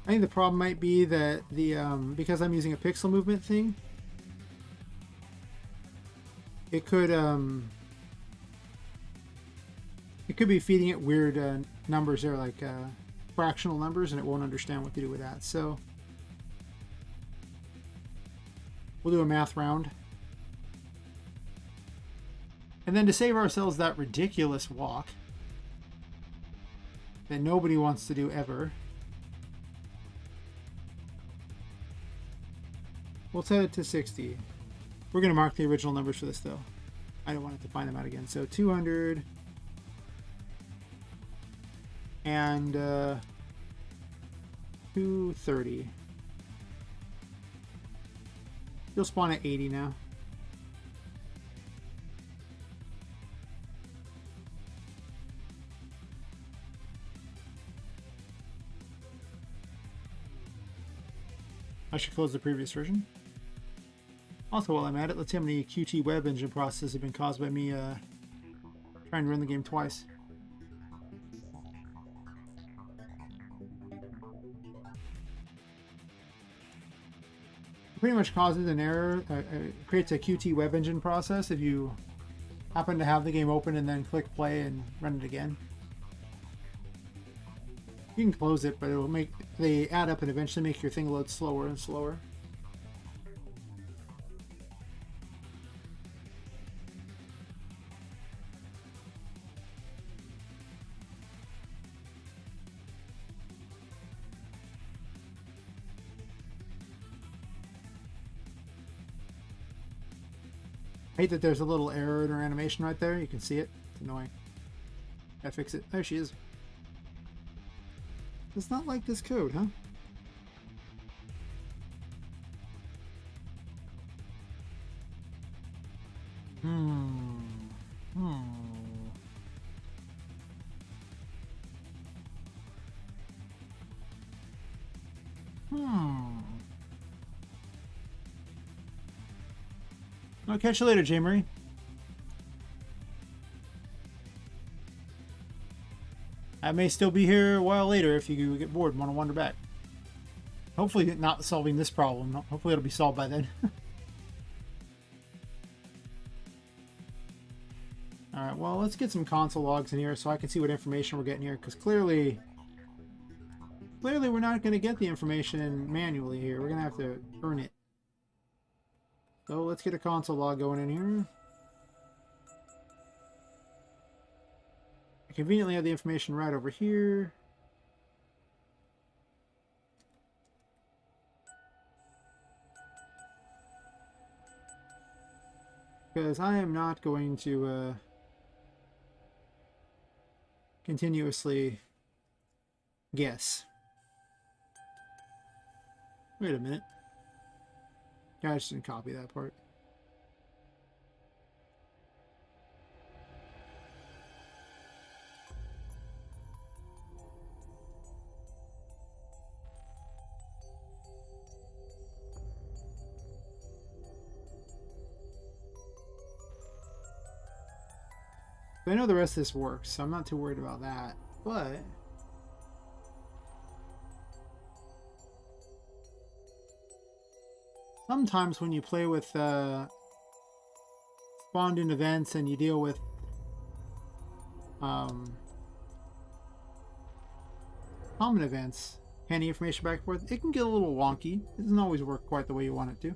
I think the problem might be that the because I'm using a pixel movement thing, it could be feeding it weird numbers there, like fractional numbers, and it won't understand what to do with that. So we'll do a math round, and then to save ourselves that ridiculous walk that nobody wants to do ever, we'll set it to 60. We're going to mark the original numbers for this, though. I don't want it to find them out again. So 200 and 230. You'll spawn at 80 now. I should close the previous version. Also, while I'm at it, let's see how many Qt web engine processes have been caused by me trying to run the game twice. It pretty much causes an error. It creates a Qt web engine process if you happen to have the game open and then click play and run it again. You can close it, but it will make they add up and eventually make your thing load slower and slower. I hate that there's a little error in her animation right there. You can see it. It's annoying. Gotta fix it. There she is. It's not like this code, huh? I'll catch you later, J. Marie. I may still be here a while later if you get bored and want to wander back. Hopefully not solving this problem. Hopefully it'll be solved by then. Alright, well, let's get some console logs in here so I can see what information we're getting here, because clearly we're not going to get the information manually here. We're going to have to earn it. So let's get a console log going in here. I conveniently have the information right over here. Because I am not going to continuously guess. Wait a minute. Yeah, I just didn't copy that part. I know the rest of this works, so I'm not too worried about that. But sometimes when you play with spawned in events and you deal with common events, handing information back and forth, it can get a little wonky. It doesn't always work quite the way you want it to.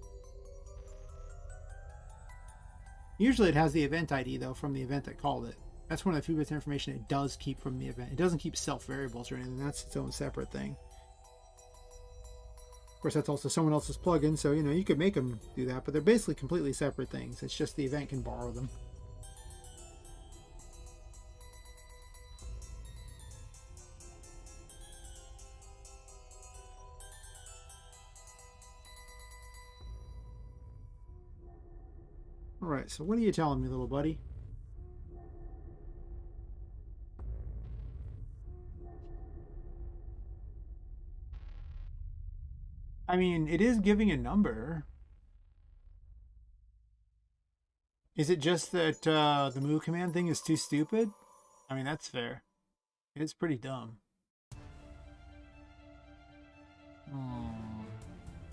Usually it has the event ID, though, from the event that called it. That's one of the few bits of information it does keep from the event. It doesn't keep self-variables or anything. That's its own separate thing. Of course, that's also someone else's plugin, so, you know, you could make them do that, but they're basically completely separate things. It's just the event can borrow them. Alright, so what are you telling me, little buddy? I mean, it is giving a number. Is it just that the move command thing is too stupid? I mean, that's fair. It is pretty dumb.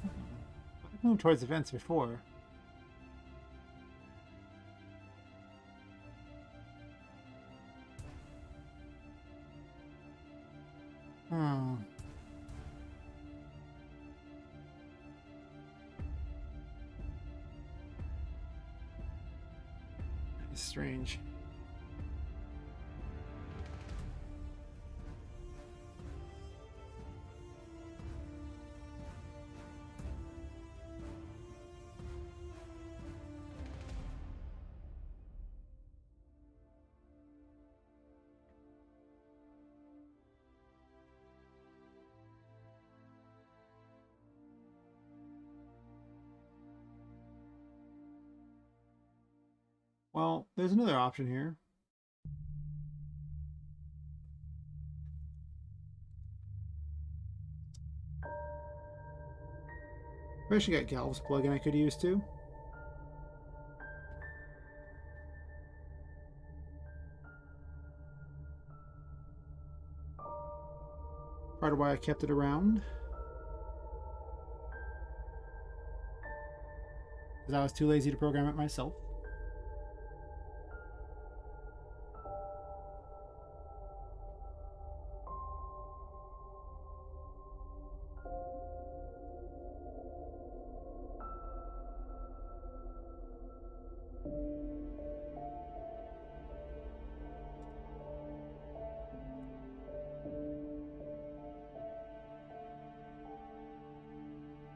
I've moved towards events before. It's strange. Well, there's another option here. I've actually got Galv's plugin I could use too. Part of why I kept it around. Because I was too lazy to program it myself.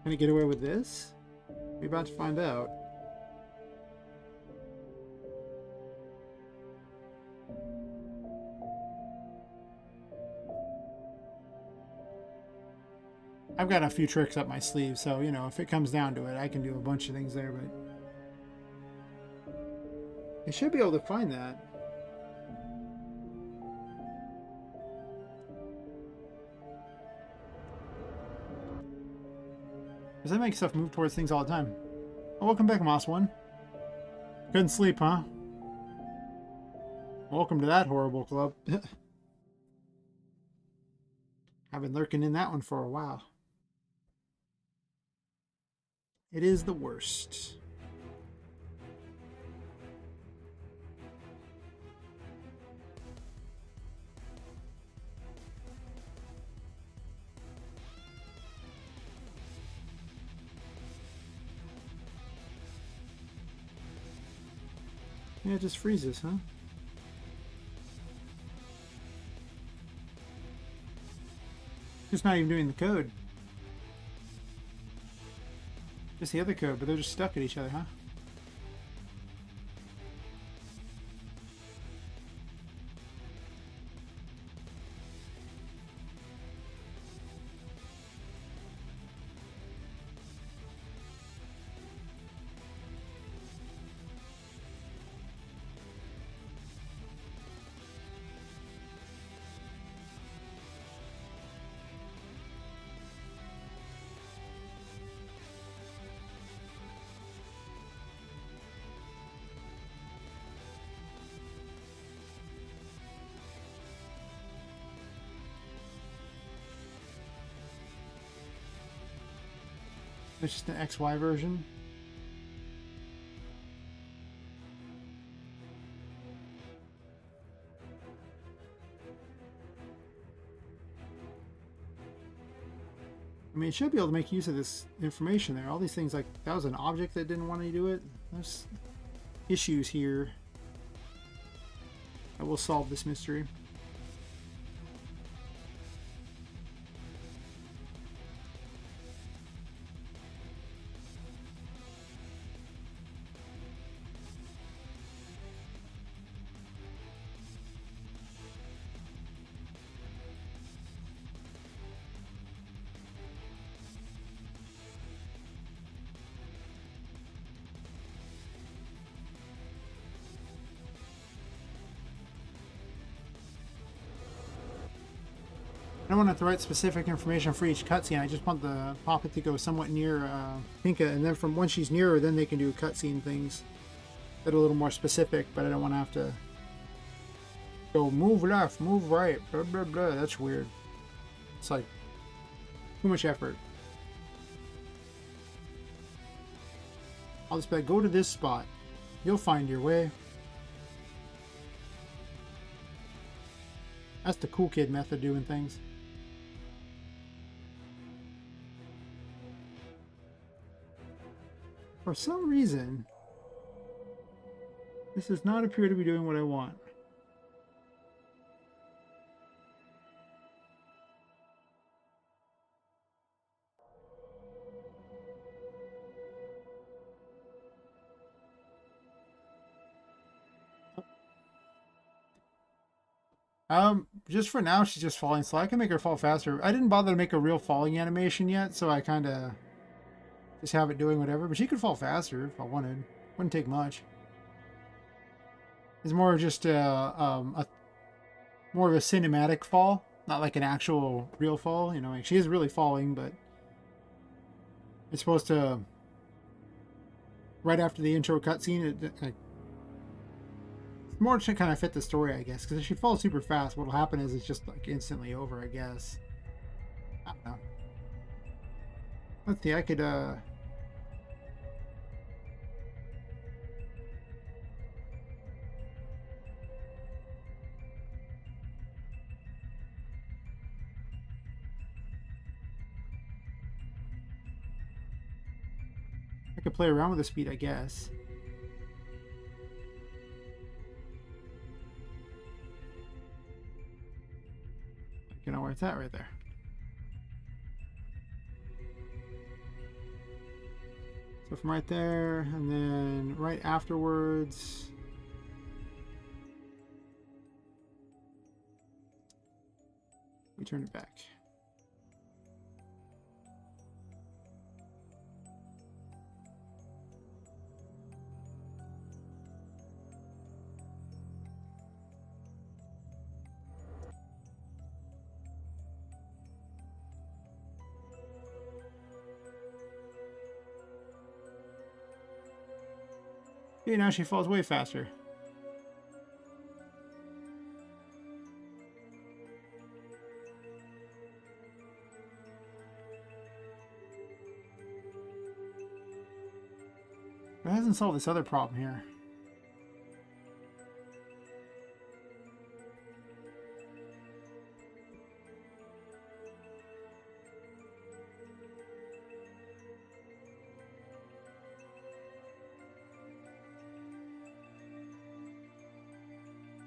Can I get away with this? We're about to find out. I've got a few tricks up my sleeve, so, you know, if it comes down to it, I can do a bunch of things there, but I should be able to find that. Because I make stuff move towards things all the time. Oh, welcome back, Moss One. Couldn't sleep, huh? Welcome to that horrible club. I've been lurking in that one for a while. It is the worst. Yeah, it just freezes, huh? Just not even doing the code. Just the other code, but they're just stuck at each other, huh? It's just an XY version. I mean, it should be able to make use of this information there. All these things, like, that was an object that didn't want to do it. There's issues here. I will solve this mystery. I don't want to have to write specific information for each cutscene. I just want the Poppet to go somewhat near Pinka, and then from once she's near her, then they can do cutscene things that are a little more specific, but I don't want to have to go move left, move right, blah, blah, blah. That's weird. It's like too much effort. I'll just be like, go to this spot. You'll find your way. That's the cool kid method of doing things. For some reason, this does not appear to be doing what I want. Just for now, she's just falling slow. I can make her fall faster. I didn't bother to make a real falling animation yet, so I kind of just have it doing whatever. But she could fall faster if I wanted. Wouldn't take much. It's more just more of a cinematic fall, not like an actual real fall. You know, like she is really falling, but it's supposed to. Right after the intro cutscene, it's more to kind of fit the story, I guess. Because if she falls super fast, what'll happen is it's just like instantly over, I guess. I don't know. Let's see, I could play around with the speed, I guess. You know where it's at right there. So from right there, and then right afterwards, we turn it back. See, now she falls way faster. It hasn't solved this other problem here.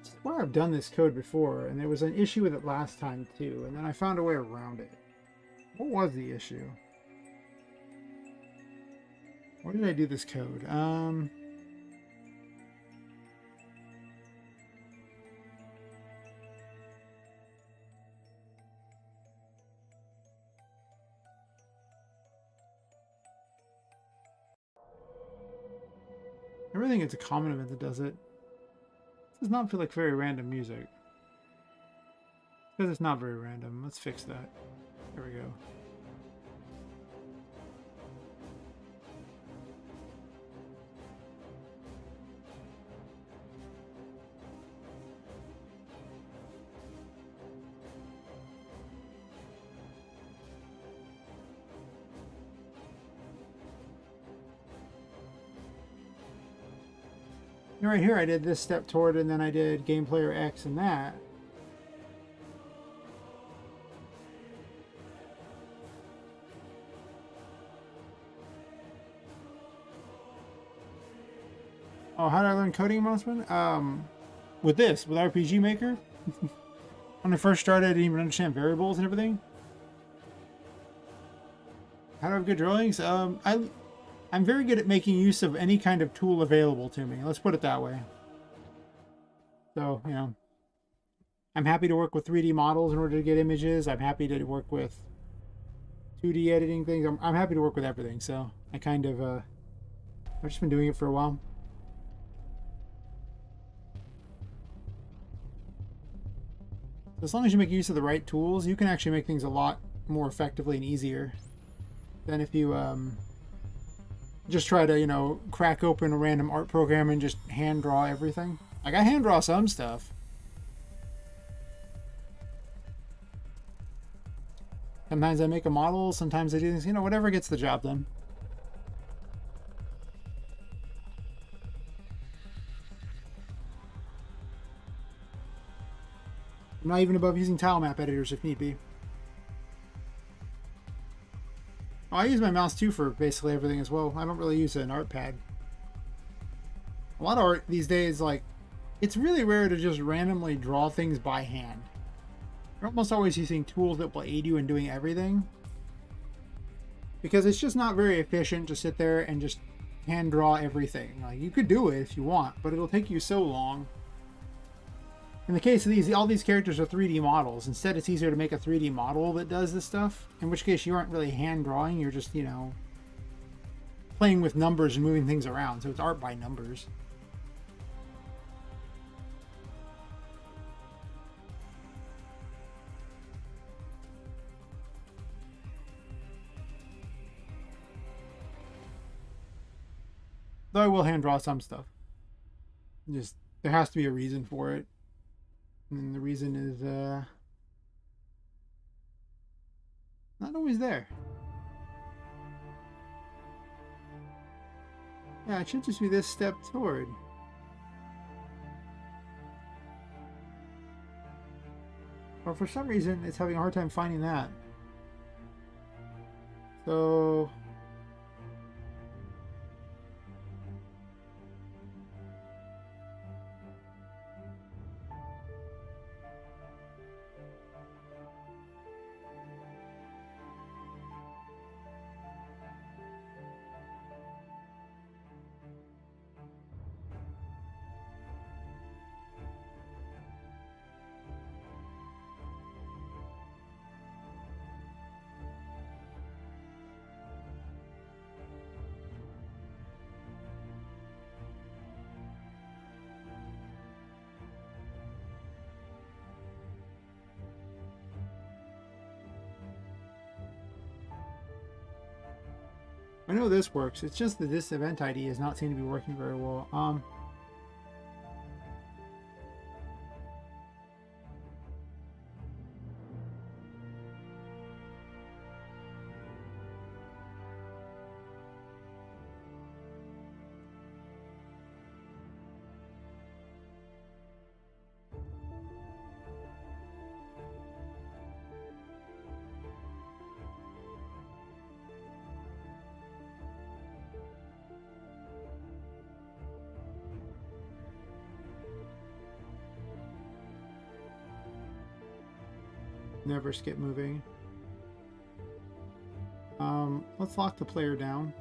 I swear I've done this code before, and there was an issue with it last time too, and then I found a way around it. What was the issue? Where did I do this code? Everything it's a common event that does it. This does not feel like very random music. Because it's not very random. Let's fix that. There we go. Right here I did this step toward, and then I did game player X and that. Oh, how did I learn coding announcement? With RPGMaker. When I first started, I didn't even understand variables and everything. How do I have good drawings? I'm very good at making use of any kind of tool available to me. Let's put it that way. So, you know, I'm happy to work with 3D models in order to get images. I'm happy to work with 2D editing things. I'm happy to work with everything. So I kind of, I've just been doing it for a while. As long as you make use of the right tools, you can actually make things a lot more effectively and easier than if you just try to, you know, crack open a random art program and just hand draw everything. Like, I hand draw some stuff. Sometimes I make a model, sometimes I do things, you know, whatever gets the job done. I'm not even above using tile map editors if need be. Oh, I use my mouse too for basically everything as well. I don't really use an art pad. A lot of art these days, like, it's really rare to just randomly draw things by hand. You're almost always using tools that will aid you in doing everything. Because it's just not very efficient to sit there and just hand draw everything. Like, you could do it if you want, but it'll take you so long. In the case of these, all these characters are 3D models. Instead, it's easier to make a 3D model that does this stuff. In which case, you aren't really hand drawing. You're just, you know, playing with numbers and moving things around. So it's art by numbers. Though I will hand draw some stuff. Just, there has to be a reason for it. And the reason is not always there. Yeah, it should just be this step toward. Or for some reason, it's having a hard time finding that. So I know this works. It's just that this event ID is not seeming to be working very well. Never skip moving. Let's lock the player down.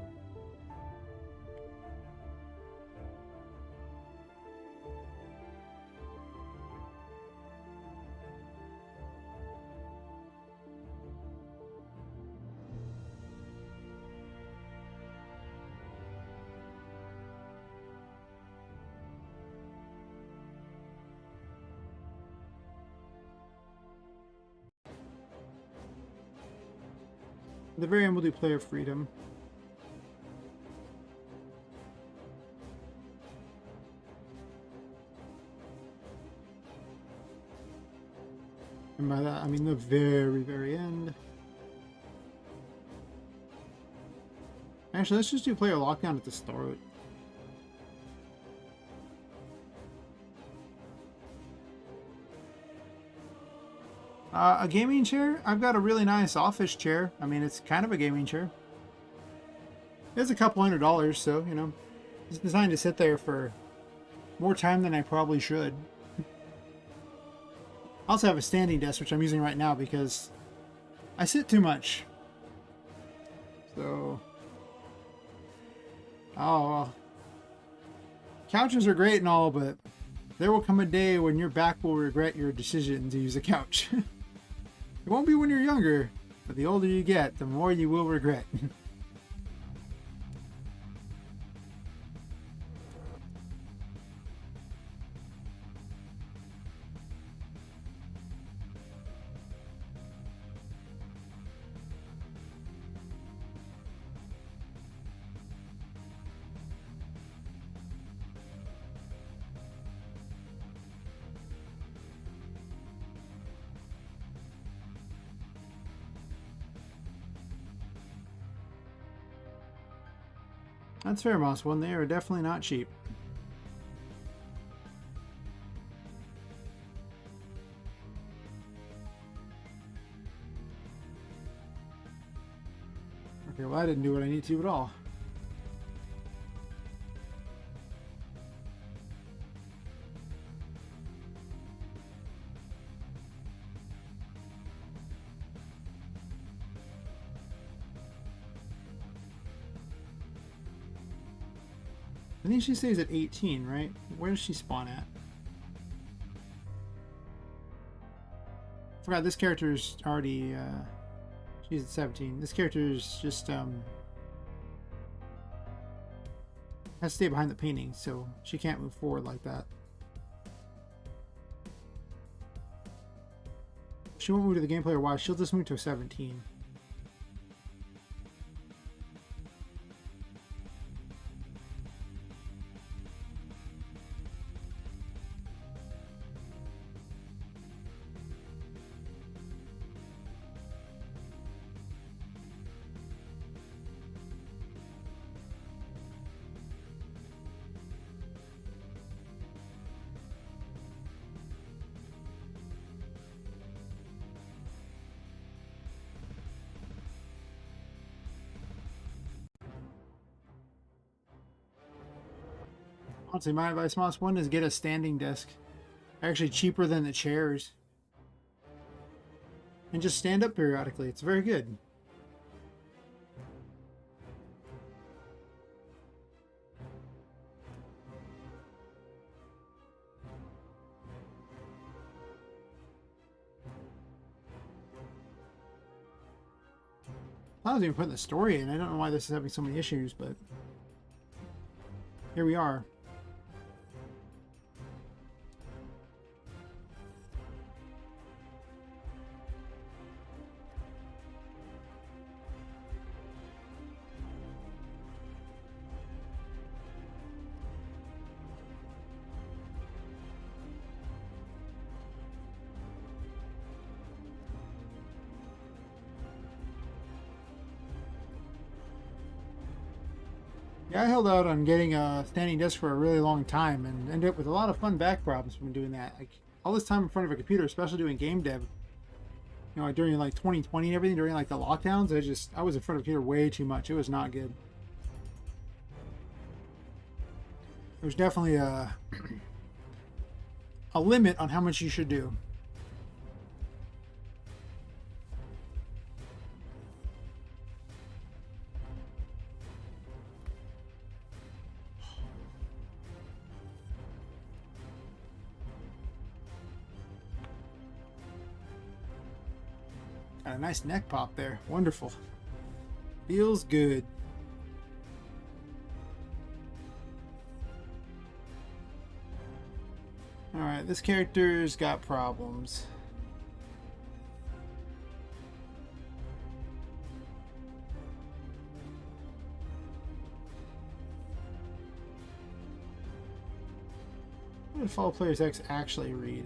At the very end, we'll do player freedom. And by that, I mean the very, very end. Actually, let's just do player lockdown at the start. A gaming chair? I've got a really nice office chair. I mean, it's kind of a gaming chair. It's a couple $100, so, you know, it's designed to sit there for more time than I probably should. I also have a standing desk, which I'm using right now because I sit too much. So, oh, couches are great and all, but there will come a day when your back will regret your decision to use a couch. It won't be when you're younger, but the older you get, the more you will regret. That's fair, Moss One. They are definitely not cheap. Okay, well, I didn't do what I need to at all. I think she stays at 18, right? Where does she spawn at? Forgot this character is already, she's at 17. This character is just, has to stay behind the painting, so she can't move forward like that. She won't move to the gameplay or why, she'll just move to a 17. Honestly, my advice, Moss One, is get a standing desk. Actually cheaper than the chairs. And just stand up periodically. It's very good. I was even putting the story in. I don't know why this is having so many issues, but here we are. Yeah, I held out on getting a standing desk for a really long time and ended up with a lot of fun back problems from doing that. Like all this time in front of a computer, especially doing game dev. You know, like during like 2020 and everything, during like the lockdowns, I was in front of a computer way too much. It was not good. There's definitely a limit on how much you should do. Got a nice neck pop there. Wonderful. Feels good. Alright, this character's got problems. What did Follow Players X actually read?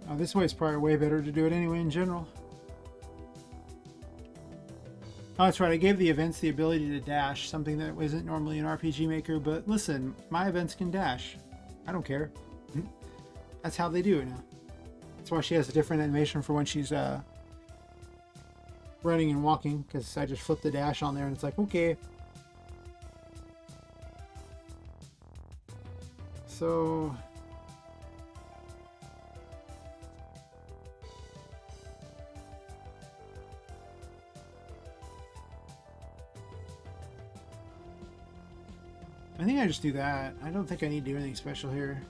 Oh, this way is probably way better to do it anyway in general. Oh, that's right. I gave the events the ability to dash, something that isn't normally in RPGMaker, but listen, my events can dash. I don't care. That's how they do it now. That's why she has a different animation for when she's running and walking, because I just flip the dash on there and it's like, okay. So... I think I just do that. I don't think I need to do anything special here.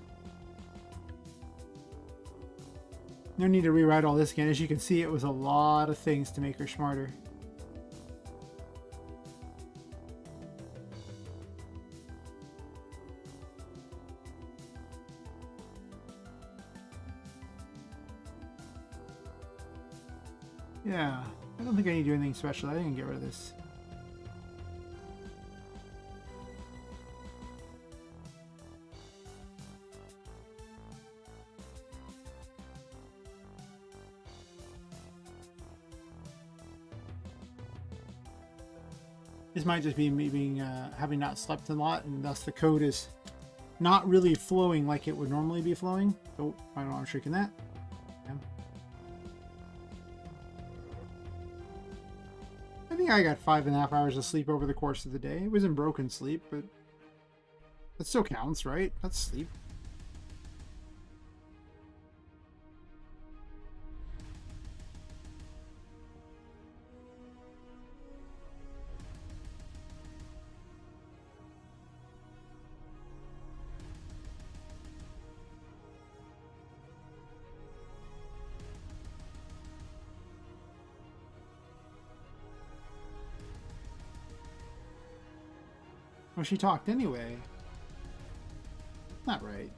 No need to rewrite all this again. As you can see, it was a lot of things to make her smarter. Yeah, I don't think I need to do anything special. I think I can get rid of this. This might just be me being having not slept a lot, and thus the code is not really flowing like it would normally be flowing. Oh, I don't know, I'm shrinking that. Yeah. I think I got 5.5 hours of sleep over the course of the day. It was in broken sleep, but that still counts, right? That's sleep. Well, she talked anyway. Not right.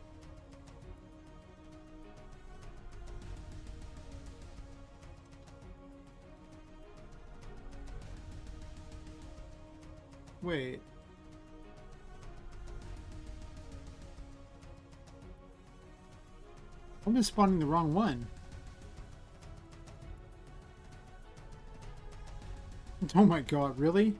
Wait. I'm just spawning the wrong one. Oh my god, really?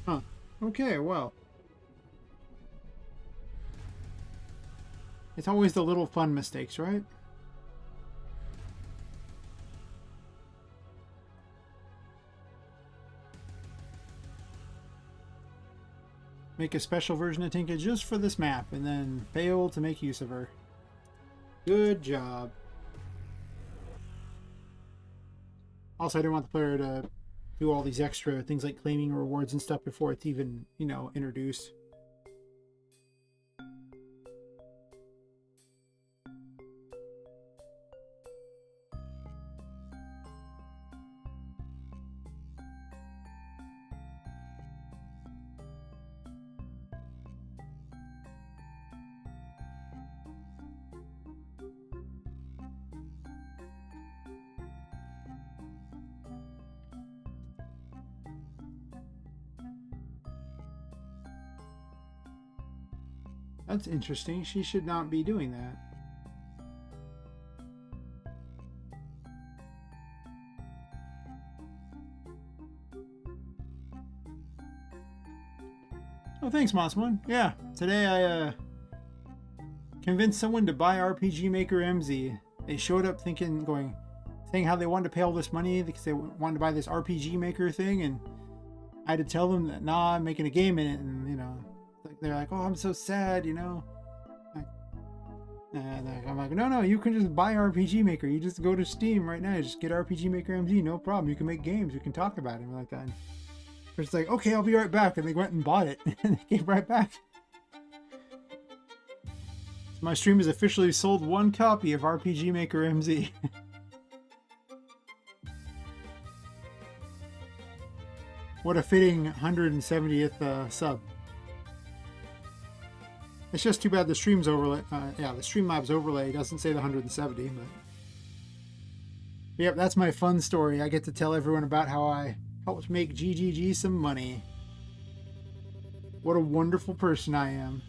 Huh. Okay, well. It's always the little fun mistakes, right? Make a special version of Tinka just for this map, and then fail to make use of her. Good job. Also, I didn't want the player to do all these extra things like claiming rewards and stuff before it's even, you know, introduced. That's interesting. She should not be doing that. Oh, thanks, Mossman. Yeah, today I convinced someone to buy RPGMaker MZ. They showed up saying how they wanted to pay all this money because they wanted to buy this RPGMaker thing, and I had to tell them that, nah, I'm making a game in it, and they're like, oh, I'm so sad, And I'm like, no, you can just buy RPGMaker. You just go to Steam right now. You just get RPGMaker MZ, no problem. You can make games. We can talk about it like that. They're just like, okay, I'll be right back. And they went and bought it. And they came right back. So my stream has officially sold 1 copy of RPGMaker MZ. What a fitting 170th sub. It's just too bad the stream's overlay. The Streamlabs overlay doesn't say the 170. But yep, that's my fun story. I get to tell everyone about how I helped make GGG some money. What a wonderful person I am.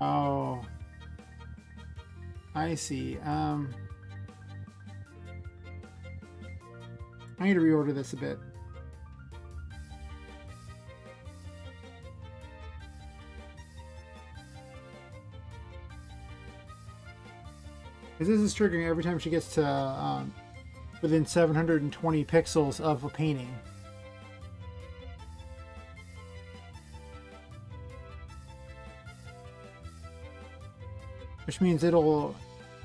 Oh, I see. I need to reorder this a bit. Because this is triggering every time she gets to within 720 pixels of a painting. Which means it'll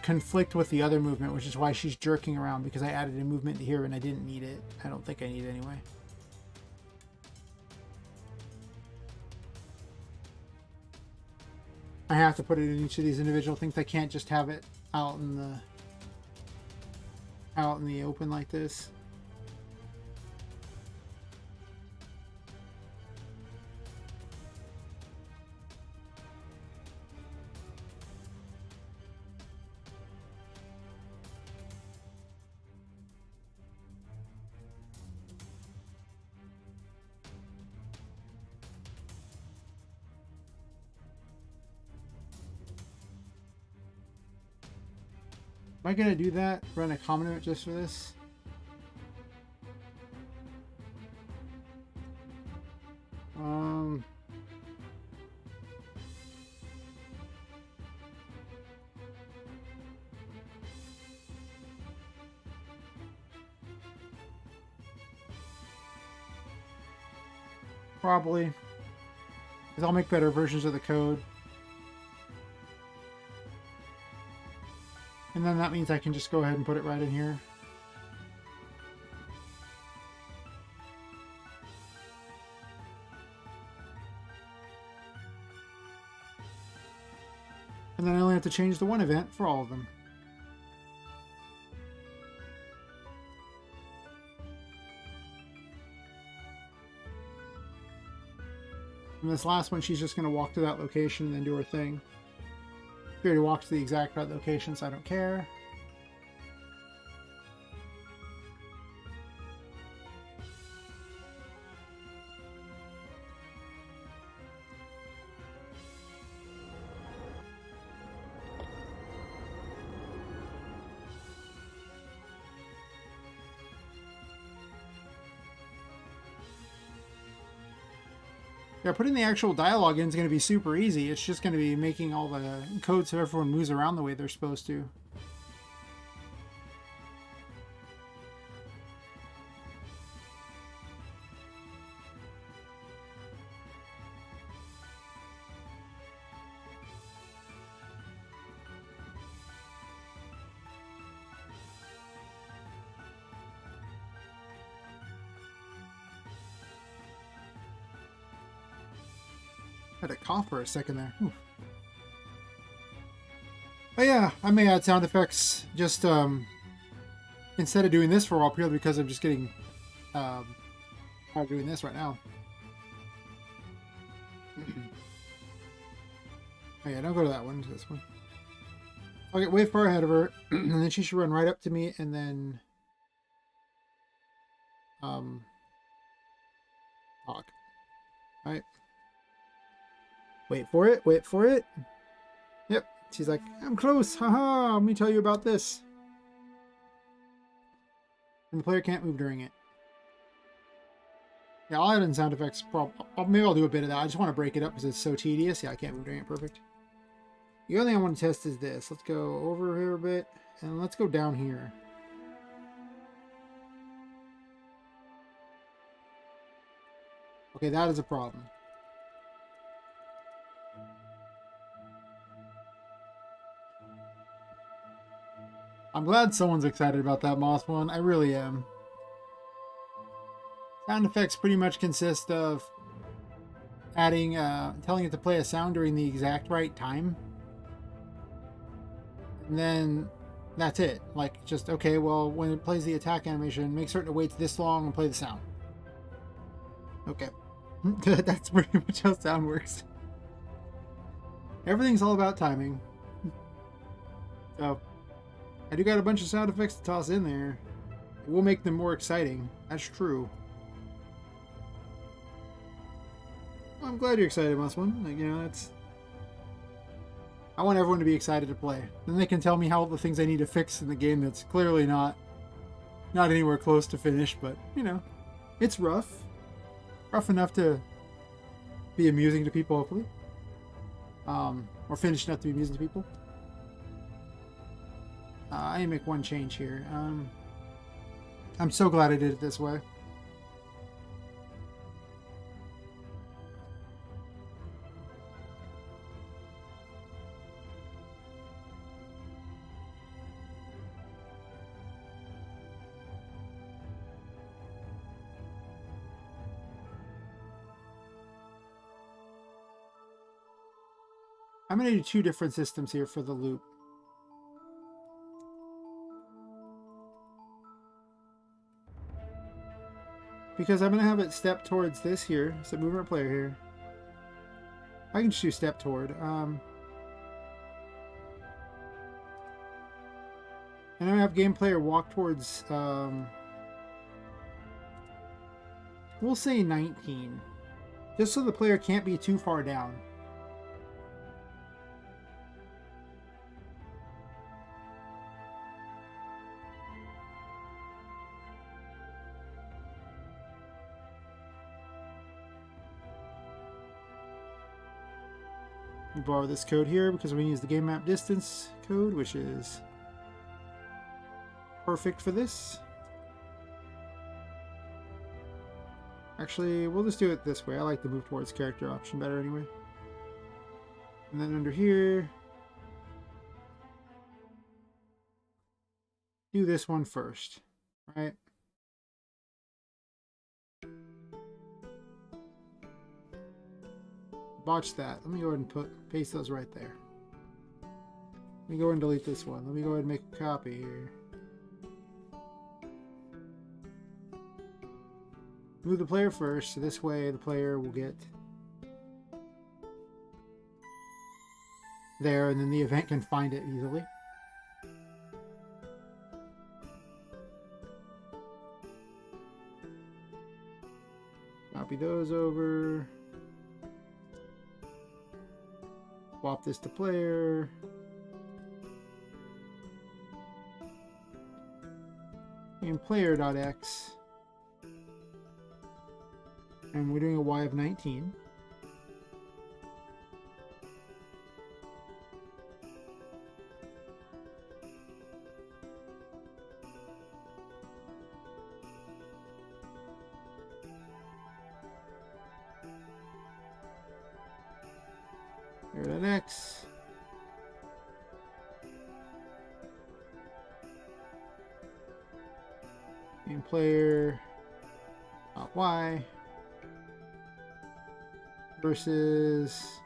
conflict with the other movement, which is why she's jerking around, because I added a movement here and I didn't need it. I don't think I need it anyway. I have to put it in each of these individual things. I can't just have it out in the open like this. Am I gonna do that? Run a common event just for this? Probably. Because I'll make better versions of the code. And then that means I can just go ahead and put it right in here. And then I only have to change the one event for all of them. And this last one, she's just going to walk to that location and then do her thing. She already walked to the exact right location, so I don't care. Yeah, putting the actual dialogue in is going to be super easy. It's just going to be making all the code so everyone moves around the way they're supposed to. Had to cough for a second there. Whew. Oh yeah, I may add sound effects just instead of doing this for a while, purely because I'm just getting tired of doing this right now. Oh yeah, don't go to that one, to this one. I'll get way far ahead of her, and then she should run right up to me, and then talk. Alright. Wait for it, wait for it. Yep, she's like, I'm close, haha, let me tell you about this. And the player can't move during it. Yeah, I'll add in sound effects. Maybe I'll do a bit of that. I just want to break it up because it's so tedious. Yeah, I can't move during it. Perfect. The other thing I want to test is this. Let's go over here a bit, and let's go down here. Okay, that is a problem. I'm glad someone's excited about that Moss one. I really am. Sound effects pretty much consist of adding, telling it to play a sound during the exact right time. And then that's it. Like, just, okay, well, when it plays the attack animation, make certain it waits this long and play the sound. Okay. That's pretty much how sound works. Everything's all about timing. So, I do got a bunch of sound effects to toss in there. It will make them more exciting. That's true. Well, I'm glad you're excited, Moss One. Like, you know, that's... I want everyone to be excited to play. Then they can tell me how the things I need to fix in the game that's clearly not anywhere close to finish, but, you know, it's rough. Rough enough to be amusing to people, hopefully. Or finished enough to be amusing to people. I need to make one change here. I'm so glad I did it this way. I'm going to do two different systems here for the loop. Because I'm going to have it step towards this here. So movement player here. I can just do step toward. And I have game player walk towards, we'll say 19. Just so the player can't be too far down. We borrow this code here because we use the game map distance code, which is perfect for this. Actually, we'll just do it this way. I like the move towards character option better anyway. And then under here, do this one first, right? Botch that. Let me go ahead and paste those right there. Let me go ahead and delete this one. Let me go ahead and make a copy here. Move the player first, so this way the player will get there, and then the event can find it easily. Copy those over. Swap this to player. And player.x. And we're doing a y of 19. Player.x. And player.y. versus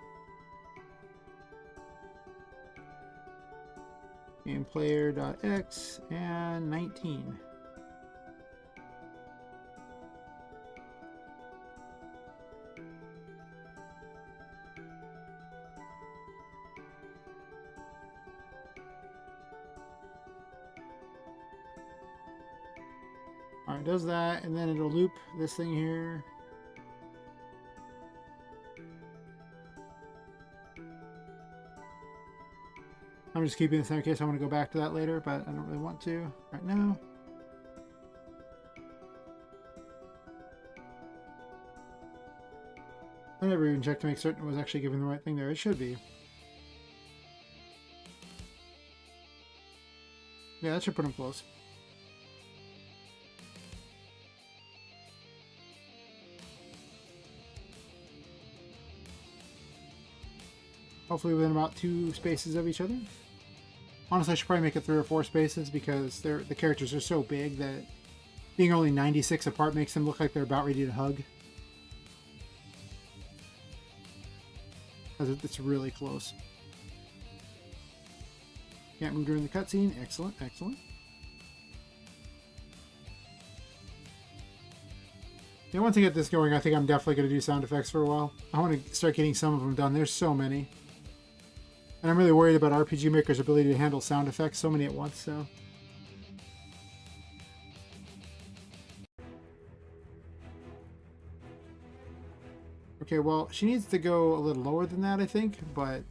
gameplayer.x and 19. Alright, does that, and then it'll loop this thing here. I'm just keeping this in case I want to go back to that later, but I don't really want to right now. I never even checked to make certain it was actually giving the right thing there. It should be. Yeah, that should put him close. Hopefully within about 2 spaces of each other. Honestly, I should probably make it 3 or 4 spaces because the characters are so big that being only 96 apart makes them look like they're about ready to hug. Because it's really close. Can't move during the cutscene. Excellent, excellent. Yeah, once I get this going, I think I'm definitely going to do sound effects for a while. I want to start getting some of them done. There's so many. And I'm really worried about RPGMaker's ability to handle sound effects, so many at once, so. Okay, well, she needs to go a little lower than that, I think, but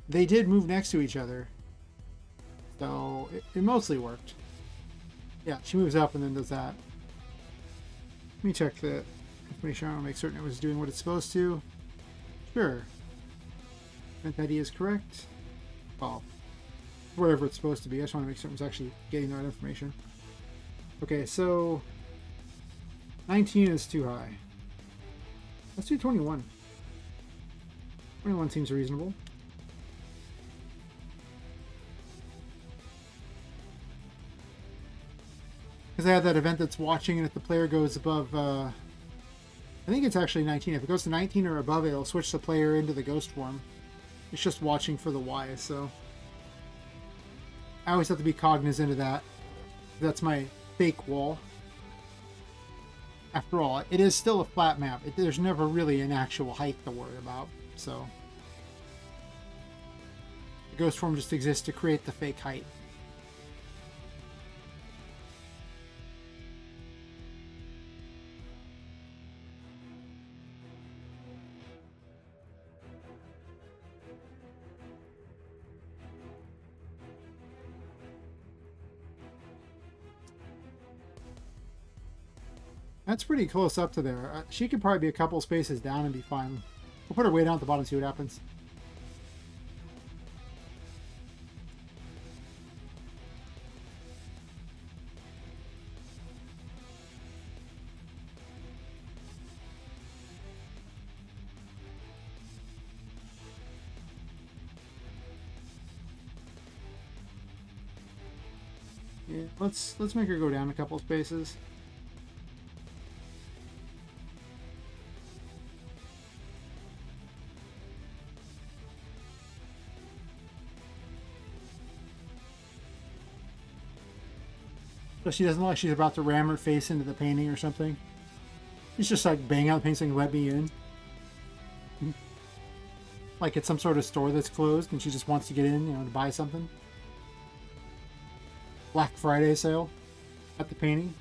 they did move next to each other. So it mostly worked. Yeah, she moves up and then does that. Let me check the information. I want to make certain it was doing what it's supposed to. Sure. Event ID is correct. Well, whatever it's supposed to be. I just want to make certain it's actually getting the right information. Okay, so 19 is too high. Let's do 21. 21 seems reasonable. Because I have that event that's watching, and if the player goes above, I think it's actually 19. If it goes to 19 or above, it'll switch the player into the ghost form. It's just watching for the Y, so I always have to be cognizant of that. That's my fake wall. After all, it is still a flat map. There's never really an actual height to worry about, so the ghost form just exists to create the fake height. That's pretty close up to there. She could probably be a couple spaces down and be fine. We'll put her way down at the bottom and see what happens. Yeah, let's make her go down a couple spaces. So she doesn't look like she's about to ram her face into the painting or something. She's just like banging out the painting saying, "Let me in." Like it's some sort of store that's closed and she just wants to get in, you know, to buy something. Black Friday sale at the painting.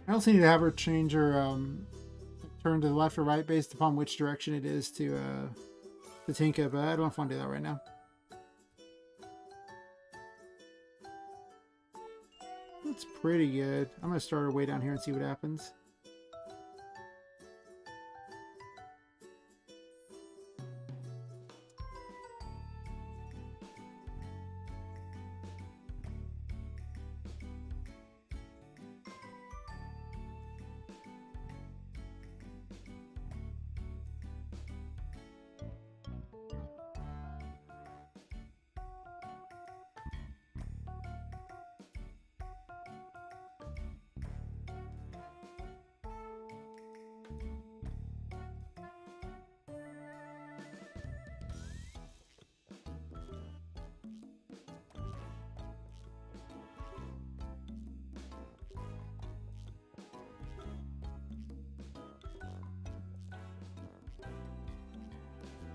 I also need to have her change her turn to the left or right based upon which direction it is to Tinka, but I don't want to do that right now. That's pretty good. I'm going to start her way down here and see what happens.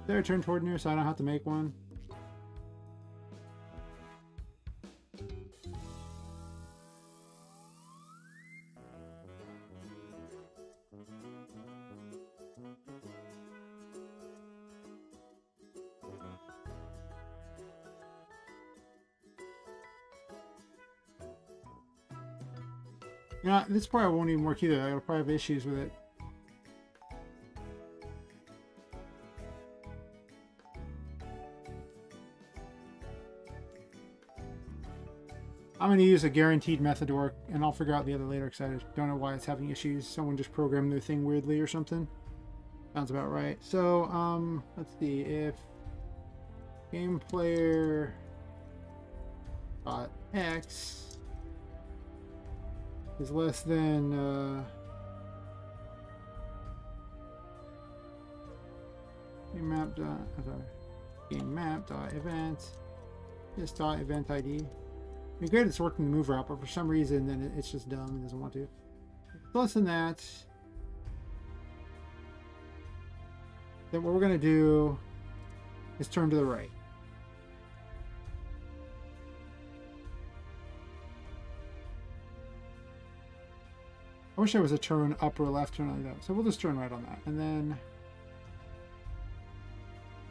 Their turn toward near, so I don't have to make one. You know, this probably won't even work either. I'll probably have issues with it. I'm going to use a guaranteed method to work, and I'll figure out the other later because I don't know why it's having issues. Someone just programmed their thing weirdly or something. Sounds about right. So, let's see. If game player dot x is less than game map dot event this dot event ID. I mean, great, it's working the move route, but for some reason, then it's just dumb and doesn't want to. If it's less than that, then what we're going to do is turn to the right. I wish there was a turn up or left turn like that. So we'll just turn right on that. And then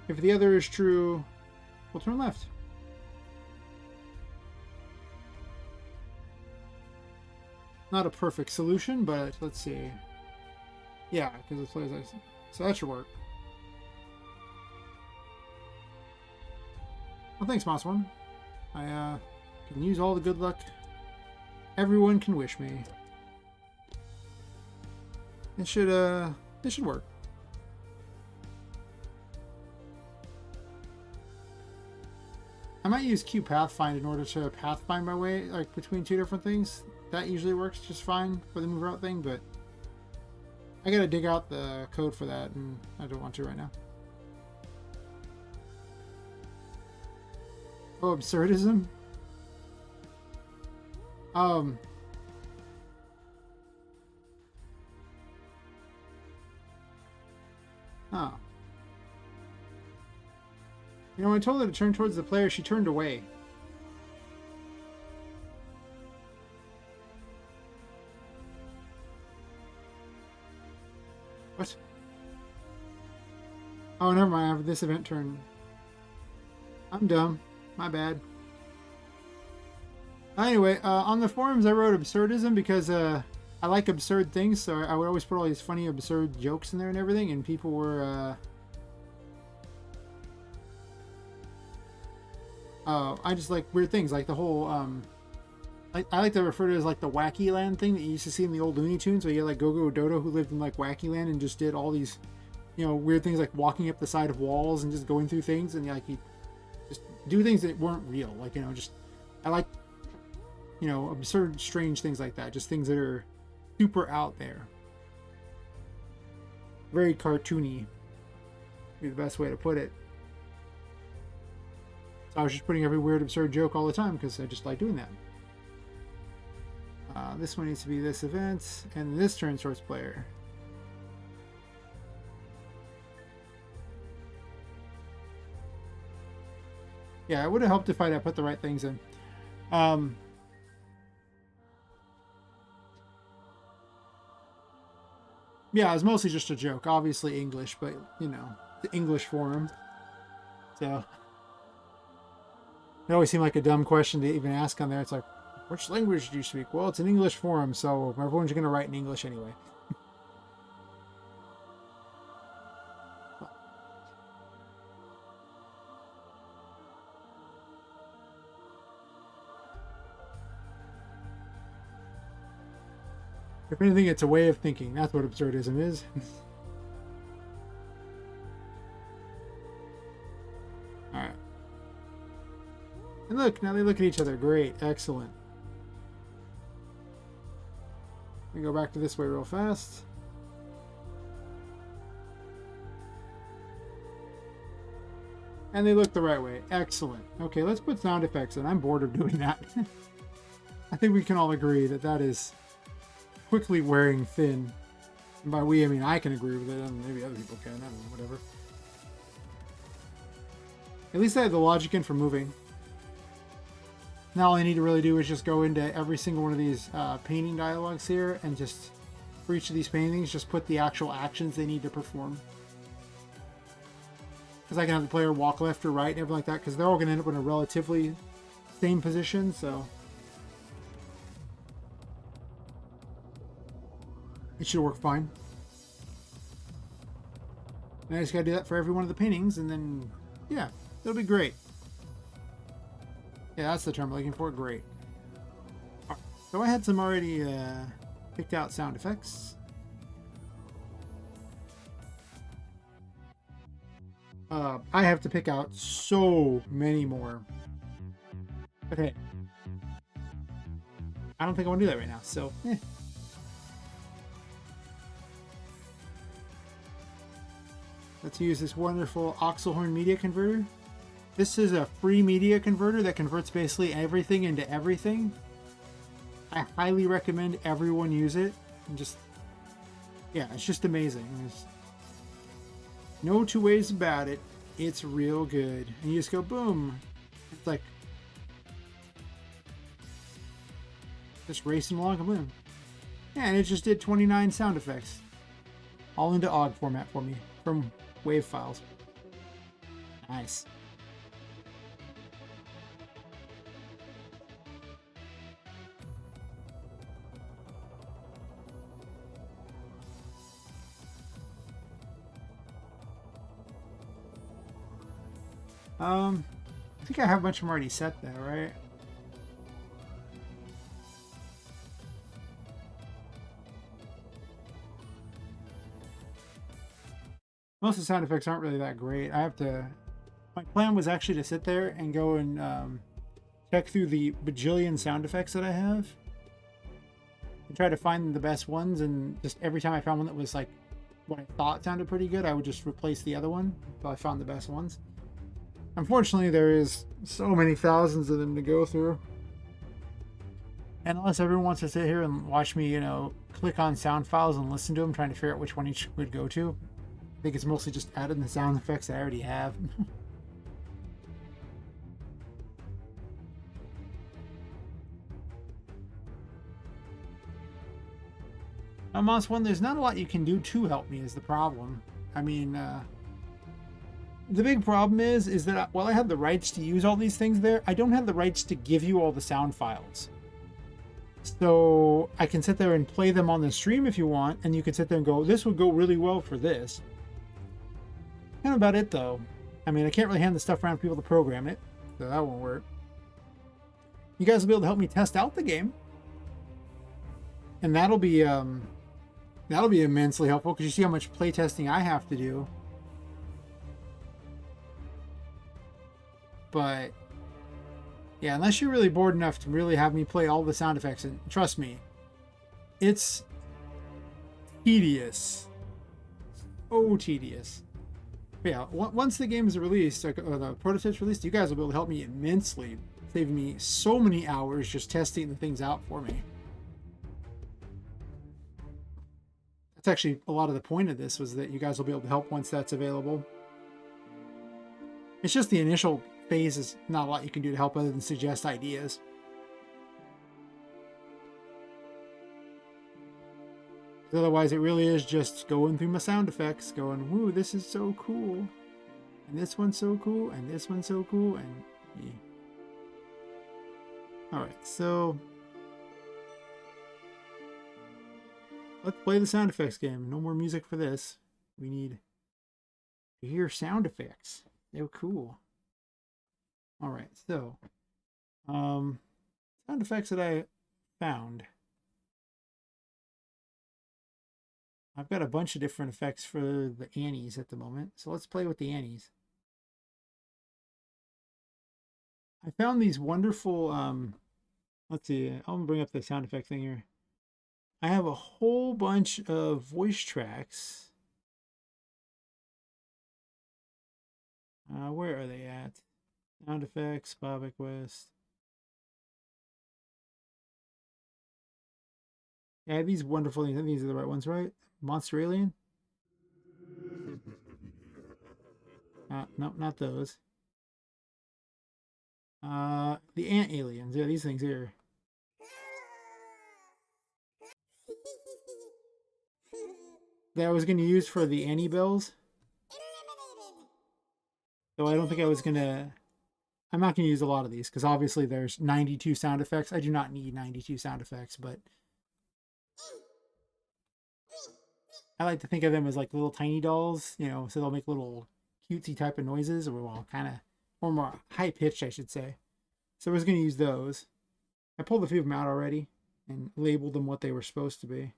if the other is true, we'll turn left. Not a perfect solution, but let's see. Yeah, because it plays like so that should work. Well, thanks, Moss One. I can use all the good luck everyone can wish me. It should work. I might use Q Pathfind in order to pathfind my way like between two different things. That usually works just fine for the move route thing, but I gotta dig out the code for that, and I don't want to right now. Oh, absurdism. Oh. You know, when I told her to turn towards the player, she turned away. What? Oh, never mind. I have this event turn. I'm dumb. My bad. Anyway, on the forums I wrote absurdism because I like absurd things, so I would always put all these funny absurd jokes in there and everything, and people were I just like weird things, like the whole I like to refer to it as like the Wacky Land thing that you used to see in the old Looney Tunes, where you had like Go-Go Dodo who lived in like Wacky Land and just did all these, you know, weird things like walking up the side of walls and just going through things, and like he just do things that weren't real, like, you know, just I like, you know, absurd, strange things like that, just things that are super out there, very cartoony, be the best way to put it. So I was just putting every weird, absurd joke all the time because I just like doing that. This one needs to be this event, and this turn source player. Yeah, it would have helped if I'd put the right things in. Yeah, it was mostly just a joke. Obviously English, but, you know, the English forum. So it always seemed like a dumb question to even ask on there. It's like, which language do you speak? Well, it's an English forum, so everyone's going to write in English anyway. If anything, it's a way of thinking. That's what absurdism is. Alright. And look, now they look at each other. Great. Excellent. Let me go back to this way real fast. And they look the right way. Excellent. Okay, let's put sound effects in. I'm bored of doing that. I think we can all agree that that is quickly wearing thin. And by we, I mean I can agree with it, and maybe other people can. I don't know, whatever. At least I have the logic in for moving. Now all I need to really do is just go into every single one of these painting dialogues here and just, for each of these paintings, just put the actual actions they need to perform. Because I can have the player walk left or right and everything like that, because they're all going to end up in a relatively same position, so it should work fine. And I just got to do that for every one of the paintings, and then, yeah, it'll be great. Yeah, that's the term I'm looking for. Great. Right. So I had some already picked out sound effects. I have to pick out so many more. But hey, I don't think I want to do that right now, so Let's use this wonderful Oxelhorn media converter. This is a free media converter that converts basically everything into everything. I highly recommend everyone use it. And just, yeah, it's just amazing. There's no two ways about it. It's real good. And you just go boom. It's like just racing along and boom. Yeah, and it just did 29 sound effects. All into OGG format for me from WAV files. Nice. I think I have a bunch of them already set there, right? Most of the sound effects aren't really that great. I have to... My plan was actually to sit there and go and check through the bajillion sound effects that I have and try to find the best ones, and just every time I found one that was like what I thought sounded pretty good, I would just replace the other one until I found the best ones. Unfortunately, there is so many thousands of them to go through. And unless everyone wants to sit here and watch me, you know, click on sound files and listen to them, trying to figure out which one each would go to, I think it's mostly just adding the sound effects I already have. Moss 1, there's not a lot you can do to help me is the problem. I mean, the big problem is that while I have the rights to use all these things there, I don't have the rights to give you all the sound files. So I can sit there and play them on the stream if you want, and you can sit there and go, this would go really well for this. Kind of about it, though. I mean, I can't really hand the stuff around for people to program it, so that won't work. You guys will be able to help me test out the game, and that'll be immensely helpful, because you see how much playtesting I have to do. But yeah, unless you're really bored enough to really have me play all the sound effects, and trust me, it's tedious. Oh, tedious. But yeah, once the game is released, or the prototype's released, you guys will be able to help me immensely, saving me so many hours just testing the things out for me. That's actually a lot of the point of this, was that you guys will be able to help once that's available. It's just the initial phase is not a lot you can do to help other than suggest ideas. Otherwise, it really is just going through my sound effects, going, woo, this is so cool. And this one's so cool, and this one's so cool, and yeah. Alright, so let's play the sound effects game. No more music for this. We need to hear sound effects. They're cool. Alright, so sound effects that I found. I've got a bunch of different effects for the Annies at the moment, so let's play with the Annies. I found these wonderful, let's see, I'll bring up the sound effect thing here. I have a whole bunch of voice tracks. Where are they at? Sound effects, Bobak West. Yeah, these wonderful things. I think these are the right ones, right? Monster Alien? No, not those. The ant aliens. Yeah, these things here. That I was going to use for the Annie bells. Though I don't think I was going to. I'm not going to use a lot of these because obviously there's 92 sound effects. I do not need 92 sound effects, but I like to think of them as like little tiny dolls, you know, so they'll make little cutesy type of noises, or well, kind of, or more high pitched, I should say. So I was going to use those. I pulled a few of them out already and labeled them what they were supposed to be.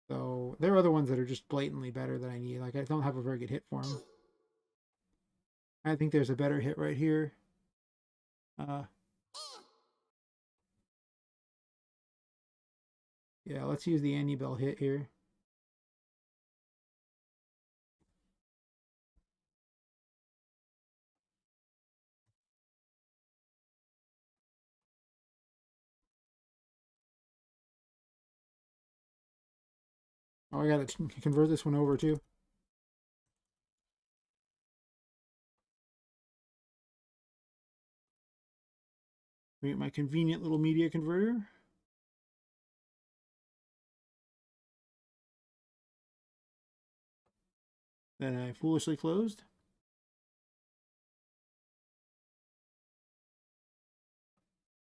So there are other ones that are just blatantly better than I need. Like I don't have a very good hit for them. I think there's a better hit right here. Uh, yeah, let's use the Annie Bell hit here. Oh, I gotta convert this one over too. Get my convenient little media converter. That I foolishly closed.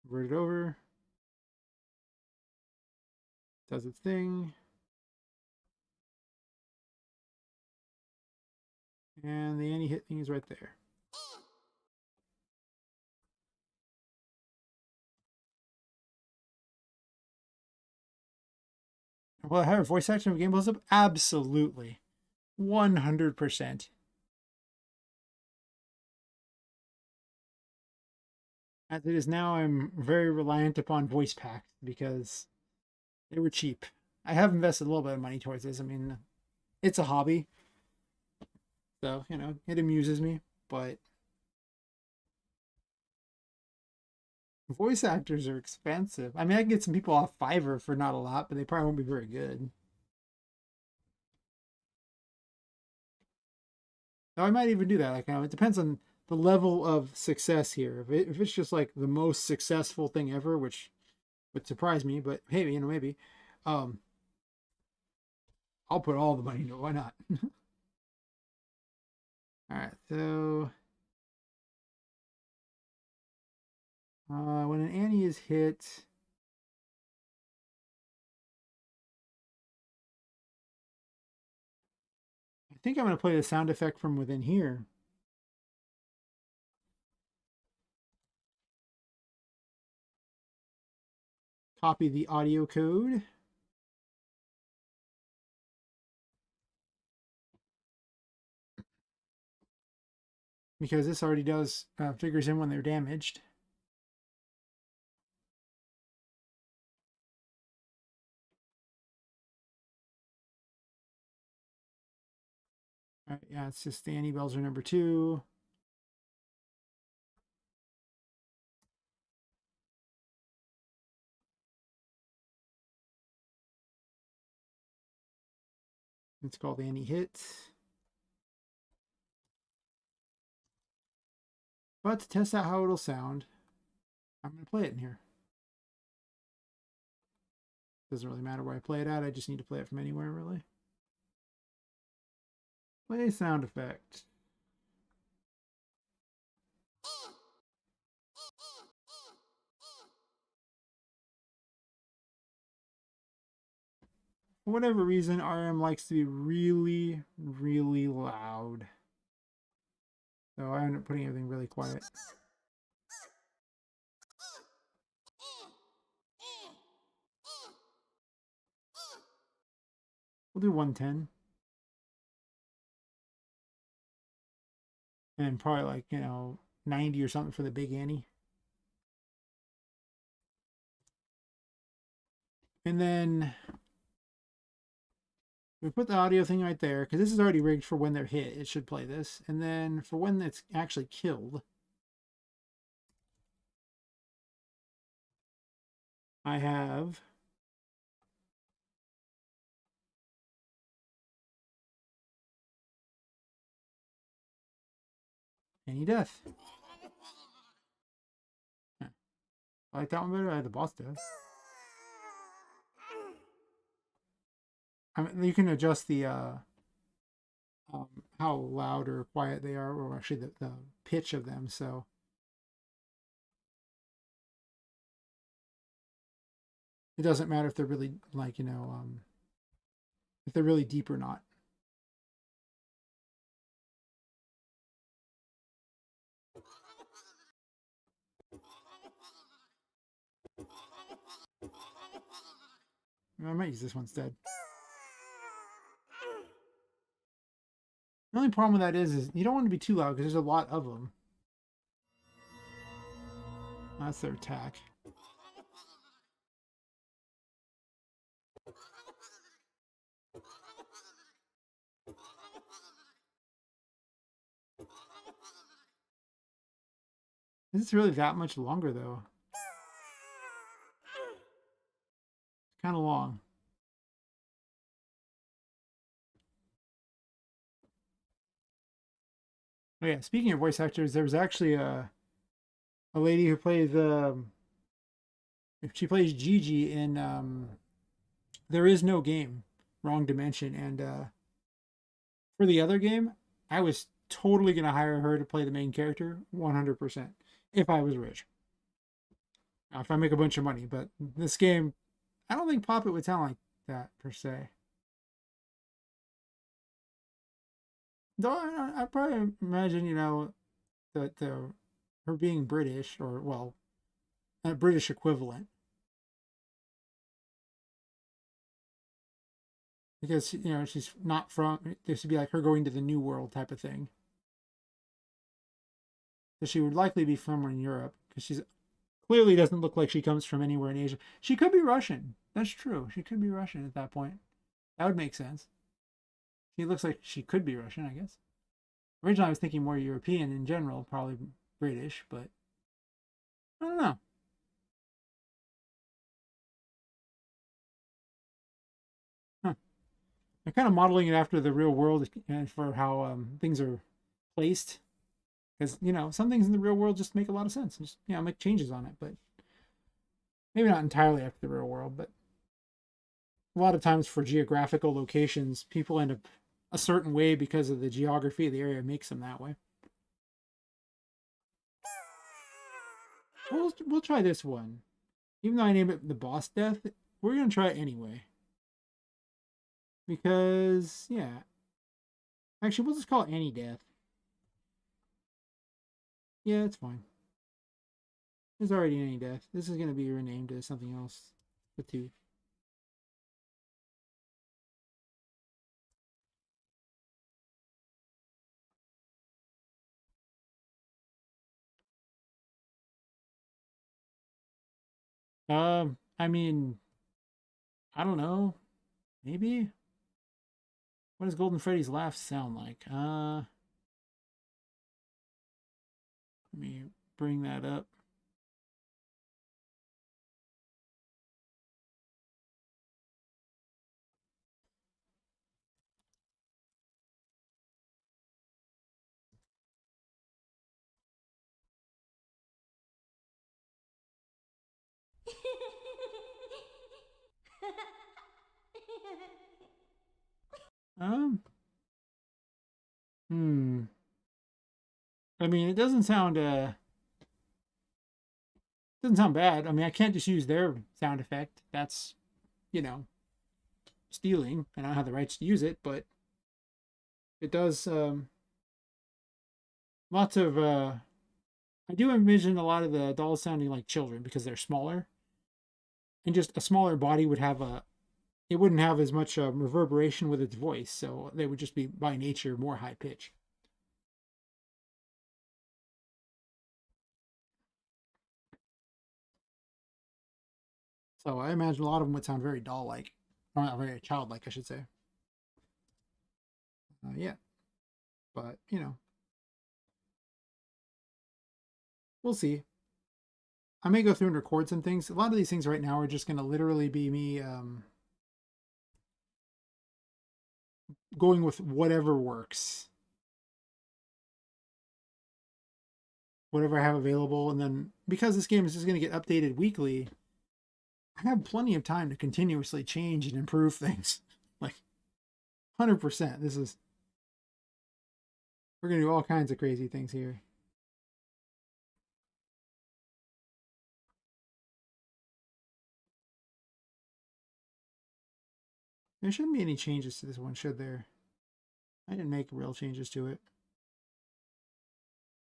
Convert it over. Does its thing. And the Annie hit thing is right there. Will I have a voice action of game blows up? Absolutely. 100%. As it is now, I'm very reliant upon voice packs because they were cheap. I have invested a little bit of money towards this. I mean, it's a hobby. So, you know, it amuses me. But voice actors are expensive. I mean, I can get some people off Fiverr for not a lot, but they probably won't be very good. Now, I might even do that. Like, you know, it depends on the level of success here. If it's just like the most successful thing ever, which would surprise me, but hey, you know, maybe, um, I'll put all the money into it. Why not? All right, so when an Annie is hit, I think I'm going to play the sound effect from within here. Copy the audio code. Because this already does figures in when they're damaged. All right, yeah, it's just the Annie bells are number 2. It's called Annie hit. But to test out how it'll sound, I'm going to play it in here. Doesn't really matter where I play it at. I just need to play it from anywhere, really. Play sound effect. For whatever reason, RM likes to be really, really loud. So I end up putting everything really quiet. We'll do 110. And probably like, you know, 90 or something for the big Annie. And then we put the audio thing right there because this is already rigged for when they're hit. It should play this. And then for when it's actually killed, I have Annie death. I like that one better. I had the boss death. I mean, you can adjust the how loud or quiet they are, or actually the pitch of them. So it doesn't matter if they're really like if they're really deep or not. I might use this one instead. The only problem with that is you don't want to be too loud because there's a lot of them. That's their attack. Is this really that much longer though? It's kind of long. Oh yeah, speaking of voice actors, there was actually a lady who plays she plays Gigi in There Is No Game, Wrong Dimension, and for the other game, I was totally gonna hire her to play the main character, 100%, if I was rich. Now, if I make a bunch of money, but this game, I don't think Poppet would sound like that per se. Though I probably imagine, that her being British, or well, a British equivalent, because she's not from. This would be like her going to the New World type of thing. So she would likely be from in Europe because she's clearly doesn't look like she comes from anywhere in Asia. She could be Russian. That's true. She could be Russian at that point. That would make sense. She looks like she could be Russian, I guess. Originally, I was thinking more European in general, probably British, but I don't know. Huh. They're kind of modeling it after the real world and for how things are placed. Because, some things in the real world just make a lot of sense. Just, make changes on it, but maybe not entirely after the real world, but a lot of times for geographical locations, people end up a certain way because of the geography of the area makes them that way. We'll try this one. Even though I name it the boss death, we're gonna try it anyway. Because yeah. Actually, we'll just call it any death. Yeah, it's fine. There's already any death. This is gonna be renamed as something else. The two. I mean, I don't know. Maybe. What does Golden Freddy's laugh sound like? Let me bring that up. Um, hmm. I mean, it doesn't sound bad. I mean, I can't just use their sound effect. That's, you know, stealing, and I don't have the rights to use it, but it does lots of I do envision a lot of the dolls sounding like children because they're smaller. And just a smaller body would have it wouldn't have as much reverberation with its voice, so they would just be by nature more high pitch. So I imagine a lot of them would sound very doll like, or not very childlike, I should say. Yeah, but we'll see. I may go through and record some things. A lot of these things right now are just going to literally be me going with whatever works. whatever I have available. And then because this game is just going to get updated weekly, I have plenty of time to continuously change and improve things. Like 100%. We're going to do all kinds of crazy things here. There shouldn't be any changes to this one, should there? I didn't make real changes to it.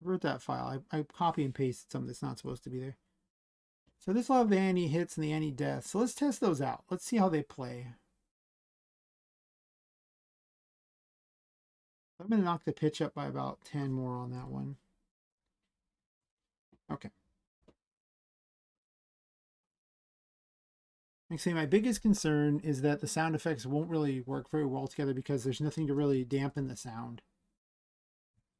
I wrote that file. I copy and pasted something that's not supposed to be there. So this will have the anti hits and the anti deaths. So let's test those out. Let's see how they play. I'm going to knock the pitch up by about 10 more on that one. Okay. Like I say, my biggest concern is that the sound effects won't really work very well together because there's nothing to really dampen the sound.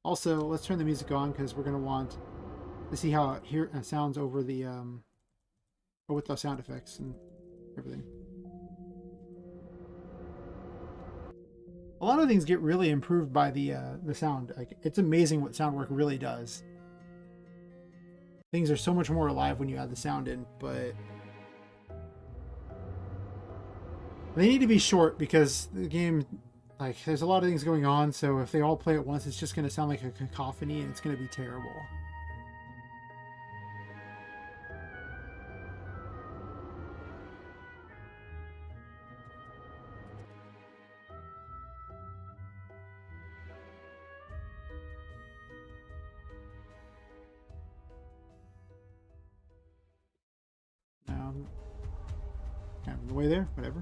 Also, let's turn the music on because we're going to want to see how it sounds over the with the sound effects and everything. A lot of things get really improved by the sound. Like, it's amazing what sound work really does. Things are so much more alive when you add the sound in, but they need to be short because the game, like, there's a lot of things going on, so if they all play at once, it's just going to sound like a cacophony and it's going to be terrible. Kind of in the way there, whatever.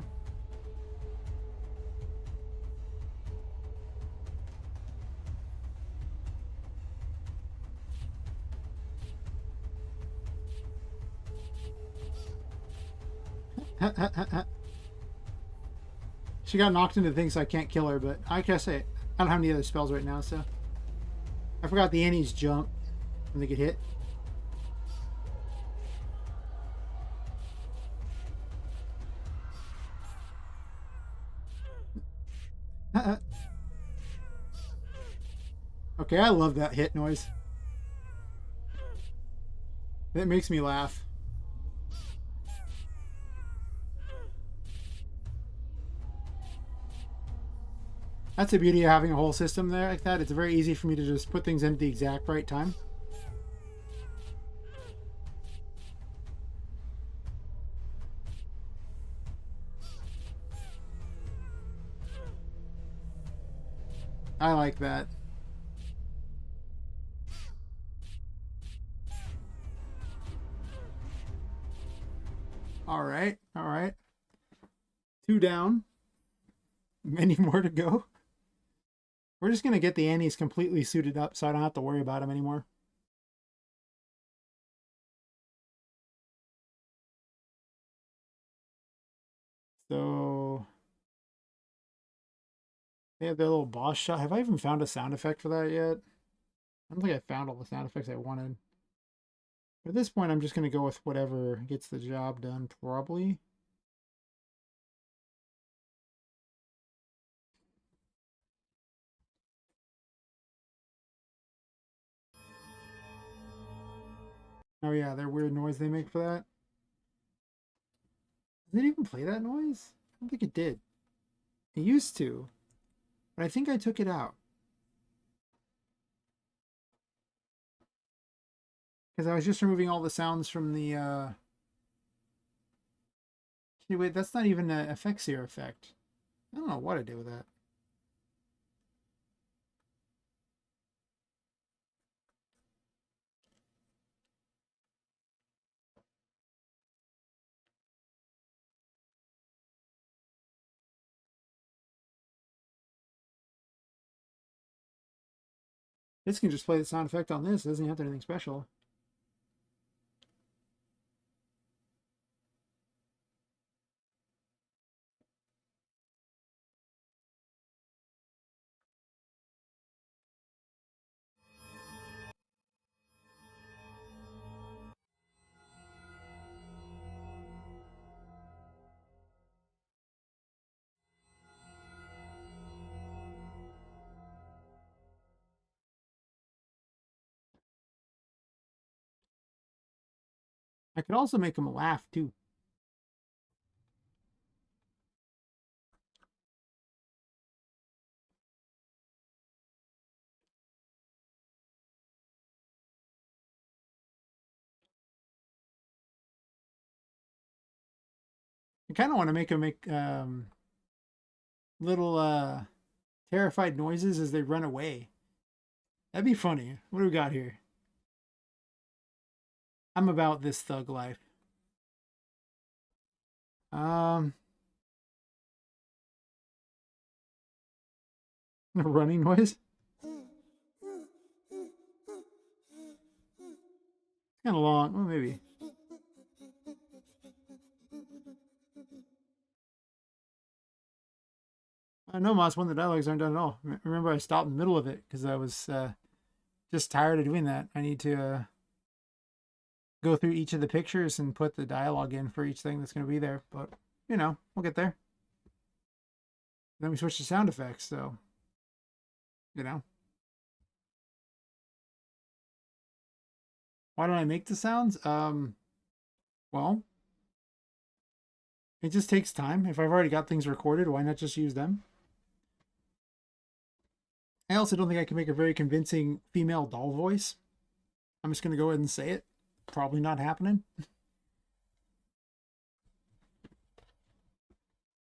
She got knocked into things, so I can't kill her, but I guess I don't have any other spells right now, so. I forgot the Annie's jump when they get hit. Okay, I love that hit noise. It makes me laugh. That's the beauty of having a whole system there like that. It's very easy for me to just put things in at the exact right time. I like that. All right, all right. 2 down. Many more to go. We're just going to get the Annies completely suited up so I don't have to worry about them anymore. So they have their little boss shot. Have I even found a sound effect for that yet? I don't think I found all the sound effects I wanted. But at this point, I'm just going to go with whatever gets the job done, probably. Oh yeah, their weird noise they make for that. Did it even play that noise? I don't think it did. It used to, but I think I took it out. Because I was just removing all the sounds from the... Wait, that's not even an Effectsier effect. I don't know what I did with that. This can just play the sound effect on this. It doesn't have to do anything special. I could also make him laugh too. I kind of want to make him make little terrified noises as they run away. That'd be funny. What do we got here? I'm about this thug life. Um, running noise. Kind of long. Well, maybe. No, Moss, one of the dialogues aren't done at all. Remember, I stopped in the middle of it because I was just tired of doing that. I need to go through each of the pictures and put the dialogue in for each thing that's going to be there. But, you know, we'll get there. Then we switch to sound effects, so, you know. Why don't I make the sounds? Well, it just takes time. If I've already got things recorded, why not just use them? I also don't think I can make a very convincing female doll voice. I'm just going to go ahead and say it. Probably not happening.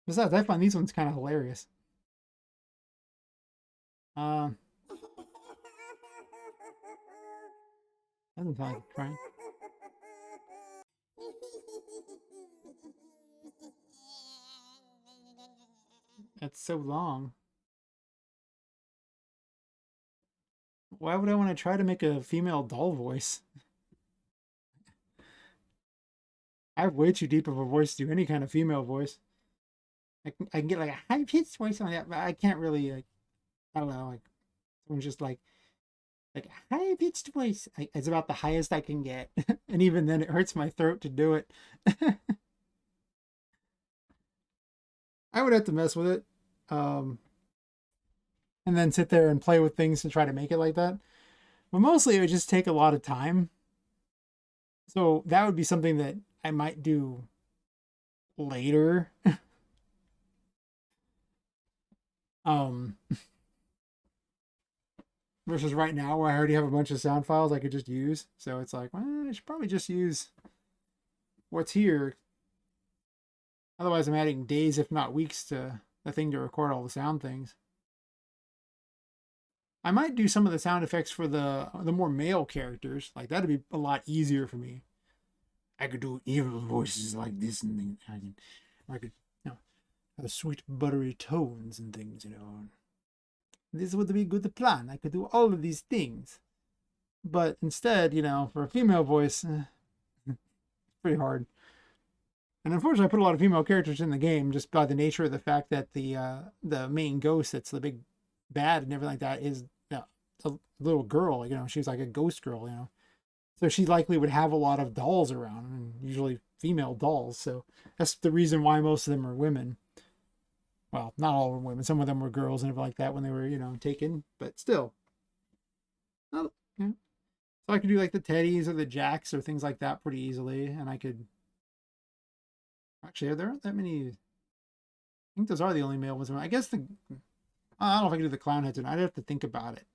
Besides, I find these ones kind of hilarious. Doesn't sound like crying. That's so long. Why would I want to try to make a female doll voice? I have way too deep of a voice to do any kind of female voice. I can get like a high pitched voice on that, but I can't really like, I don't know, like someone's just like a high pitched voice. It's about the highest I can get, and even then, it hurts my throat to do it. I would have to mess with it, and then sit there and play with things to try to make it like that. But mostly, it would just take a lot of time. So that would be something that I might do later. um Versus right now where I already have a bunch of sound files I could just use. So it's like, well, I should probably just use what's here. Otherwise, I'm adding days, if not weeks, to the thing to record all the sound things. I might do some of the sound effects for the more male characters. Like that'd be a lot easier for me. I could do evil voices like this, and I could, you know, have sweet buttery tones and things. You know, this would be good plan. I could do all of these things, but instead, you know, for a female voice, it's pretty hard. And unfortunately, I put a lot of female characters in the game just by the nature of the fact that the main ghost, that's the big bad and everything like that, is a little girl. You know, she's like a ghost girl. You know, so she likely would have a lot of dolls around, and usually female dolls. So that's the reason why most of them are women. Well, not all of them women. Some of them were girls and everything like that when they were, you know, taken. But still, not, you know. So I could do like the teddies or the jacks or things like that pretty easily, and I could. Actually, there aren't that many. I think those are the only male ones. I guess I don't know if I can do the clown heads or not. I'd have to think about it.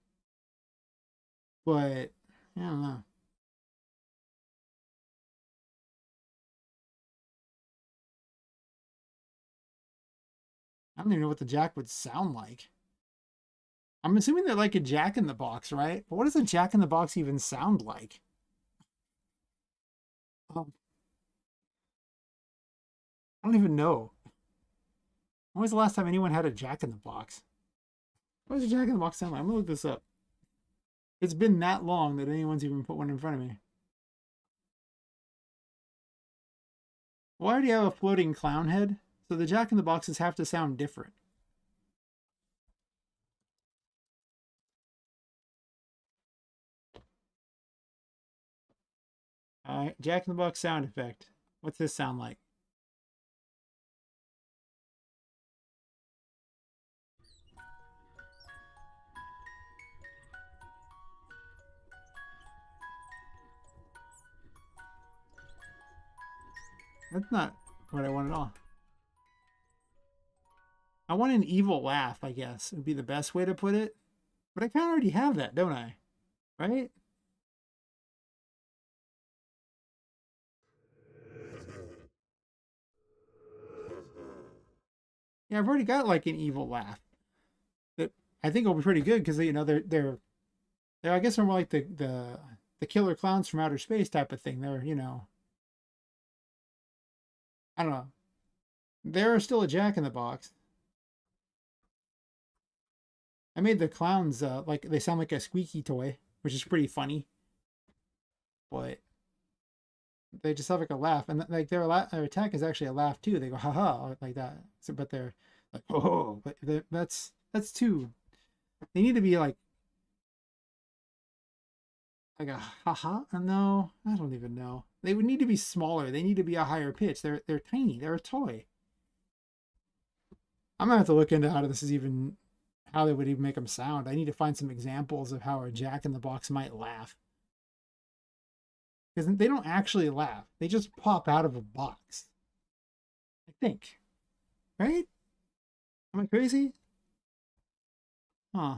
But I don't know. I don't even know what the jack would sound like. I'm assuming they're like a jack in the box, right? But what does a jack in the box even sound like? Um, I don't even know. When was the last time anyone had a jack in the box? What does a jack in the box sound like? I'm gonna look this up. It's been that long that anyone's even put one in front of me. Why do you have a floating clown head? So the jack in the boxes have to sound different. Alright, jack in the box sound effect. What's this sound like? That's not what I want at all. I want an evil laugh, I guess, would be the best way to put it. But I kind of already have that, don't I? Right? Yeah, I've already got like an evil laugh that I think will be pretty good because they're I guess they're more like the killer clowns from outer space type of thing. They're I don't know. They're still a Jack in the Box. I made the clowns like they sound like a squeaky toy, which is pretty funny. But they just have like a laugh, and like their attack is actually a laugh too. They go ha ha like that. So, but they're like oh, but that's too. They need to be like a ha ha. No, I don't even know. They would need to be smaller. They need to be a higher pitch. They're tiny. They're a toy. I'm gonna have to look into how this is even how they would even make them sound. I need to find some examples of how a Jack in the Box might laugh because they don't actually laugh. They just pop out of a box. I think, right? Am I crazy? Huh.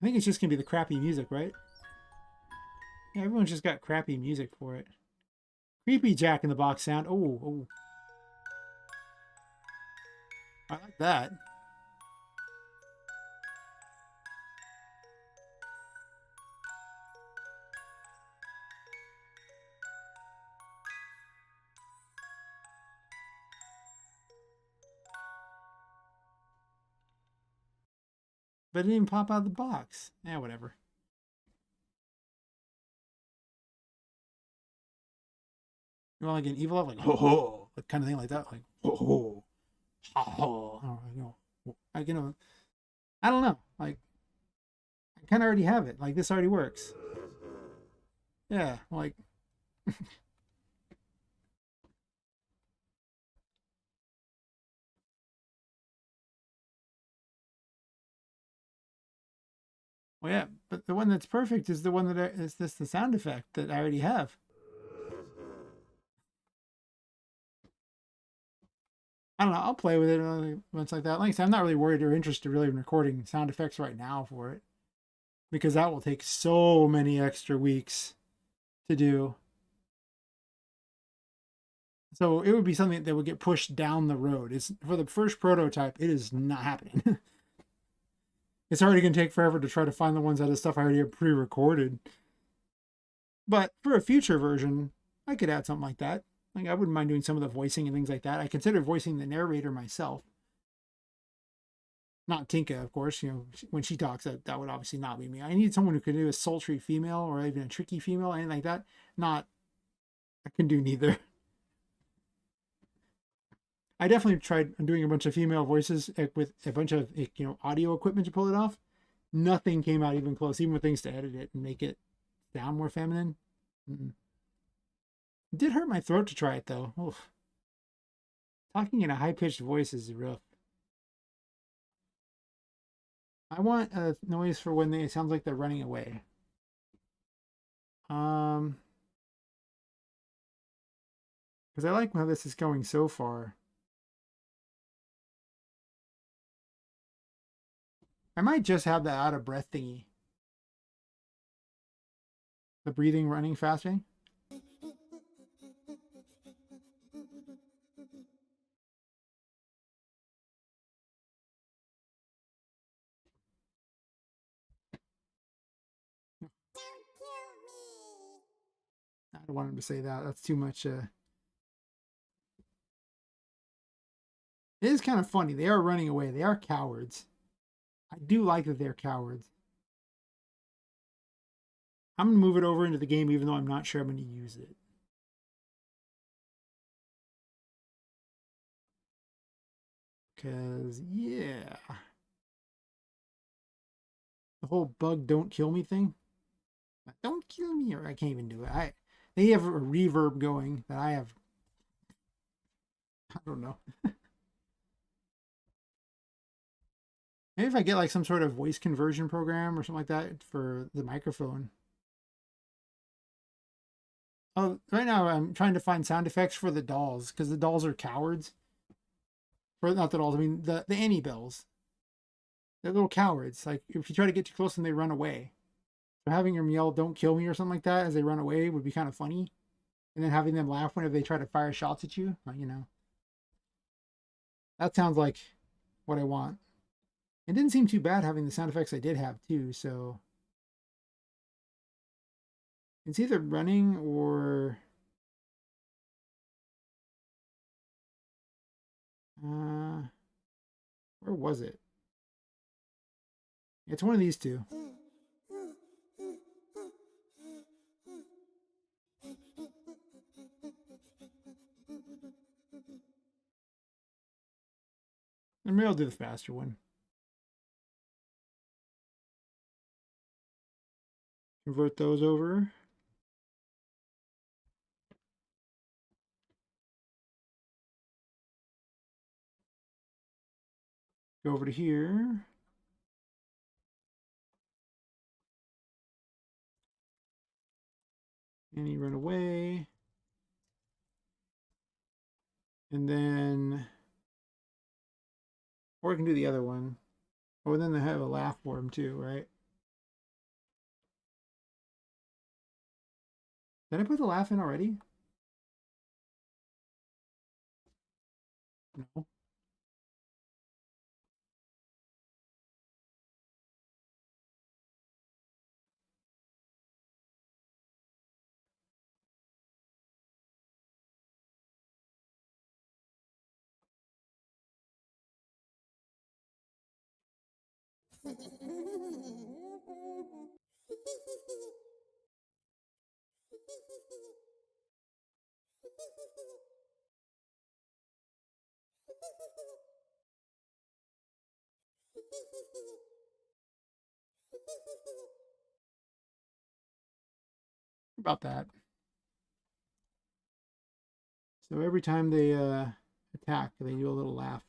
I think it's just gonna be the crappy music, right? Yeah, everyone's just got crappy music for it. Creepy Jack in the Box sound. Oh, oh, I like that. But it didn't even pop out of the box. Yeah, whatever. You want like an evil like ho ho, like kind of thing like that, like ho ho, ha ho. I don't know. I don't know. Like I kind of already have it. Like this already works. Yeah, like well, yeah. But the one that's perfect is the one is this the sound effect that I already have. I don't know. I'll play with it once like that. Like I said, I'm not really worried or interested really in recording sound effects right now for it because that will take so many extra weeks to do. So it would be something that would get pushed down the road. It's for the first prototype. It is not happening. It's already going to take forever to try to find the ones out of stuff I already have pre-recorded. But for a future version, I could add something like that. Like I wouldn't mind doing some of the voicing and things like that. I consider voicing the narrator myself. Not Tinka, of course. When she talks, that would obviously not be me. I need someone who can do a sultry female or even a tricky female, anything like that. Not, I can do neither. I definitely tried doing a bunch of female voices with a bunch of audio equipment to pull it off. Nothing came out even close, even with things to edit it and make it sound more feminine. Mm-mm. It did hurt my throat to try it though. Oof. Talking in a high pitched voice is rough. I want a noise for when it sounds like they're running away. Um, because I like how this is going so far. I might just have the out of breath thingy, the breathing running faster. I don't want him to say that. That's too much. It is kind of funny. They are running away. They are cowards. I do like that they're cowards. I'm gonna move it over into the game, even though I'm not sure I'm gonna use it. Cause yeah, the whole bug don't kill me thing. Don't kill me, or I can't even do it. They have a reverb going that I have. I don't know. Maybe if I get like some sort of voice conversion program or something like that for the microphone. Oh, right now I'm trying to find sound effects for the dolls because the dolls are cowards. For not the dolls, I mean the Annie bells. They're little cowards. Like if you try to get too close and they run away. So having them yell "Don't kill me" or something like that as they run away would be kind of funny. And then having them laugh whenever they try to fire shots at you, that sounds like what I want. It didn't seem too bad having the sound effects I did have too. So it's either running or where was it? It's one of these two. And maybe I'll do the faster one. Convert those over. Go over to here. And you run away. And then, or I can do the other one. Oh, then they have a laugh for him too, right? Did I put the laugh in already? No. About that. So every time they attack, they do a little laugh.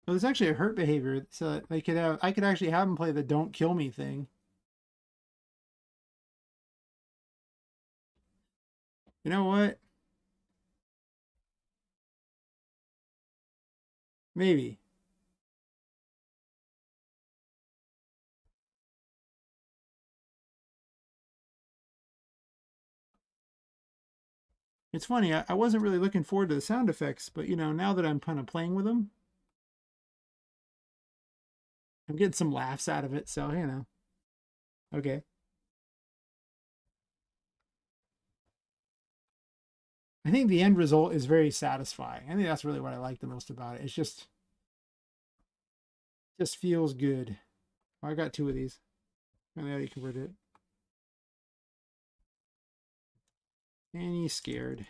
So it's actually a hurt behavior. So I could actually have them play the "Don't kill me" thing. You know what? Maybe. It's funny. I wasn't really looking forward to the sound effects, but now that I'm kind of playing with them, I'm getting some laughs out of it. So okay. I think the end result is very satisfying. I think that's really what I like the most about it. It's just feels good. Oh, I got two of these. And I already converted it. And he's scared.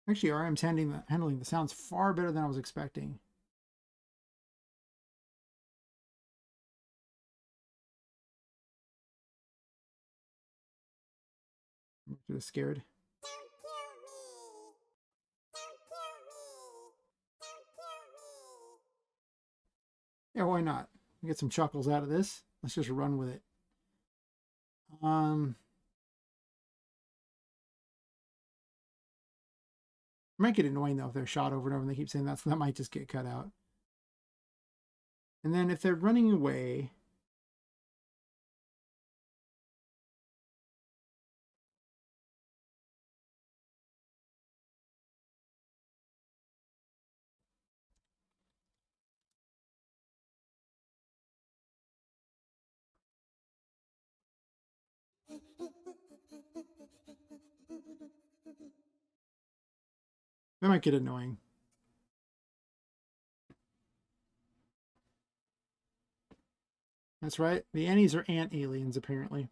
Actually, RM's handling the sounds far better than I was expecting. I'm just scared. Yeah, why not? Get some chuckles out of this. Let's just run with it. It might get annoying though if they're shot over and over and they keep saying that might just get cut out. And then if they're running away, That might get annoying. That's right. The Annies are ant aliens, apparently.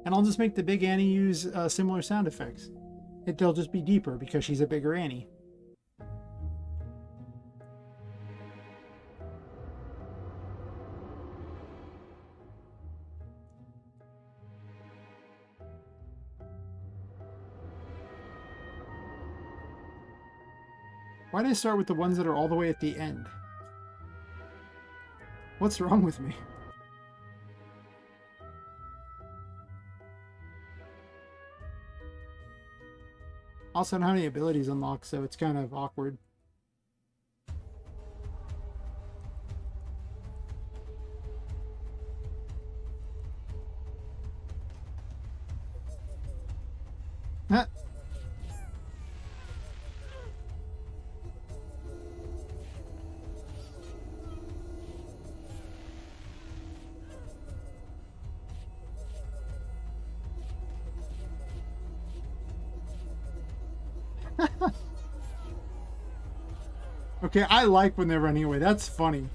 And I'll just make the big Annie use similar sound effects. They'll just be deeper because she's a bigger Annie. Why did I start with the ones that are all the way at the end? What's wrong with me? Also, I don't have any abilities unlocked, so it's kind of awkward. Okay, I like when they're running away. That's funny.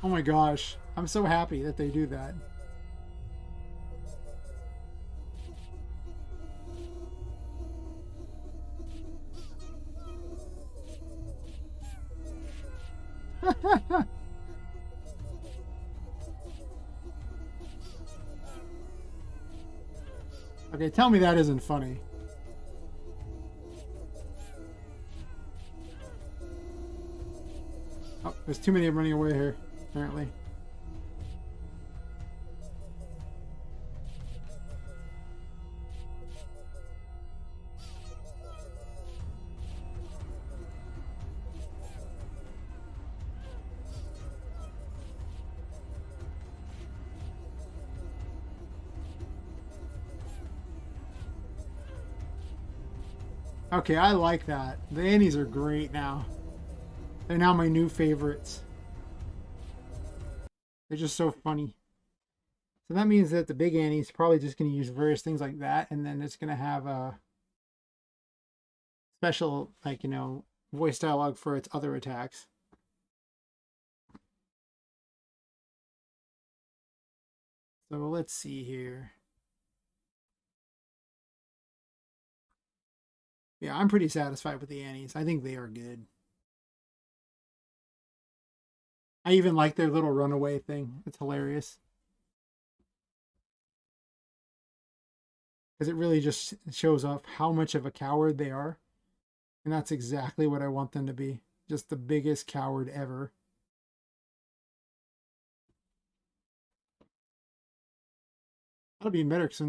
Oh my gosh. I'm so happy that they do that. Okay, tell me that isn't funny. Oh, there's too many running away here, apparently. Okay, I like that. The Annies are great now. They're now my new favorites. They're just so funny. So that means that the big Annie's probably just going to use various things like that, and then it's going to have a special, like, you know, voice dialogue for its other attacks. So let's see here. Yeah, I'm pretty satisfied with the Annies. I think they are good. I even like their little runaway thing. It's hilarious. Because it really just shows off how much of a coward they are. And that's exactly what I want them to be. Just the biggest coward ever. That'll be better because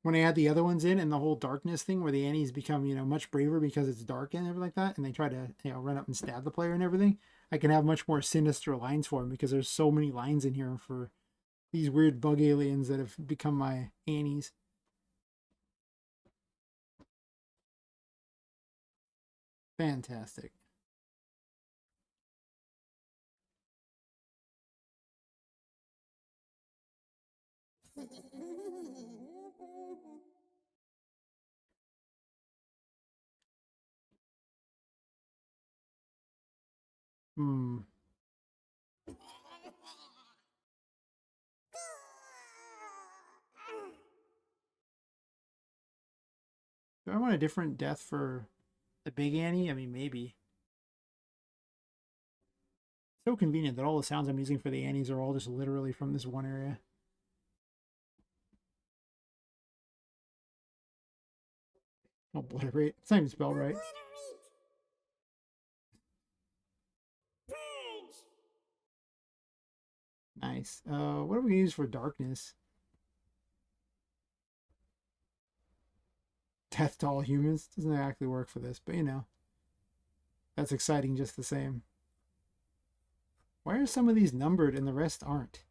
when I add the other ones in and the whole darkness thing where the Annies become, you know, much braver because it's dark and everything like that, and they try to, you know, run up and stab the player and everything, I can have much more sinister lines for them because there's so many lines in here for these weird bug aliens that have become my Annies. Fantastic. Hmm. Do I want a different death for the big Annie? I mean, maybe. So convenient that all the sounds I'm using for the Annies are all just literally from this one area. Obliterate. It's not even spelled right. Nice. What are we gonna use for darkness? Death to all humans doesn't actually work for this, but you know, that's exciting just the same. Why are some of these numbered and the rest aren't?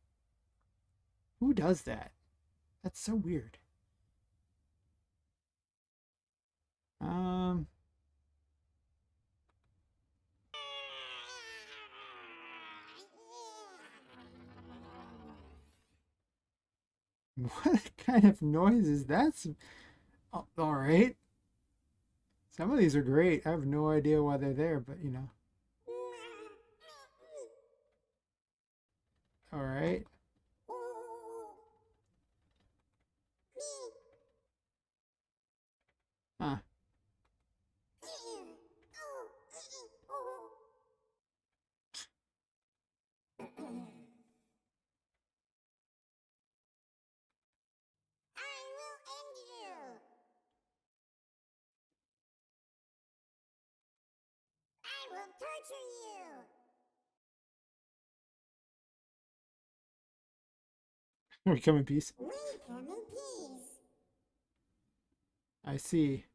Who does that? That's so weird. Um, What kind of noise is that? All right. Some of these are great. I have no idea why they're there, but you know. All right. Huh. I will torture you. We come in peace. We come in peace. I see.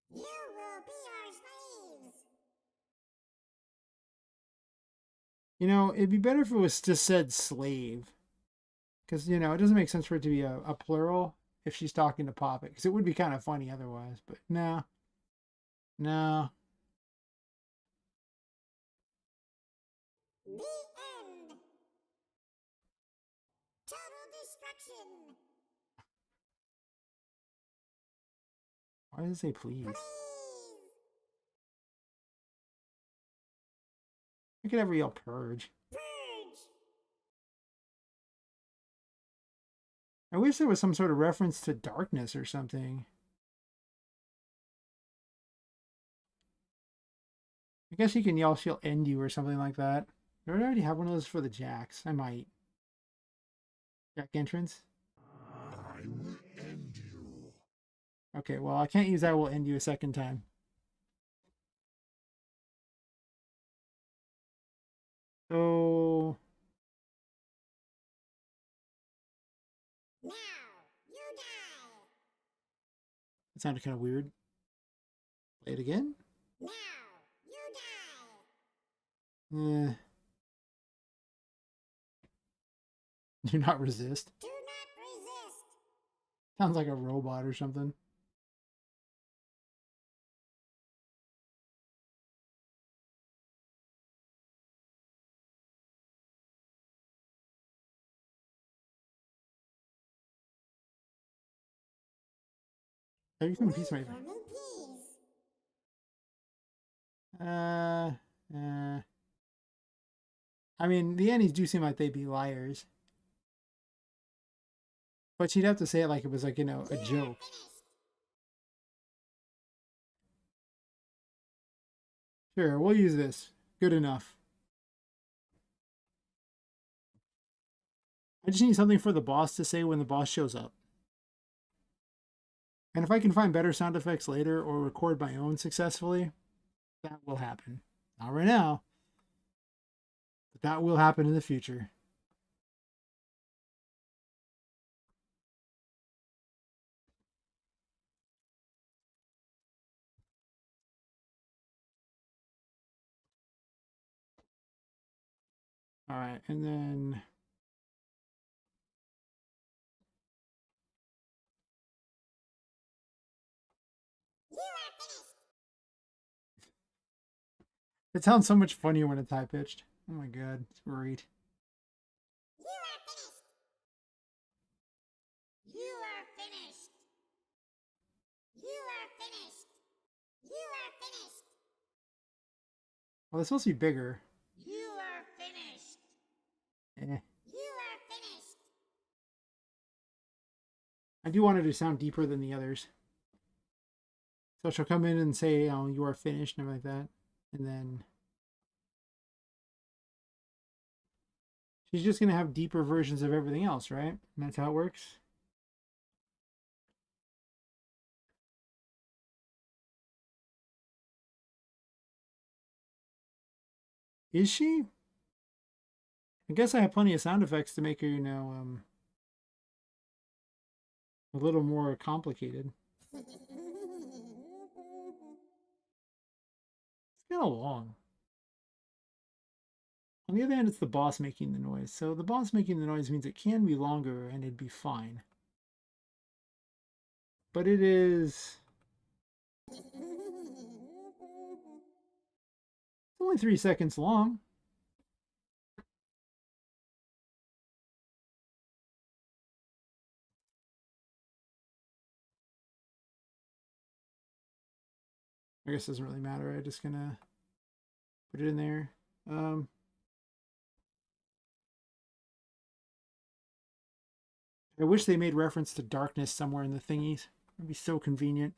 You will be our slaves. You know, it'd be better if it was just said slave. Because, you know, it doesn't make sense for it to be a plural if she's talking to Poppet. Because it would be kind of funny otherwise. But no. No. The end. Total destruction. Why does it say please? Please. I could ever yell purge. Purge. I wish there was some sort of reference to darkness or something. I guess you can yell she'll end you or something like that. Do I already have one of those for the jacks? I might. Jack entrance? I will end you. Okay, well, I can't use I will end you a second time. So, Now you die. that sounded kind of weird. Play it again? Now you die. Eh. Do not resist. Do not resist. Sounds like a robot or something. Are you coming peace, We right? come in peace. Uh, uh. I mean, the Annies do seem like they'd be liars. But she'd have to say it like it was like, you know, a You are joke. finished. Sure, we'll use this. Good enough. I just need something for the boss to say when the boss shows up. And if I can find better sound effects later or record my own successfully, that will happen. Not right now, but that will happen in the future. All right, and then You are finished. it sounds so much funnier when it's high pitched. Oh my god, it's great. You are finished. You are finished. You are finished. You are finished. Well, it's supposed to be bigger. You are finished. Eh. You are finished. I do want it to sound deeper than the others. So she'll come in and say, "Oh, you are finished," and everything like that, and then she's just gonna have deeper versions of everything else, right? And that's how it works. Is she? I guess I have plenty of sound effects to make her, you know, a little more complicated. It's kind of long. On the other hand, it's the boss making the noise. So the boss making the noise means it can be longer and it'd be fine. But it is... It's only 3 seconds long. I guess it doesn't really matter. I'm just gonna put it in there. I wish they made reference to darkness somewhere in the thingies. It'd be so convenient.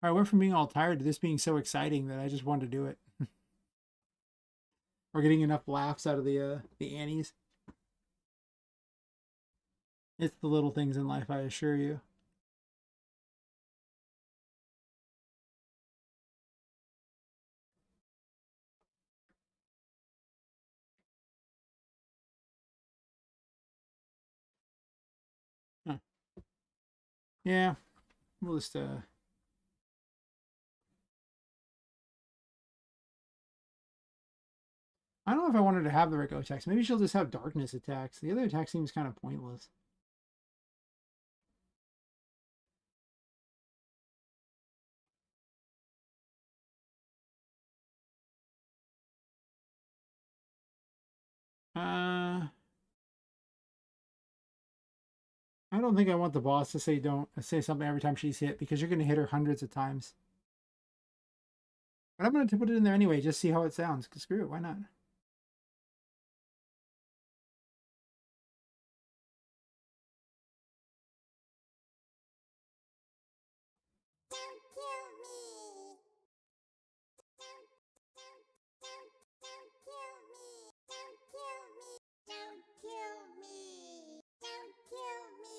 I went from being all tired to this being so exciting that I just wanted to do it. We're getting enough laughs out of the Annies. It's the little things in life, I assure you. Huh. Yeah, we'll just I don't know if I wanted to have the regular attacks. Maybe she'll just have darkness attacks. The other attack seems kind of pointless. I don't think I want the boss to say don't say something every time she's hit because you're going to hit her hundreds of times. But I'm going to put it in there anyway, just see how it sounds. Cause screw it, why not? Don't kill me. Don't kill me. Don't kill me. Don't kill me. Don't kill me.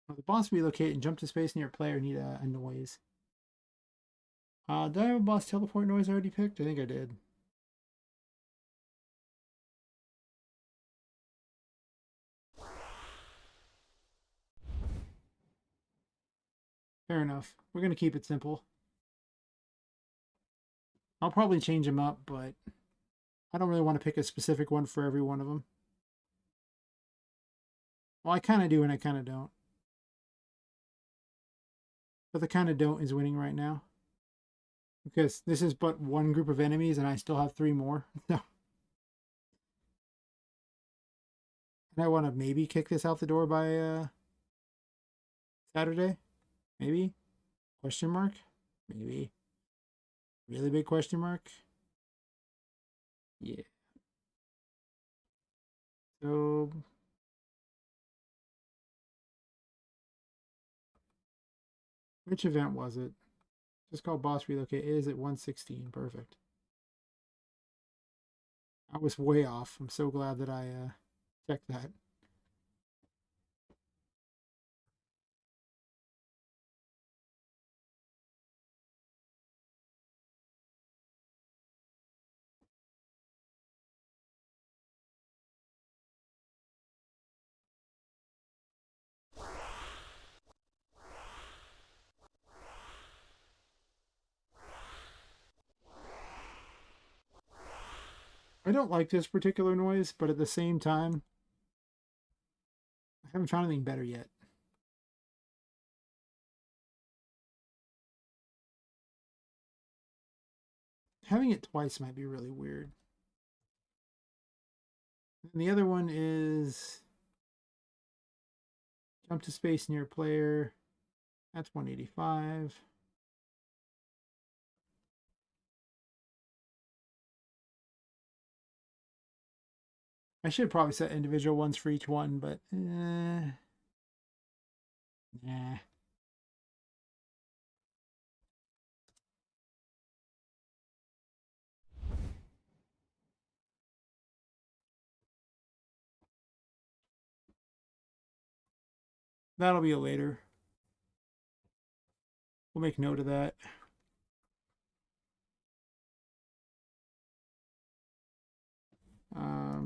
Well, the boss relocate and jump to space near a player need a noise. Did I have a boss teleport noise already picked? I think I did. Fair enough. We're going to keep it simple. I'll probably change them up, but I don't really want to pick a specific one for every one of them. Well, I kind of do and I kind of don't. But the kind of don't is winning right now. Because this is but one group of enemies and I still have 3 more. So. And I want to maybe kick this out the door by Saturday? Maybe? Question mark? Maybe. Really big question mark? Yeah. So which event was it? Just called boss relocate. It is at 116. Perfect. I was way off. I'm so glad that I checked that. I don't like this particular noise, but at the same time, I haven't found anything better yet. Having it twice might be really weird. And the other one is jump to space near player. That's 185. I should probably set individual ones for each one, but nah. That'll be a later. We'll make note of that.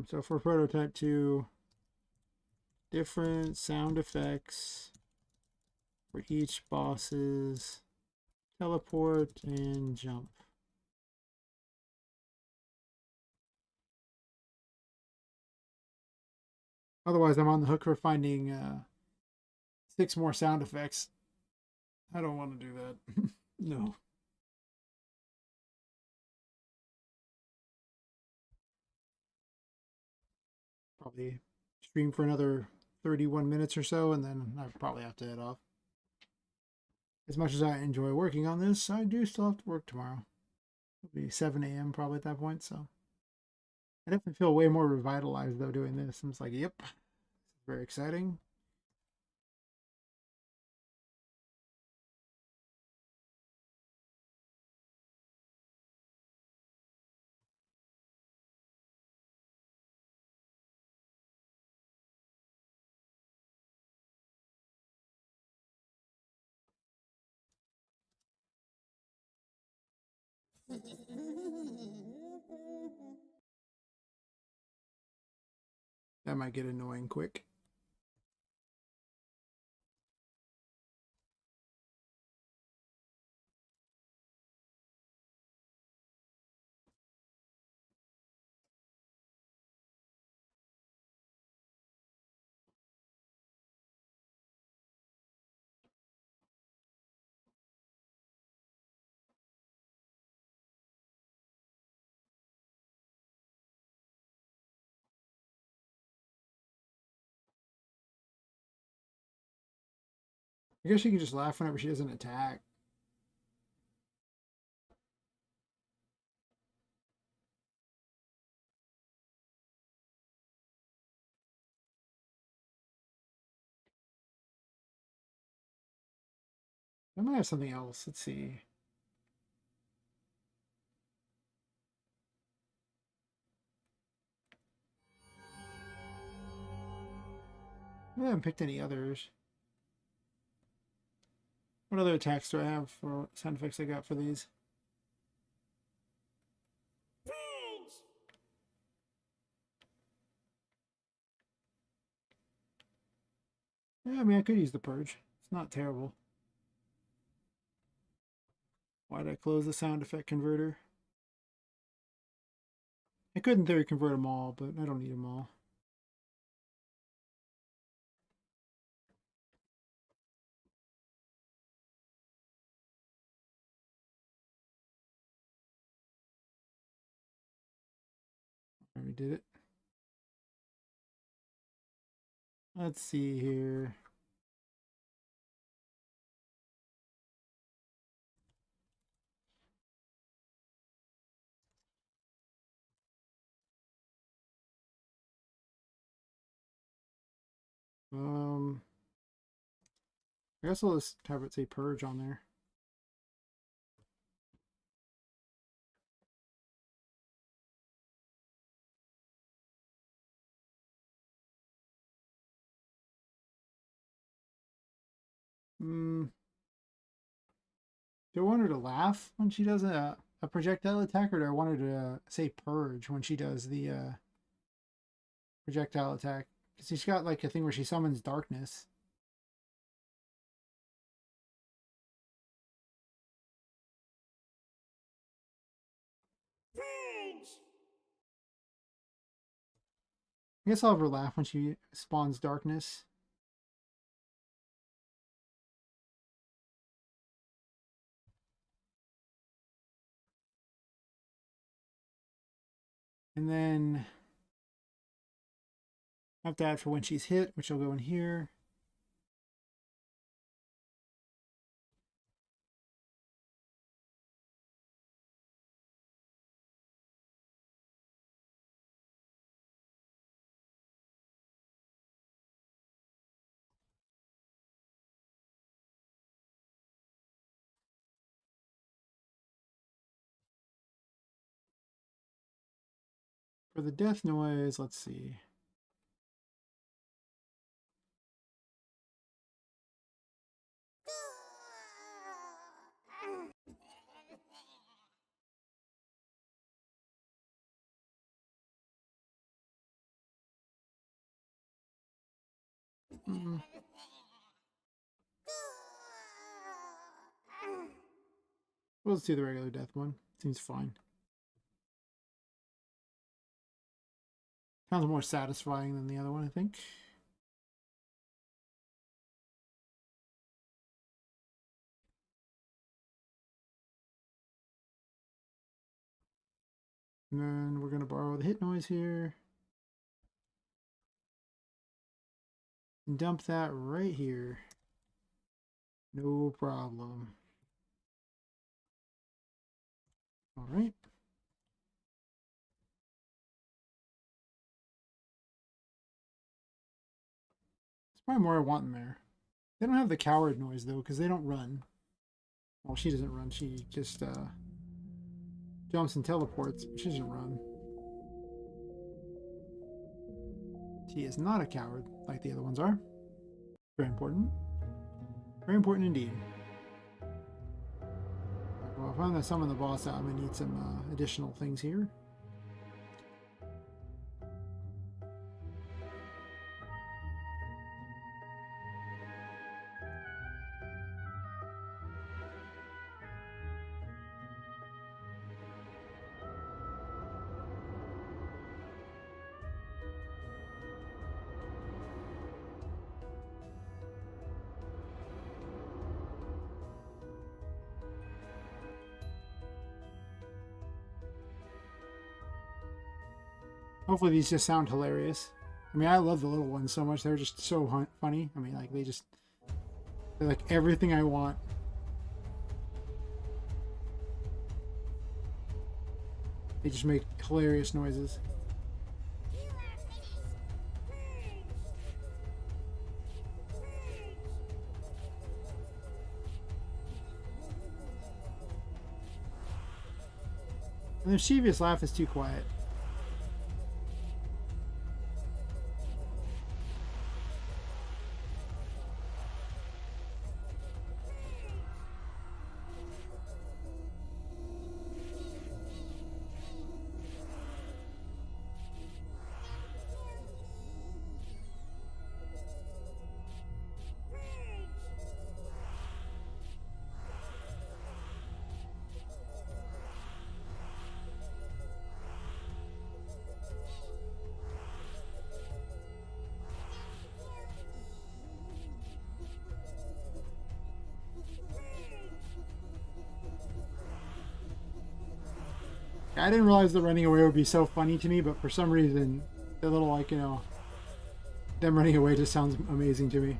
So for prototype 2, different sound effects for each boss's teleport and jump. Otherwise, I'm on the hook for finding 6 more sound effects. I don't want to do that. No. Probably stream for another 31 minutes or so, and then I probably have to head off. As much as I enjoy working on this, I do still have to work tomorrow. It'll be 7 a.m. probably at that point, so I definitely feel way more revitalized though doing this. I'm just like, yep, very exciting. That might get annoying quick. I guess she can just laugh whenever she doesn't attack. I might have something else. Let's see. I haven't picked any others. What other attacks do I have for sound effects I got for these? Yeah, I mean, I could use the purge. It's not terrible. Why did I close the sound effect converter? I could, in theory, convert them all, but I don't need them all. I already did it. Let's see here. I guess I'll just have it say purge on there. Hmm. Do I want her to laugh when she does a projectile attack, or do I want her to say purge when she does the projectile attack? Because she's got like a thing where she summons darkness. I guess I'll have her laugh when she spawns darkness. And then I have to add for when she's hit, which will go in here. For the death noise, let's see. Mm, We'll just do the regular death one. Seems fine. Sounds more satisfying than the other one, I think. And then we're going to borrow the hit noise here. And dump that right here. No problem. All right. There's probably more I want in there. They don't have the coward noise, though, because they don't run. Well, she doesn't run. She just jumps and teleports, but she doesn't run. She is not a coward like the other ones are. Very important. Very important indeed. Well, if I'm going to summon the boss out, I'm going to need some additional things here. Hopefully these just sound hilarious. I mean, I love the little ones so much. They're just so funny. I mean, like, they're like everything I want. They just make hilarious noises. You are finished. Purge. And the mischievous laugh is too quiet. I didn't realize the running away would be so funny to me, but for some reason, the little, like, you know, them running away just sounds amazing to me.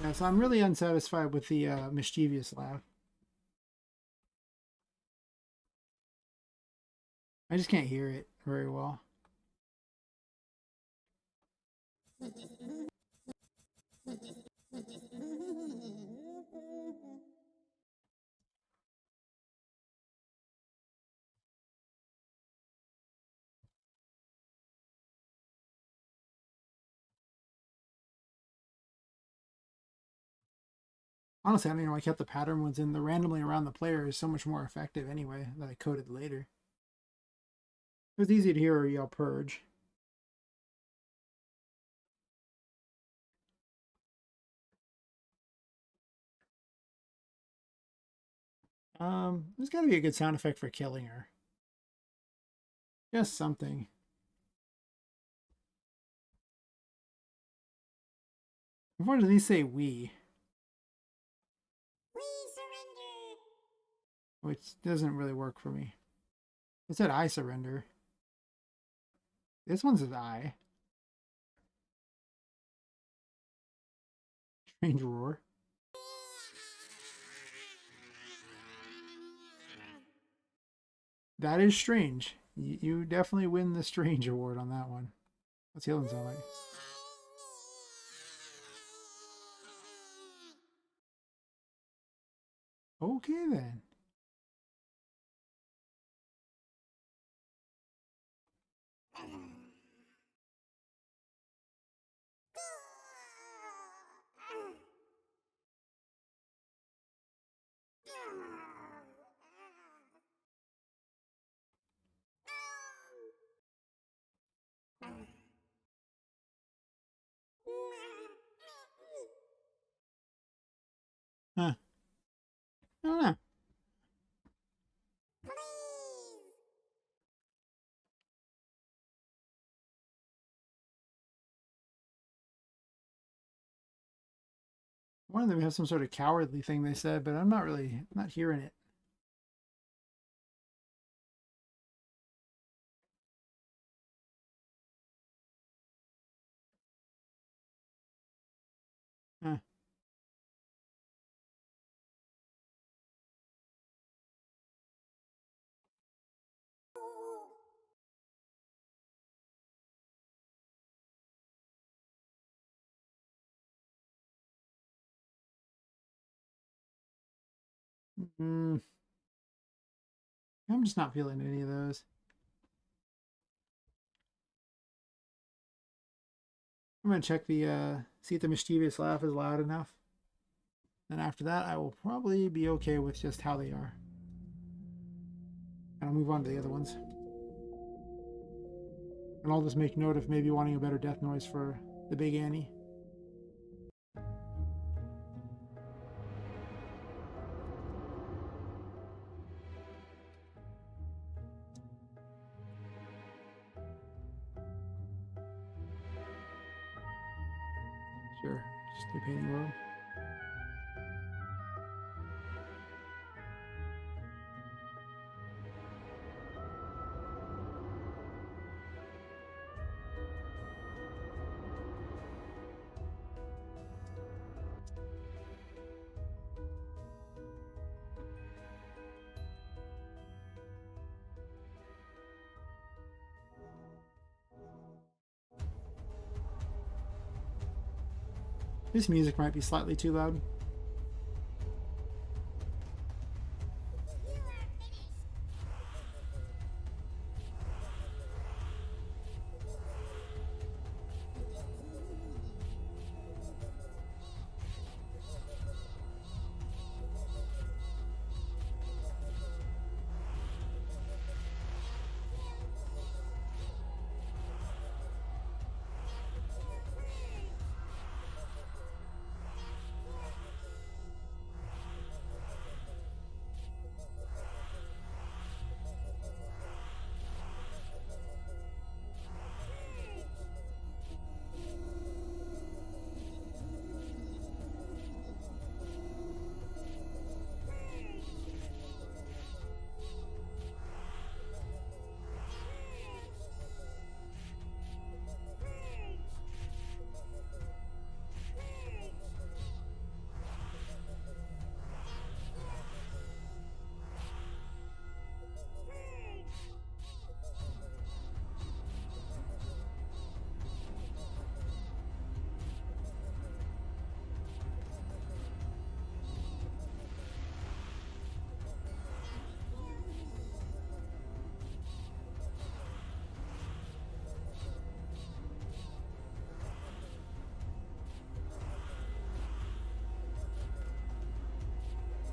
Yeah, so I'm really unsatisfied with the mischievous laugh. I just can't hear it very well. Honestly, I don't even know I kept the pattern ones in. The randomly around the player is so much more effective anyway that I coded later. It was easy to hear her yell purge. There's got to be a good sound effect for killing her. Just something. Unfortunately, these say we, We surrender. which doesn't really work for me. It said I surrender. This one says I. Strange roar. That is strange. You definitely win the Strange Award on that one. What's healing sound like? Okay then. Huh. I don't know. One of them has some sort of cowardly thing they said, but I'm not hearing it. Huh. Mm, I'm just not feeling any of those. I'm gonna check the see if the mischievous laugh is loud enough. And after that, I will probably be okay with just how they are. And I'll move on to the other ones. And I'll just make note of maybe wanting a better death noise for the Big Annie. Sure, just do painting world. This music might be slightly too loud.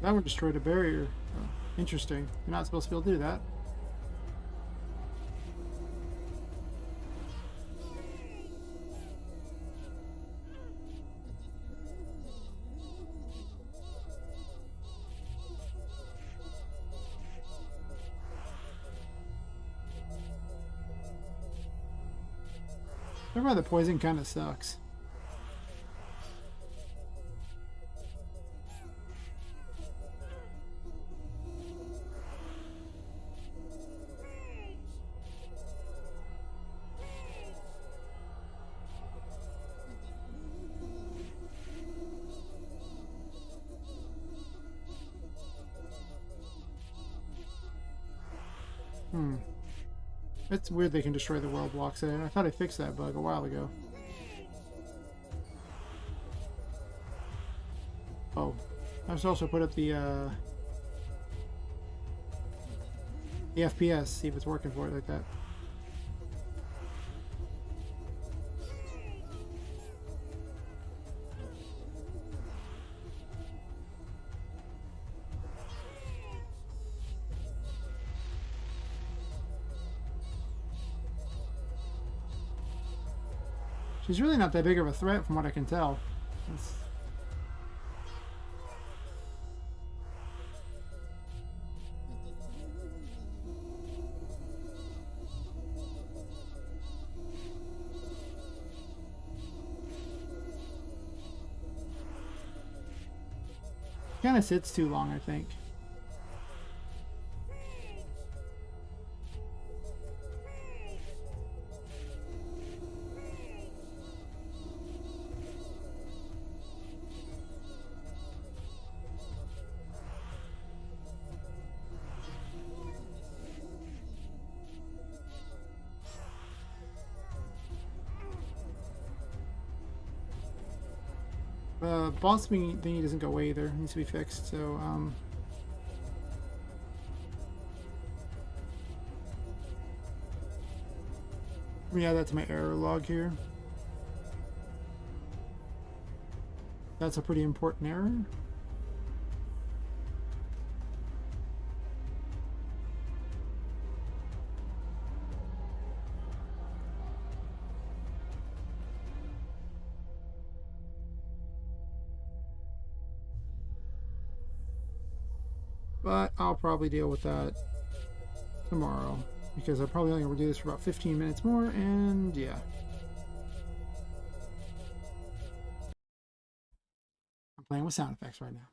That one destroyed a barrier. Oh, interesting. You're not supposed to be able to do that. Never mind, the poison kind of sucks. Hmm. It's weird they can destroy the world blocks there. I thought I fixed that bug a while ago. Oh, I should also put up the FPS, see if it's working for it like that. She's really not that big of a threat from what I can tell. It's... kind of sits too long, I think. Boss thingy doesn't go away either. It needs to be fixed. So let me add that to my error log here. That's a pretty important error. But I'll probably deal with that tomorrow because I'm probably only going to do this for about 15 minutes more, and yeah. I'm playing with sound effects right now.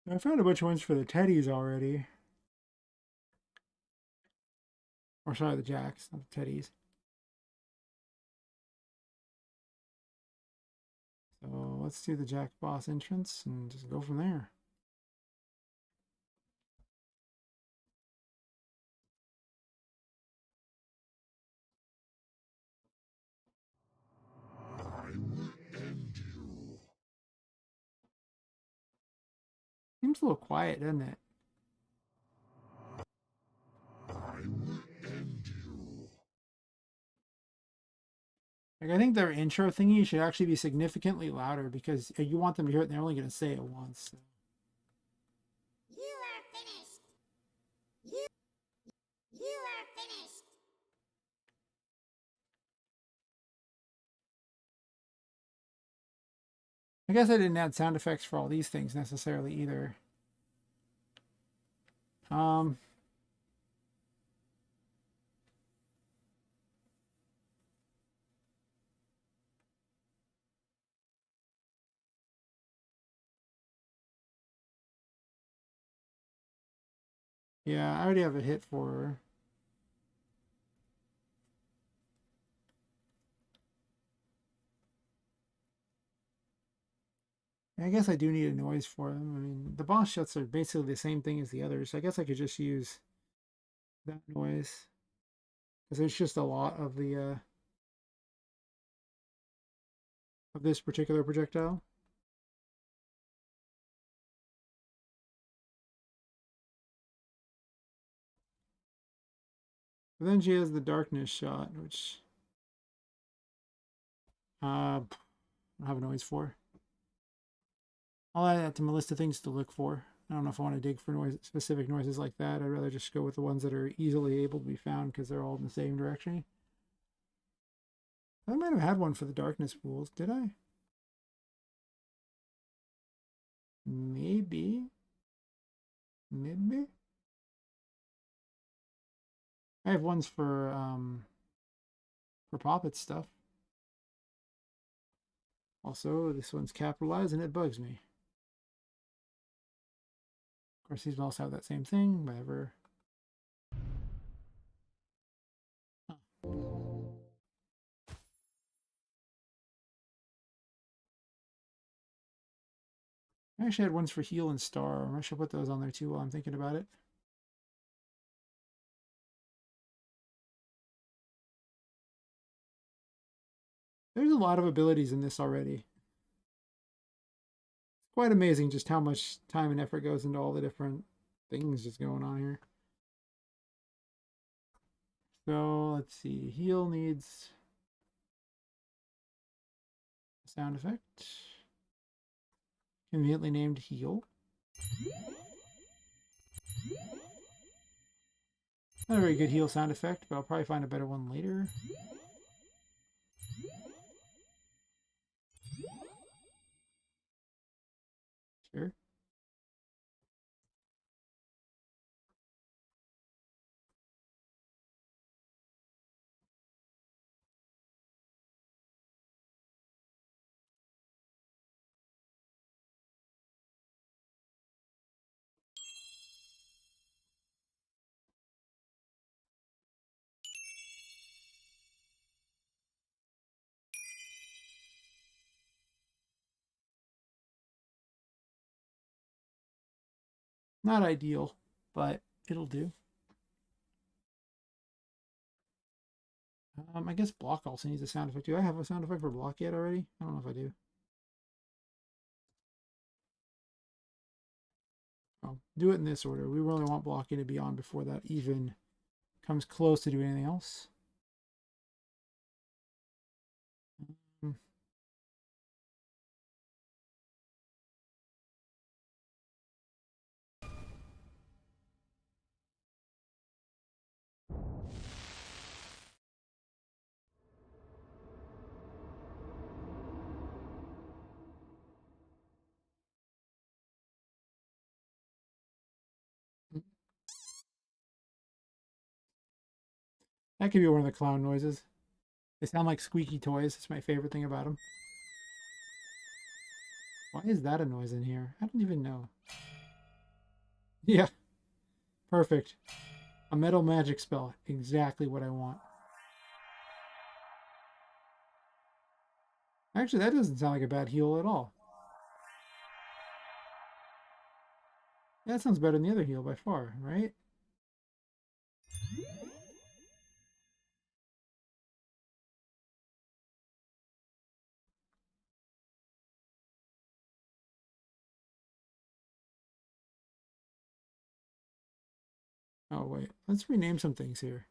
I found a bunch of ones for the teddies already. Or sorry, the jacks, not the teddies. So let's do the Jack boss entrance and just go from there. I will end you. Seems a little quiet, doesn't it? I will end you. Like, I think their intro thingy should actually be significantly louder because you want them to hear it and they're only going to say it once. So. You are finished. You are finished. I guess I didn't add sound effects for all these things necessarily either. Yeah, I already have a hit for her. I guess I do need a noise for them. I mean, the boss shots are basically the same thing as the others. So I guess I could just use that noise. Because there's just a lot of the of this particular projectile. But then she has the darkness shot, which I don't have a noise for. I'll add that to my list of things to look for. I don't know if I want to dig for specific noises like that. I'd rather just go with the ones that are easily able to be found because they're all in the same direction. I might have had one for the darkness pools. Did I? Maybe. Maybe. I have ones for Poppet stuff. Also, this one's capitalized and it bugs me. Of course, these also have that same thing, whatever. I actually had ones for heal and star. I should put those on there too while I'm thinking about it. There's a lot of abilities in this already. Quite amazing just how much time and effort goes into all the different things just going on here. So let's see. Heal needs a sound effect. Conveniently named heal. Not a very good heal sound effect, but I'll probably find a better one later. Sure. Not ideal, but it'll do. I guess block also needs a sound effect. Do I have a sound effect for block yet already? I don't know if I do. I'll do it in this order. We really want blocking to be on before that even comes close to doing anything else. That could be one of the clown noises. They sound like squeaky toys. It's my favorite thing about them. Why is that a noise in here? I don't even know. Yeah, perfect. A metal magic spell. Exactly what I want. Actually, that doesn't sound like a bad heal at all. That sounds better than the other heal by far, right? Oh, wait. Let's rename some things here.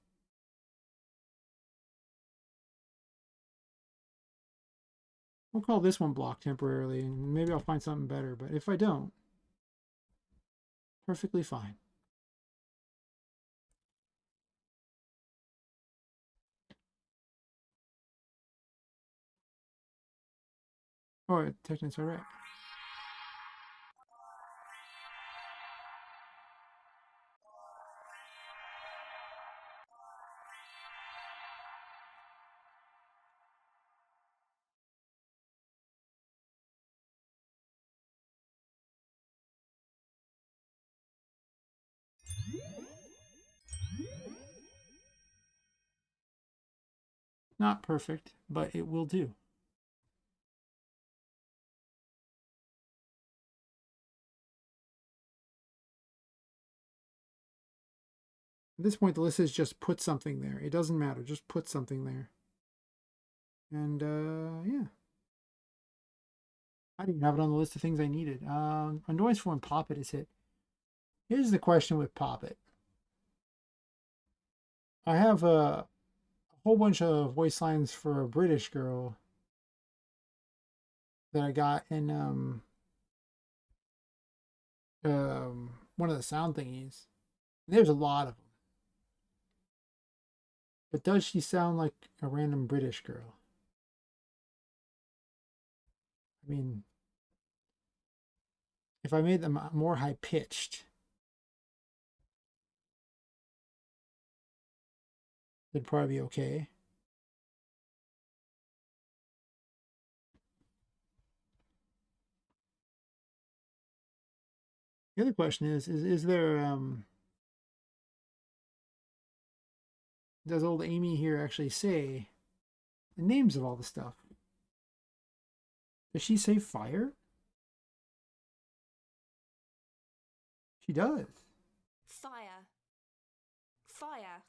We'll call this one block temporarily, and maybe I'll find something better. But if I don't, perfectly fine. Oh, technically it's all right. Not perfect, but it will do. At this point, the list is just put something there. It doesn't matter. Just put something there. And yeah. I didn't have it on the list of things I needed. Annoyance for when Poppet is hit. Here's the question with Poppet. I have a whole bunch of voice lines for a British girl that I got in one of the sound thingies. There's a lot of them. But does she sound like a random British girl? I mean, if I made them more high pitched, they'd probably be okay. The other question is there does old Amy here actually say the names of all the stuff? Does she say fire? She does. Fire. Fire.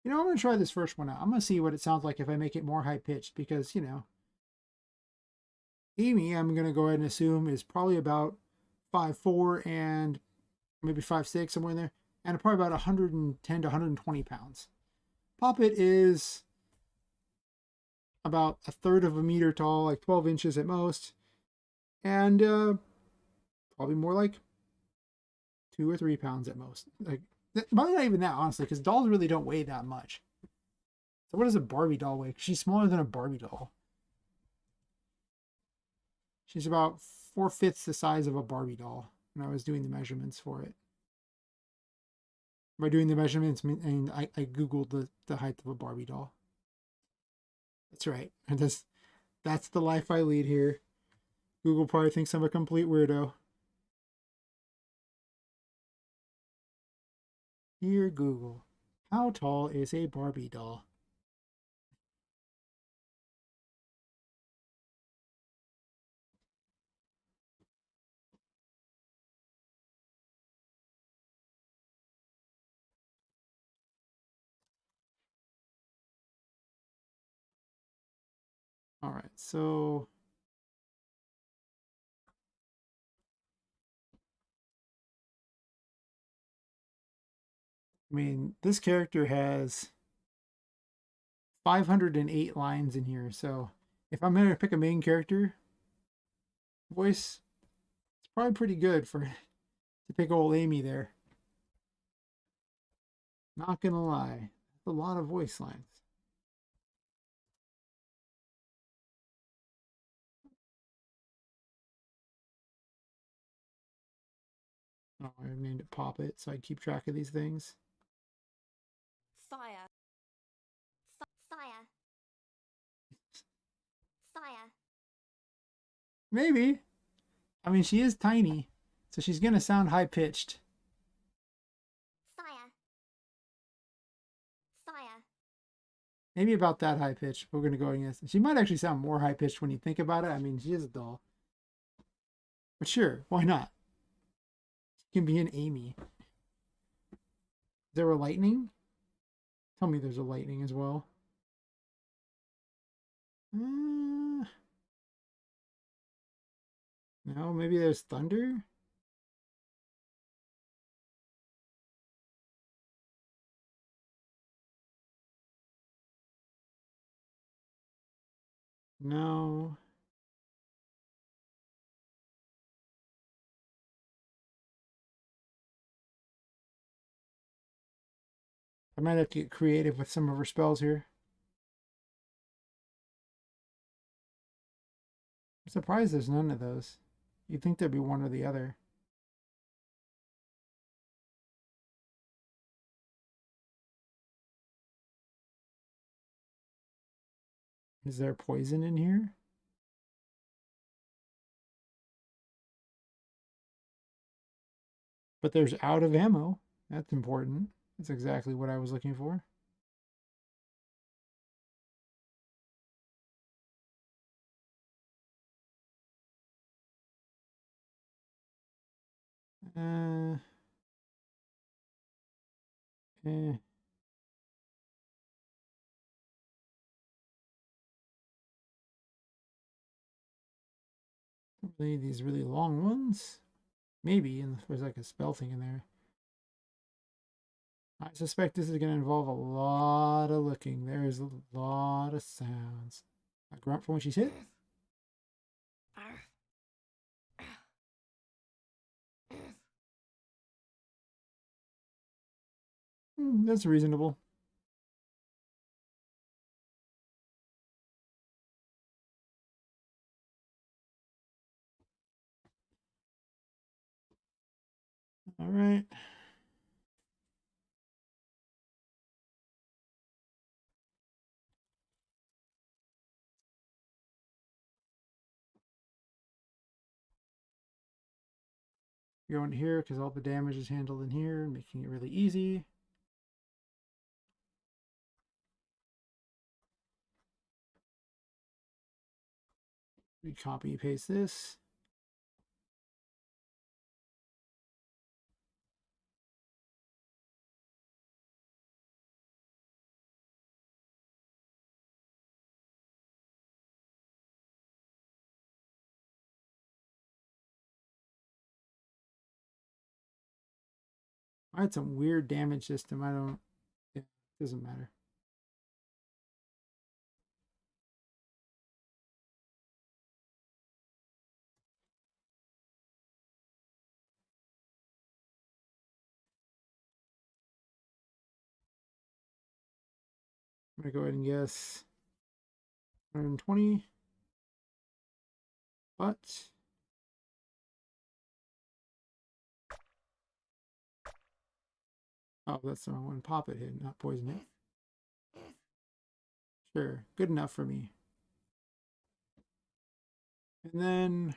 You know, I'm going to try this first one out. I'm going to see what it sounds like if I make it more high pitched because, you know, Amy, I'm going to go ahead and assume is probably about 5'4" and maybe 5'6", somewhere in there, and probably about 110 to 120 pounds. Poppet is about a third of a meter tall, like 12 inches at most, and probably more like 2 or 3 pounds at most. Like, probably not even that, honestly, because dolls really don't weigh that much. So what does a Barbie doll weigh? She's smaller than a Barbie doll. She's about 4/5 the size of a Barbie doll when I was doing the measurements for it. By doing the measurements, and I Googled the height of a Barbie doll. That's right. And that's the life I lead here. Google probably thinks I'm a complete weirdo. Dear Google, how tall is a Barbie doll? All right, so I mean, this character has 508 lines in here. So if I'm going to pick a main character voice, it's probably pretty good for to pick old Amy there. Not going to lie. That's a lot of voice lines. Oh, I named it Pop It, so I keep track of these things. Fire. Fire. Fire. Maybe. I mean, she is tiny, so she's going to sound high pitched. Fire. Fire. Maybe about that high pitched. We're going to go against. She might actually sound more high pitched when you think about it. I mean, she is a doll. But sure, why not? She can be an Amy. Is there a lightning? Tell me there's a lightning as well. No, maybe there's thunder? No. I might have to get creative with some of her spells here. I'm surprised there's none of those. You'd think there'd be one or the other. Is there poison in here? But there's out of ammo. That's important. That's exactly what I was looking for. Uh, eh. Don't really need these really long ones. Maybe, and there's like a spell thing in there. I suspect this is going to involve a lot of looking. There's a lot of sounds. A grunt for when she's hit. That's reasonable. All right. Go into here because all the damage is handled in here, making it really easy. We copy paste this. I had some weird damage system. I don't. Yeah, it doesn't matter. I'm gonna go ahead and guess 120. But oh, that's the wrong one. Pop it hit, not poison it. Sure, good enough for me. And then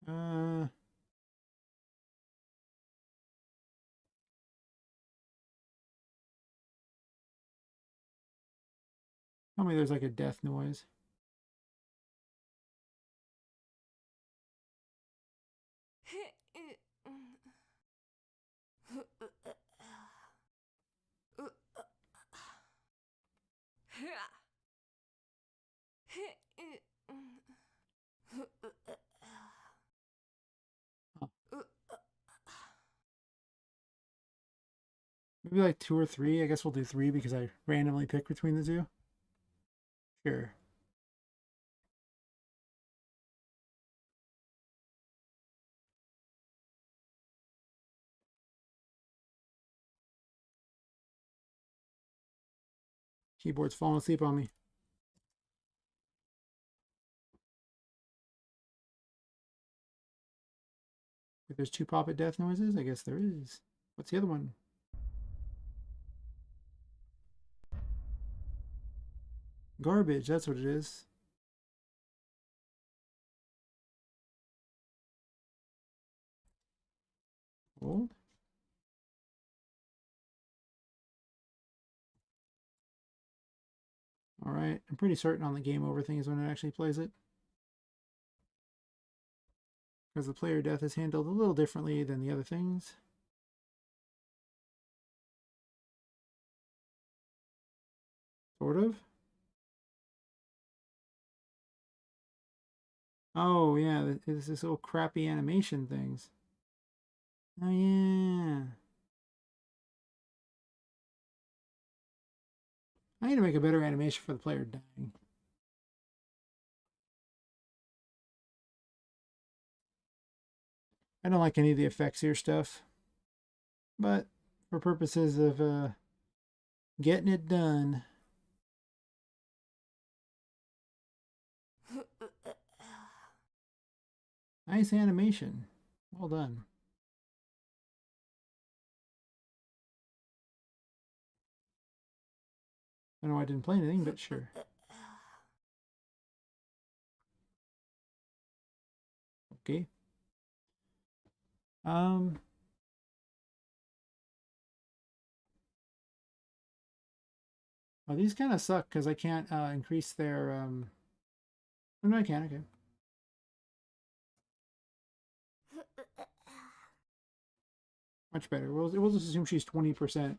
uh tell me there's like a death noise. Huh. Maybe like 2 or 3. I guess we'll do 3 because I randomly pick between the two. Sure. Keyboard's falling asleep on me. If there's 2 pop-it death noises, I guess there is. What's the other one? Garbage, that's what it is. Hold. Alright, I'm pretty certain on the game over thing is when it actually plays it. Because the player death is handled a little differently than the other things. Sort of. Oh, yeah, it's this little crappy animation things. Oh, yeah. I need to make a better animation for the player dying. I don't like any of the effects here stuff. But for purposes of getting it done. Nice animation. Well done. I don't know why I didn't play anything, but sure. Okay. Oh, these kind of suck because I can't increase their oh, no, I can. Okay. Much better. We'll just assume she's 20%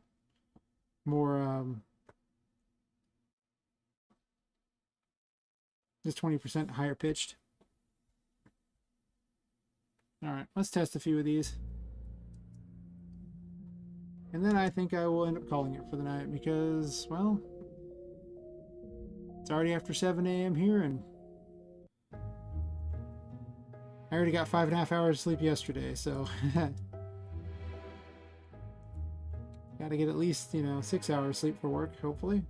more just 20% higher pitched. All right, let's test a few of these. And then I think I will end up calling it for the night because, well, it's already after 7 a.m. here, and I already got 5.5 hours of sleep yesterday, so gotta get at least, 6 hours sleep for work, hopefully.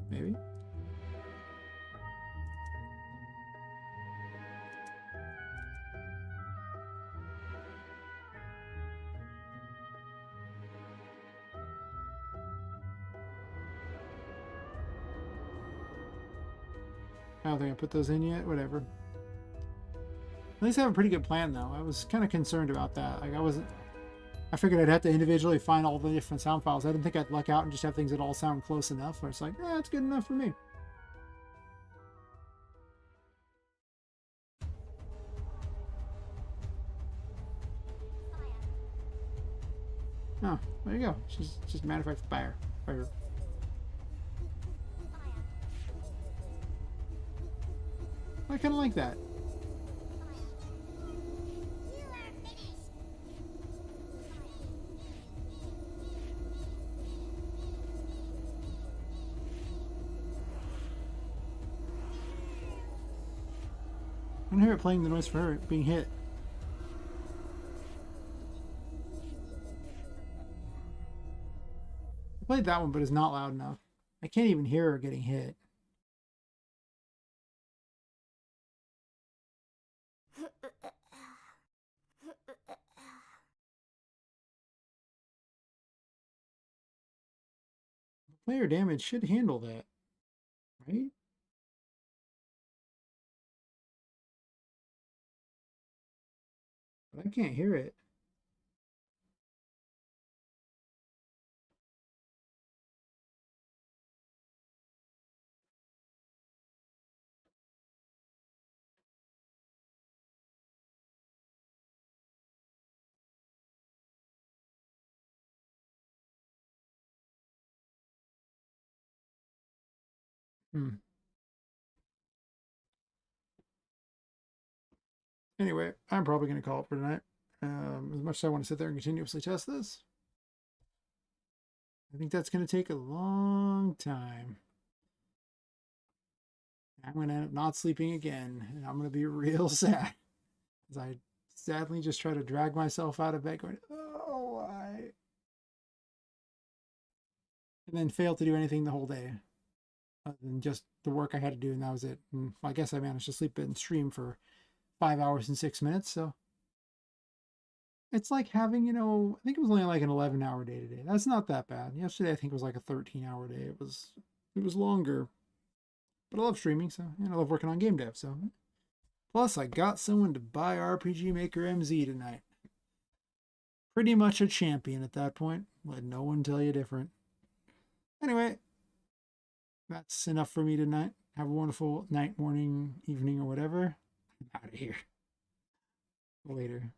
Maybe. I don't think I put those in yet. Whatever. At least I have a pretty good plan, though. I was kind of concerned about that. Like, I figured I'd have to individually find all the different sound files. I didn't think I'd luck out and just have things that all sound close enough where it's like, it's good enough for me. Oh, there you go. She's just manufactured fire. I kind of like that. You are finished. I don't hear it playing the noise for her being hit. I played that one, but it's not loud enough. I can't even hear her getting hit. Player damage should handle that, right? But I can't hear it. Hmm. Anyway, I'm probably going to call it for tonight. As much as I want to sit there and continuously test this, I think that's going to take a long time. I'm going to end up not sleeping again, and I'm going to be real sad. As I sadly just try to drag myself out of bed going, oh, why? And then fail to do anything the whole day other than just the work I had to do, and that was it. And I guess I managed to sleep and stream for 5 hours and 6 minutes, so it's like having, I think it was only like an 11-hour day today. That's not that bad. Yesterday I think it was like a 13-hour day. It was longer. But I love streaming, so and I love working on game dev, so plus I got someone to buy RPGMaker MZ tonight. Pretty much a champion at that point. Let no one tell you different. Anyway, that's enough for me tonight. Have a wonderful night, morning, evening, or whatever. I'm out of here. Later.